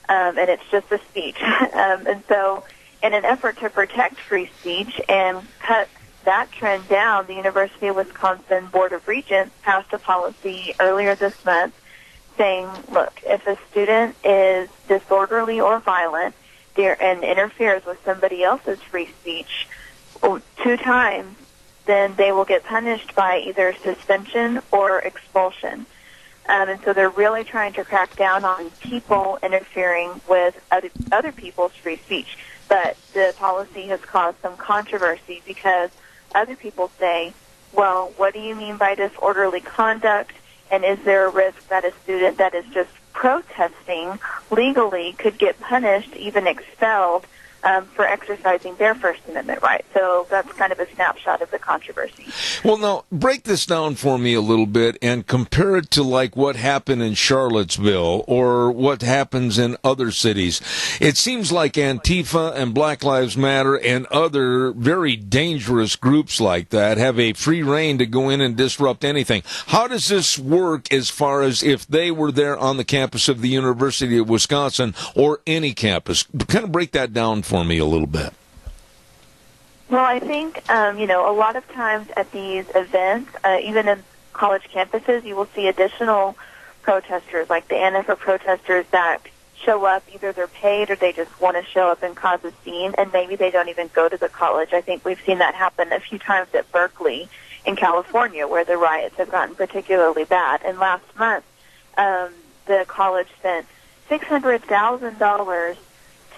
and it's just a speech. And so, in an effort to protect free speech and cut that trend down, the University of Wisconsin Board of Regents passed a policy earlier this month saying, look, if a student is disorderly or violent and interferes with somebody else's free speech 2 times, then they will get punished by either suspension or expulsion. And so they're really trying to crack down on people interfering with other people's free speech. But the policy has caused some controversy because other people say, well, what do you mean by disorderly conduct? And is there a risk that a student that is just protesting legally could get punished, even expelled, for exercising their First Amendment right? So that's kind of a snapshot of the controversy. Well, now, break this down for me a little bit and compare it to like what happened in Charlottesville or what happens in other cities. It seems like Antifa and Black Lives Matter and other very dangerous groups like that have a free rein to go in and disrupt anything. How does this work as far as if they were there on the campus of the University of Wisconsin or any campus? Kind of break that down for me a little bit. Well, I think, a lot of times at these events, even in college campuses, you will see additional protesters, like the Antifa protesters that show up. Either they're paid or they just want to show up and cause a scene, and maybe they don't even go to the college. I think we've seen that happen a few times at Berkeley in California, where the riots have gotten particularly bad. And last month, the college spent $600,000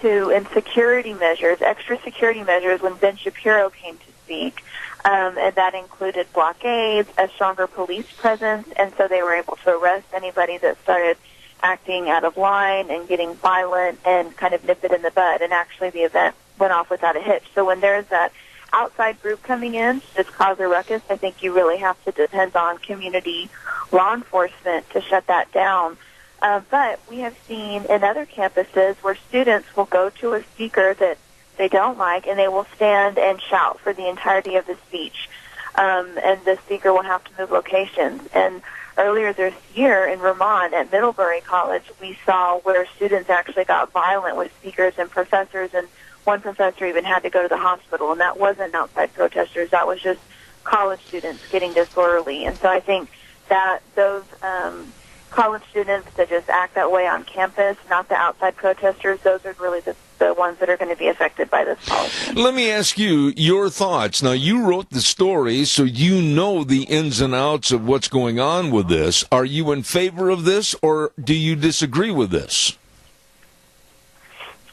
in security measures, extra security measures, when Ben Shapiro came to speak. And that included blockades, a stronger police presence, and so they were able to arrest anybody that started acting out of line and getting violent and kind of nip it in the bud. And actually the event went off without a hitch. So when there's that outside group coming in to just cause a ruckus, I think you really have to depend on community law enforcement to shut that down. But we have seen in other campuses where students will go to a speaker that they don't like, and they will stand and shout for the entirety of the speech. And the speaker will have to move locations. And earlier this year in Vermont at Middlebury College, we saw where students actually got violent with speakers and professors, and one professor even had to go to the hospital. And that wasn't outside protesters. That was just college students getting disorderly. And so I think that those college students that just act that way on campus, not the outside protesters, those are really the ones that are going to be affected by this policy. Let me ask you your thoughts. Now, you wrote the story, so you know the ins and outs of what's going on with this. Are you in favor of this, or do you disagree with this?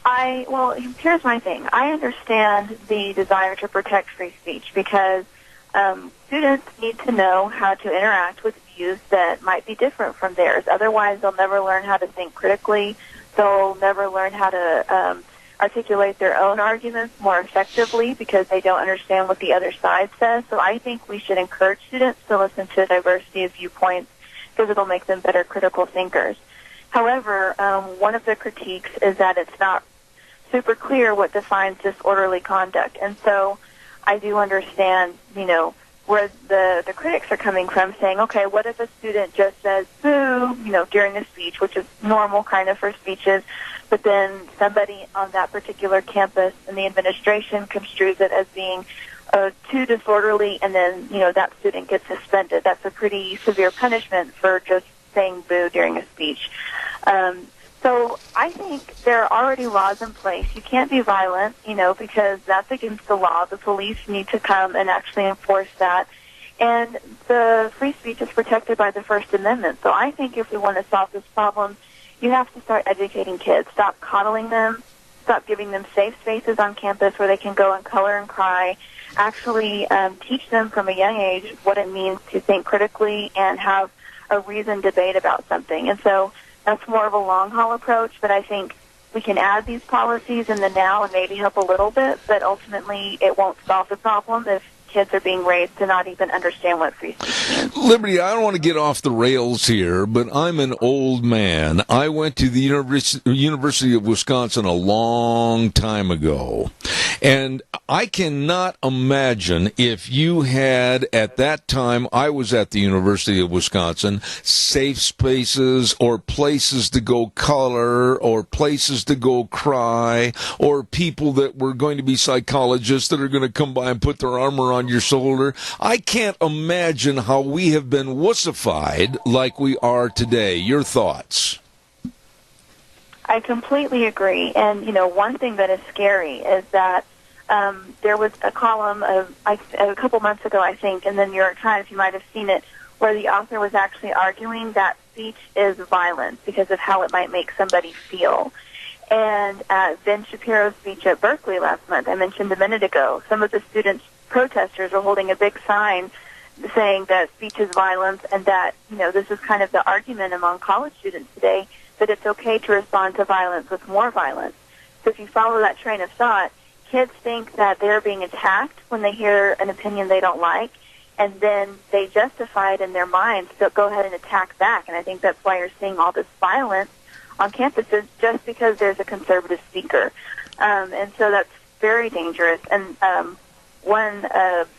Well, here's my thing. I understand the desire to protect free speech because students need to know how to interact with views that might be different from theirs. Otherwise, they'll never learn how to think critically. They'll never learn how to articulate their own arguments more effectively because they don't understand what the other side says. So I think we should encourage students to listen to a diversity of viewpoints because it'll make them better critical thinkers. However, one of the critiques is that it's not super clear what defines disorderly conduct. And so I do understand, where the critics are coming from, saying, okay, what if a student just says boo, during a speech, which is normal kind of for speeches, but then somebody on that particular campus and the administration construes it as being too disorderly, and then, that student gets suspended. That's a pretty severe punishment for just saying boo during a speech. So I think there are already laws in place. You can't be violent, because that's against the law. The police need to come and actually enforce that. And the free speech is protected by the First Amendment. So I think if we want to solve this problem, you have to start educating kids. Stop coddling them. Stop giving them safe spaces on campus where they can go and color and cry. Actually teach them from a young age what it means to think critically and have a reasoned debate about something. And so that's more of a long-haul approach, but I think we can add these policies in the now and maybe help a little bit, but ultimately it won't solve the problem if kids are being raised to not even understand what free speech means. Liberty, I don't want to get off the rails here, but I'm an old man. I went to the University of Wisconsin a long time ago, and I cannot imagine if you had, at that time I was at the University of Wisconsin, safe spaces or places to go color or places to go cry or people that were going to be psychologists that are going to come by and put their armor on your shoulder. I can't imagine how we have been wussified like we are today. Your thoughts? I completely agree. And, one thing that is scary is that there was a column of a couple months ago, I think, in the New York Times, you might have seen it, where the author was actually arguing that speech is violence because of how it might make somebody feel. And at Ben Shapiro's speech at Berkeley last month, I mentioned a minute ago, some of the protesters were holding a big sign saying that speech is violence and that, this is kind of the argument among college students today, that it's okay to respond to violence with more violence. So if you follow that train of thought, kids think that they're being attacked when they hear an opinion they don't like, and then they justify it in their minds to go ahead and attack back. And I think that's why you're seeing all this violence on campuses just because there's a conservative speaker. And so that's very dangerous. And one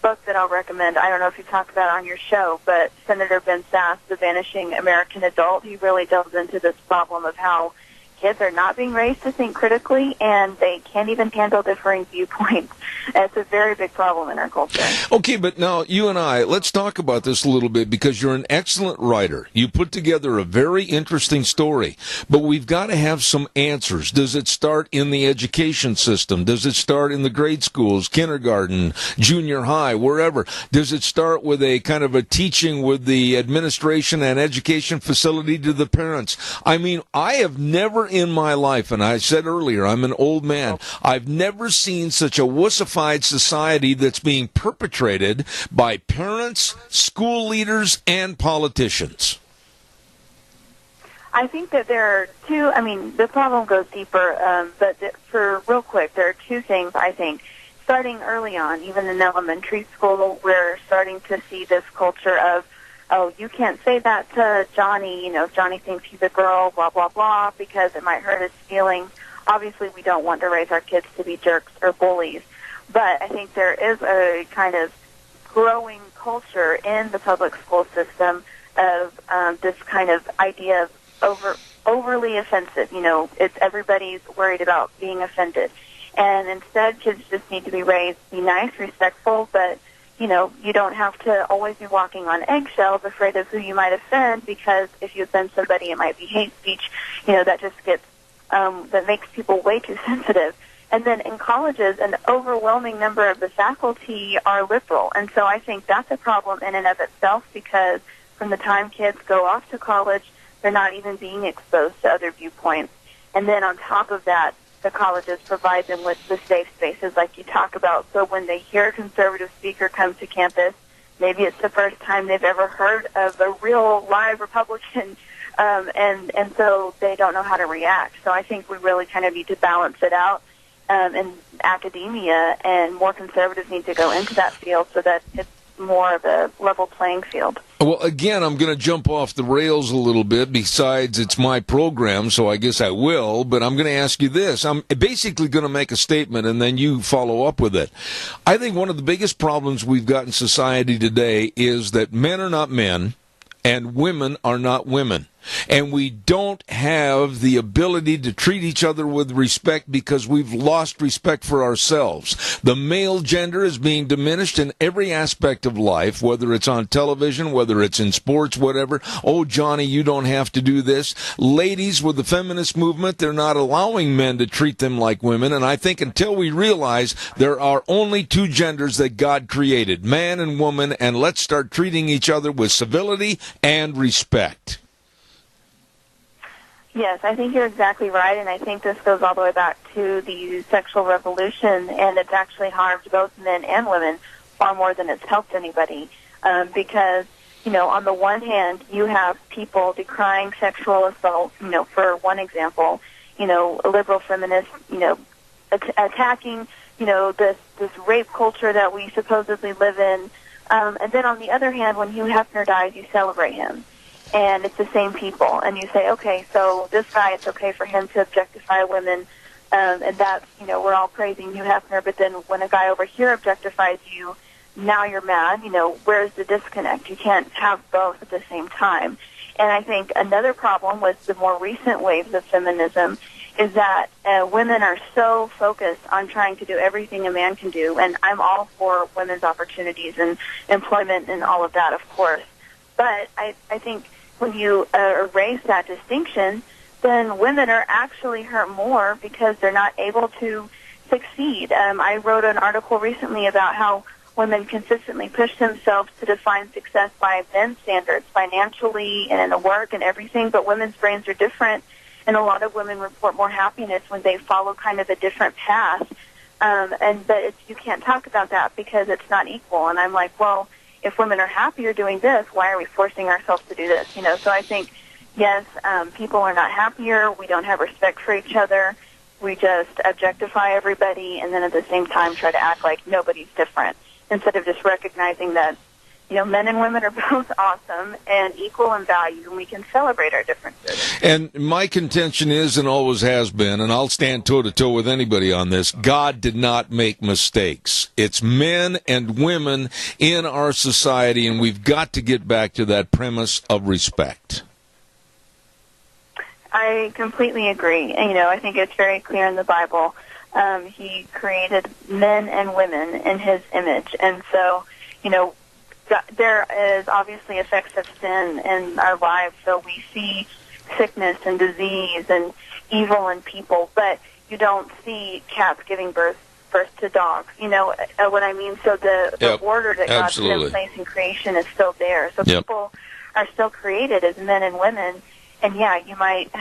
book that I'll recommend, I don't know if you talked about it on your show, but Senator Ben Sasse, The Vanishing American Adult, he really delves into this problem of how kids are not being raised to think critically, and they can't even handle differing viewpoints. And it's a very big problem in our culture. Okay, but now you and I, let's talk about this a little bit because you're an excellent writer. You put together a very interesting story, but we've got to have some answers. Does it start in the education system? Does it start in the grade schools, kindergarten, junior high, wherever? Does it start with a kind of a teaching with the administration and education facility to the parents? I mean, I have never in my life, and I said earlier, I'm an old man, I've never seen such a wussified society that's being perpetrated by parents, school leaders, and politicians. I think that there are two, the problem goes deeper, but for real quick, there are two things, I think. Starting early on, even in elementary school, we're starting to see this culture of, oh, you can't say that to Johnny, Johnny thinks he's a girl, blah, blah, blah, because it might hurt his feelings. Obviously, we don't want to raise our kids to be jerks or bullies, but I think there is a kind of growing culture in the public school system of this kind of idea of overly offensive. It's everybody's worried about being offended. And instead, kids just need to be raised, be nice, respectful, but you don't have to always be walking on eggshells, afraid of who you might offend, because if you offend somebody, it might be hate speech. That just gets, that makes people way too sensitive. And then in colleges, an overwhelming number of the faculty are liberal. And so I think that's a problem in and of itself, because from the time kids go off to college, they're not even being exposed to other viewpoints. And then on top of that, the colleges provide them with the safe spaces like you talk about. So when they hear a conservative speaker come to campus, maybe it's the first time they've ever heard of a real live Republican, and so they don't know how to react. So I think we really kind of need to balance it out in academia, and more conservatives need to go into that field so that it's more of a level playing field. Well, again, I'm going to jump off the rails a little bit. Besides, it's my program, so I guess I will. But I'm going to ask you this. I'm basically going to make a statement, and then you follow up with it. I think one of the biggest problems we've got in society today is that men are not men, and women are not women. And we don't have the ability to treat each other with respect because we've lost respect for ourselves. The male gender is being diminished in every aspect of life, whether it's on television, whether it's in sports, whatever. Oh, Johnny, you don't have to do this. Ladies, with the feminist movement, they're not allowing men to treat them like women. And I think until we realize there are only two genders that God created, man and woman, and let's start treating each other with civility and respect. Yes, I think you're exactly right, and I think this goes all the way back to the sexual revolution, and it's actually harmed both men and women far more than it's helped anybody, because, on the one hand, you have people decrying sexual assault, for one example, liberal feminists, attacking this rape culture that we supposedly live in. And then on the other hand, when Hugh Hefner dies, you celebrate him. And it's the same people. And you say, okay, so this guy, it's okay for him to objectify women. And that's, we're all praising Hugh Hefner. But then when a guy over here objectifies you, now you're mad. Where's the disconnect? You can't have both at the same time. And I think another problem with the more recent waves of feminism is that women are so focused on trying to do everything a man can do. And I'm all for women's opportunities and employment and all of that, of course. But I think when you erase that distinction, then women are actually hurt more because they're not able to succeed. I wrote an article recently about how women consistently push themselves to define success by men's standards, financially and in the work and everything, but women's brains are different, and a lot of women report more happiness when they follow kind of a different path. But you can't talk about that because it's not equal. And I'm like, well, if women are happier doing this, why are we forcing ourselves to do this? So I think, yes, people are not happier. We don't have respect for each other. We just objectify everybody and then at the same time try to act like nobody's different instead of just recognizing that, men and women are both awesome and equal in value, and we can celebrate our differences. And my contention is, and always has been, and I'll stand toe-to-toe with anybody on this, God did not make mistakes. It's men and women in our society, and we've got to get back to that premise of respect. I completely agree. And, I think it's very clear in the Bible. He created men and women in his image. And so, there is obviously effects of sin in our lives. So we see sickness and disease and evil in people, but you don't see cats giving birth to dogs. What I mean? So the order that God put in place in creation is still there. So people are still created as men and women. And yeah, you might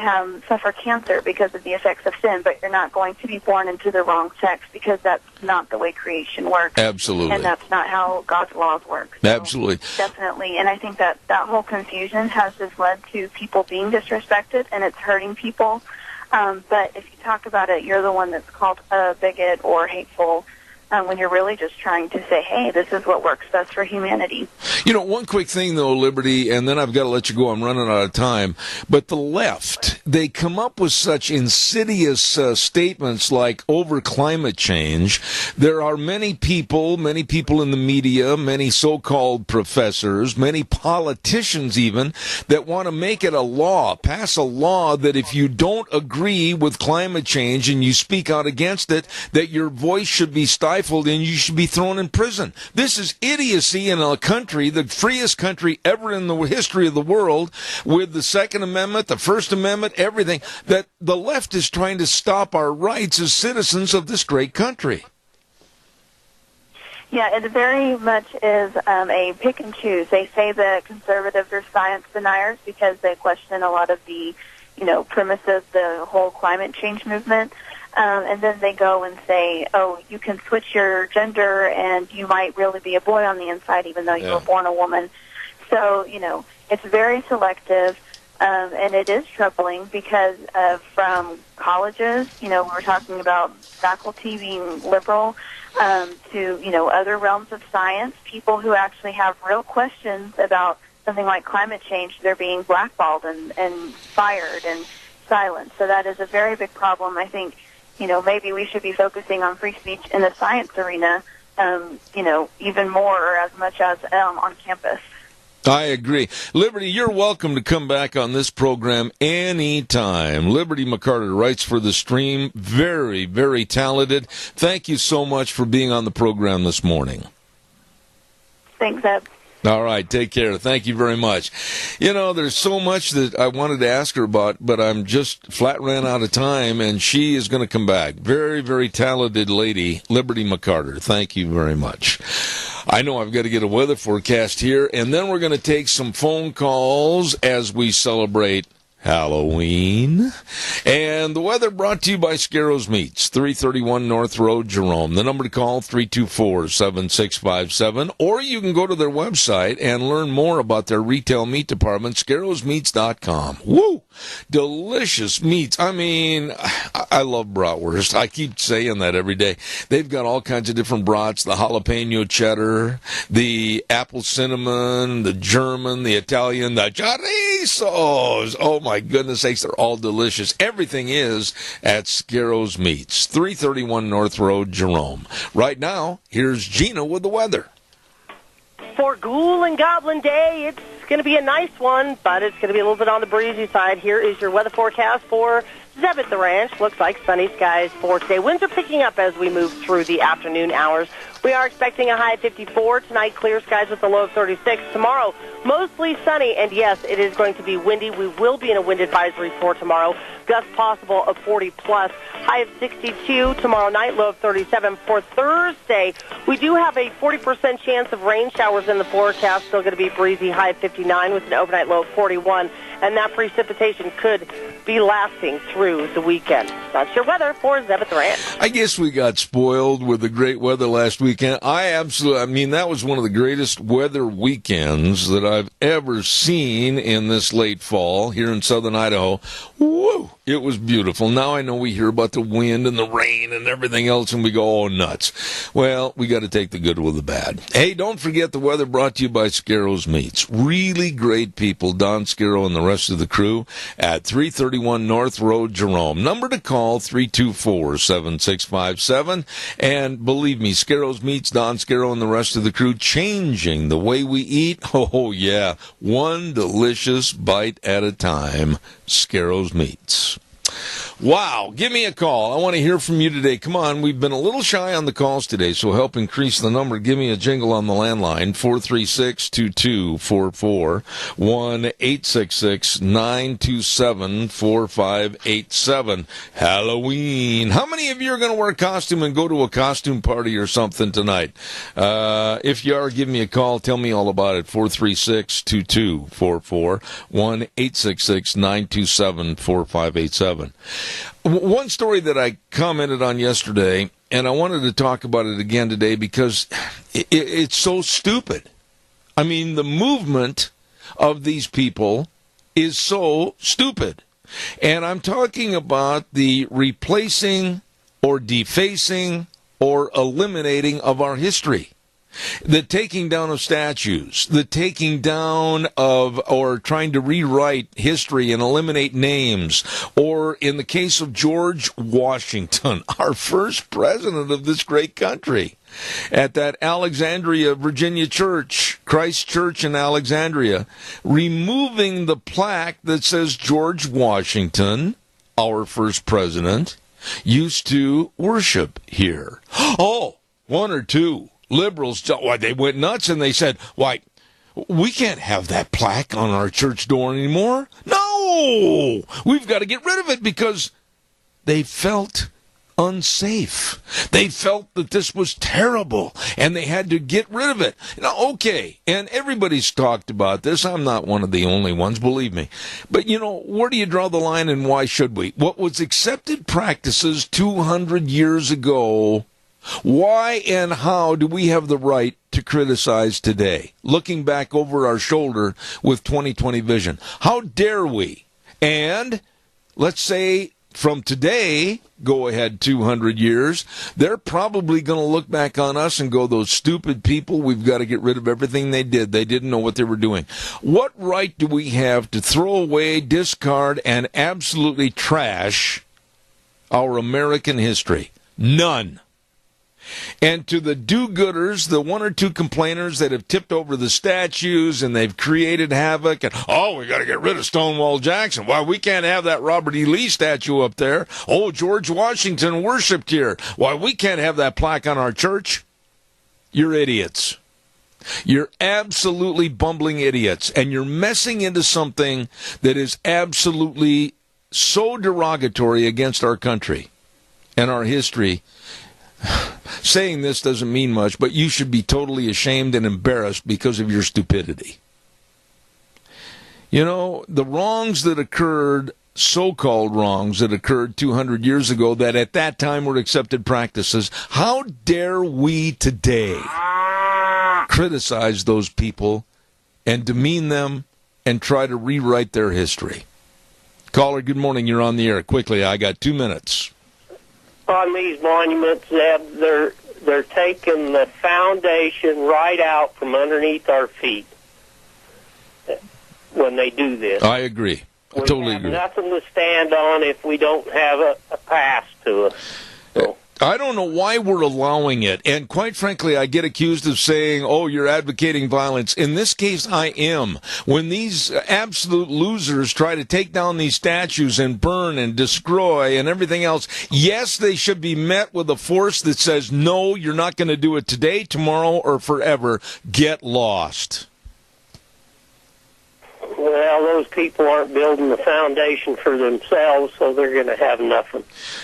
suffer cancer because of the effects of sin, but you're not going to be born into the wrong sex because that's not the way creation works. Absolutely. And that's not how God's laws work. So absolutely. Definitely. And I think that whole confusion has just led to people being disrespected, and it's hurting people. But if you talk about it, you're the one that's called a bigot or hateful when you're really just trying to say, hey, this is what works best for humanity. One quick thing, though, Liberty, and then I've got to let you go. I'm running out of time. But the left, they come up with such insidious statements like over climate change. There are many people in the media, many so-called professors, many politicians even, that want to make it a law, pass a law that if you don't agree with climate change and you speak out against it, that your voice should be stifled and you should be thrown in prison. This is idiocy in a country, the freest country ever in the history of the world, with the Second Amendment, the First Amendment, everything, that the left is trying to stop our rights as citizens of this great country. Yeah, it very much is a pick and choose. They say that conservatives are science deniers because they question a lot of the, premises, the whole climate change movement. And then they go and say, oh, you can switch your gender and you might really be a boy on the inside even though you were born a woman. So, it's very selective, and it is troubling because from colleges, we're talking about faculty being liberal, to, other realms of science, people who actually have real questions about something like climate change, they're being blackballed and fired and silenced. So that is a very big problem. I think, maybe we should be focusing on free speech in the science arena, even more or as much as on campus. I agree. Liberty, you're welcome to come back on this program anytime. Liberty McCarter writes for The Stream. Very, very talented. Thank you so much for being on the program this morning. Thanks, Ed. All right, take care. Thank you very much. There's so much that I wanted to ask her about, but I'm just flat ran out of time, and she is going to come back. Very, very talented lady, Liberty McCarter. Thank you very much. I know I've got to get a weather forecast here, and then we're going to take some phone calls as we celebrate Halloween. And the weather brought to you by Scarrows Meats, 331 North Road, Jerome. The number to call, 324-7657. Or you can go to their website and learn more about their retail meat department, scarrowsmeats.com. Woo! Delicious meats. I mean, I love bratwurst. I keep saying that every day. They've got all kinds of different brats, the jalapeno cheddar, the apple cinnamon, the German, the Italian, the chorizos. Oh, my goodness sakes, they're all delicious. Everything is at Scarrows Meats, 331 North Road, Jerome. Right now, here's Gina with the weather. For Ghoul and Goblin Day, it's going to be a nice one, but it's going to be a little bit on the breezy side. Here is your weather forecast for Zeb at the Ranch. Looks like sunny skies for today. Winds are picking up as we move through the afternoon hours. We are expecting a high of 54. Tonight, clear skies with a low of 36. Tomorrow, mostly sunny, and yes, it is going to be windy. We will be in a wind advisory for tomorrow. Gusts possible of 40-plus. High of 62 tomorrow night, low of 37. For Thursday, we do have a 40% chance of rain showers in the forecast. Still going to be breezy, high of 59 with an overnight low of 41. And that precipitation could be lasting through the weekend. That's your weather for Zeb at the Ranch. I guess we got spoiled with the great weather last weekend. I mean, that was one of the greatest weather weekends that I've ever seen in this late fall here in southern Idaho. Woo! It was beautiful. Now I know we hear about the wind and the rain and everything else, and we go, oh, nuts. Well, we got to take the good with the bad. Hey, don't forget the weather brought to you by Scarrows Meats. Really great people, Don Scarrow and the rest of the crew at 331 North Road, Jerome. Number to call, 324-7657. And believe me, Scarrows Meats, Don Scarrow and the rest of the crew, changing the way we eat. Oh, yeah. One delicious bite at a time. Scarrows Meats. Wow, give me a call. I want to hear from you today. Come on, we've been a little shy on the calls today, so help increase the number. Give me a jingle on the landline, 436-2244, 1-866-927-4587. Halloween. How many of you are going to wear a costume and go to a costume party or something tonight? If you are, give me a call. Tell me all about it, 436-2244, 1-866-927-4587. One story that I commented on yesterday, and I wanted to talk about it again today because it's so stupid. I mean, the movement of these people is so stupid. And I'm talking about the replacing or defacing or eliminating of our history. The taking down of statues, the taking down of or trying to rewrite history and eliminate names, or in the case of George Washington, our first president of this great country, at that Alexandria, Virginia church, Christ Church in Alexandria, removing the plaque that says George Washington, our first president, used to worship here. Oh, one or two liberals, they went nuts and they said, why, we can't have that plaque on our church door anymore. No! We've got to get rid of it because they felt unsafe. They felt that this was terrible and they had to get rid of it. Now, okay, and everybody's talked about this. I'm not one of the only ones, believe me. But, where do you draw the line and why should we? What was accepted practices 200 years ago, why and how do we have the right to criticize today, looking back over our shoulder with 20/20 vision? How dare we? And let's say from today, go ahead 200 years, they're probably going to look back on us and go, those stupid people, we've got to get rid of everything they did. They didn't know what they were doing. What right do we have to throw away, discard, and absolutely trash our American history? None. And to the do-gooders, the one or two complainers that have tipped over the statues and they've created havoc, and, we got to get rid of Stonewall Jackson. Why, we can't have that Robert E. Lee statue up there. Oh, George Washington worshipped here. Why, we can't have that plaque on our church. You're idiots. You're absolutely bumbling idiots, and you're messing into something that is absolutely so derogatory against our country and our history. Saying this doesn't mean much, but you should be totally ashamed and embarrassed because of your stupidity. You know, the wrongs that occurred, so-called wrongs that occurred 200 years ago that at that time were accepted practices, how dare we today criticize those people and demean them and try to rewrite their history? Caller, good morning. You're on the air. Quickly, I got 2 minutes. On these monuments, Zeb, they're taking the foundation right out from underneath our feet when they do this. I agree. I totally agree. We have nothing to stand on if we don't have a past to us. So. I don't know why we're allowing it. And quite frankly, I get accused of saying, oh, you're advocating violence. In this case, I am. When these absolute losers try to take down these statues and burn and destroy and everything else, yes, they should be met with a force that says, no, you're not going to do it today, tomorrow, or forever. Get lost. Well, those people aren't building the foundation for themselves, so they're going to have nothing.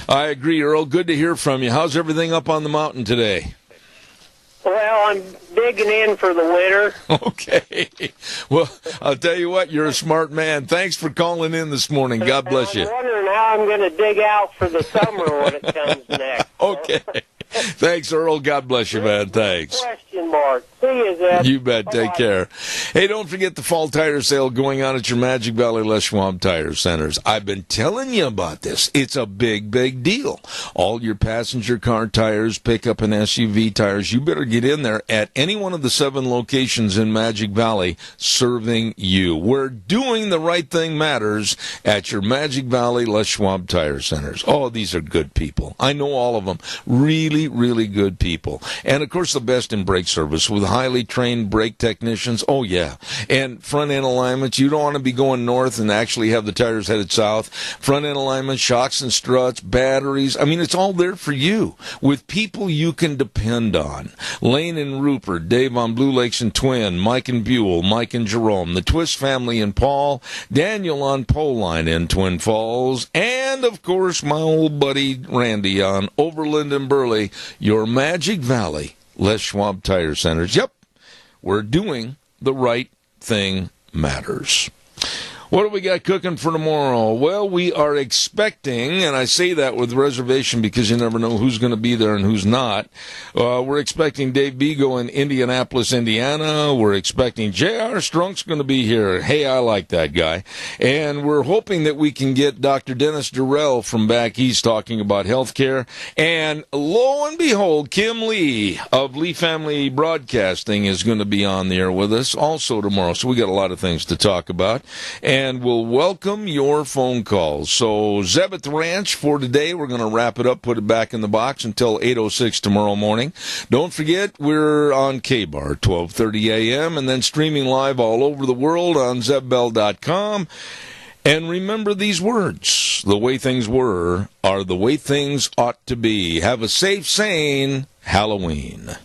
I agree, Earl. Good to hear from you. How's everything up on the mountain today? Well, I'm digging in for the winter. Okay. Well, I'll tell you what, you're a smart man. Thanks for calling in this morning. God bless you. I'm wondering how I'm going to dig out for the summer when it comes next. Okay. Thanks, Earl. God bless you, man. Thanks. Question mark. See you, Zeb. You bet. Take care. Hey, don't forget the fall tire sale going on at your Magic Valley Les Schwab Tire Centers. I've been telling you about this. It's a big, big deal. All your passenger car tires, pickup and SUV tires, you better get in there at any one of the 7 locations in Magic Valley serving you. Where doing the right thing matters at your Magic Valley Les Schwab Tire Centers. Oh, these are good people. I know all of them. Really, really good people. And, of course, the best in brake service with highly trained brake technicians. Oh, yeah. And front-end alignments. You don't want to be going north and actually have the tires headed south. Front-end alignments, shocks and struts, batteries. I mean, it's all there for you with people you can depend on. Lane and Rupert, Dave on Blue Lakes and Twin, Mike and Buell, Mike and Jerome, the Twist family and Paul, Daniel on Pole Line in Twin Falls, and, of course, my old buddy Randy on Overland and Burley, your Magic Valley Les Schwab Tire Centers. Yep, we're doing the right thing matters. What do we got cooking for tomorrow? Well, we are expecting, and I say that with reservation because you never know who's going to be there and who's not. We're expecting Dave Bego in Indianapolis, Indiana. We're expecting J.R. Strunk's going to be here. Hey, I like that guy. And we're hoping that we can get Dr. Dennis Durrell from back east talking about health care. And lo and behold, Kim Lee of Lee Family Broadcasting is going to be on the air with us also tomorrow. So we got a lot of things to talk about. And we'll welcome your phone calls. So, Zeb at the Ranch for today. We're going to wrap it up, put it back in the box until 8:06 tomorrow morning. Don't forget, we're on K-Bar, 12:30 a.m., and then streaming live all over the world on ZebBell.com. And remember these words. The way things were are the way things ought to be. Have a safe, sane Halloween.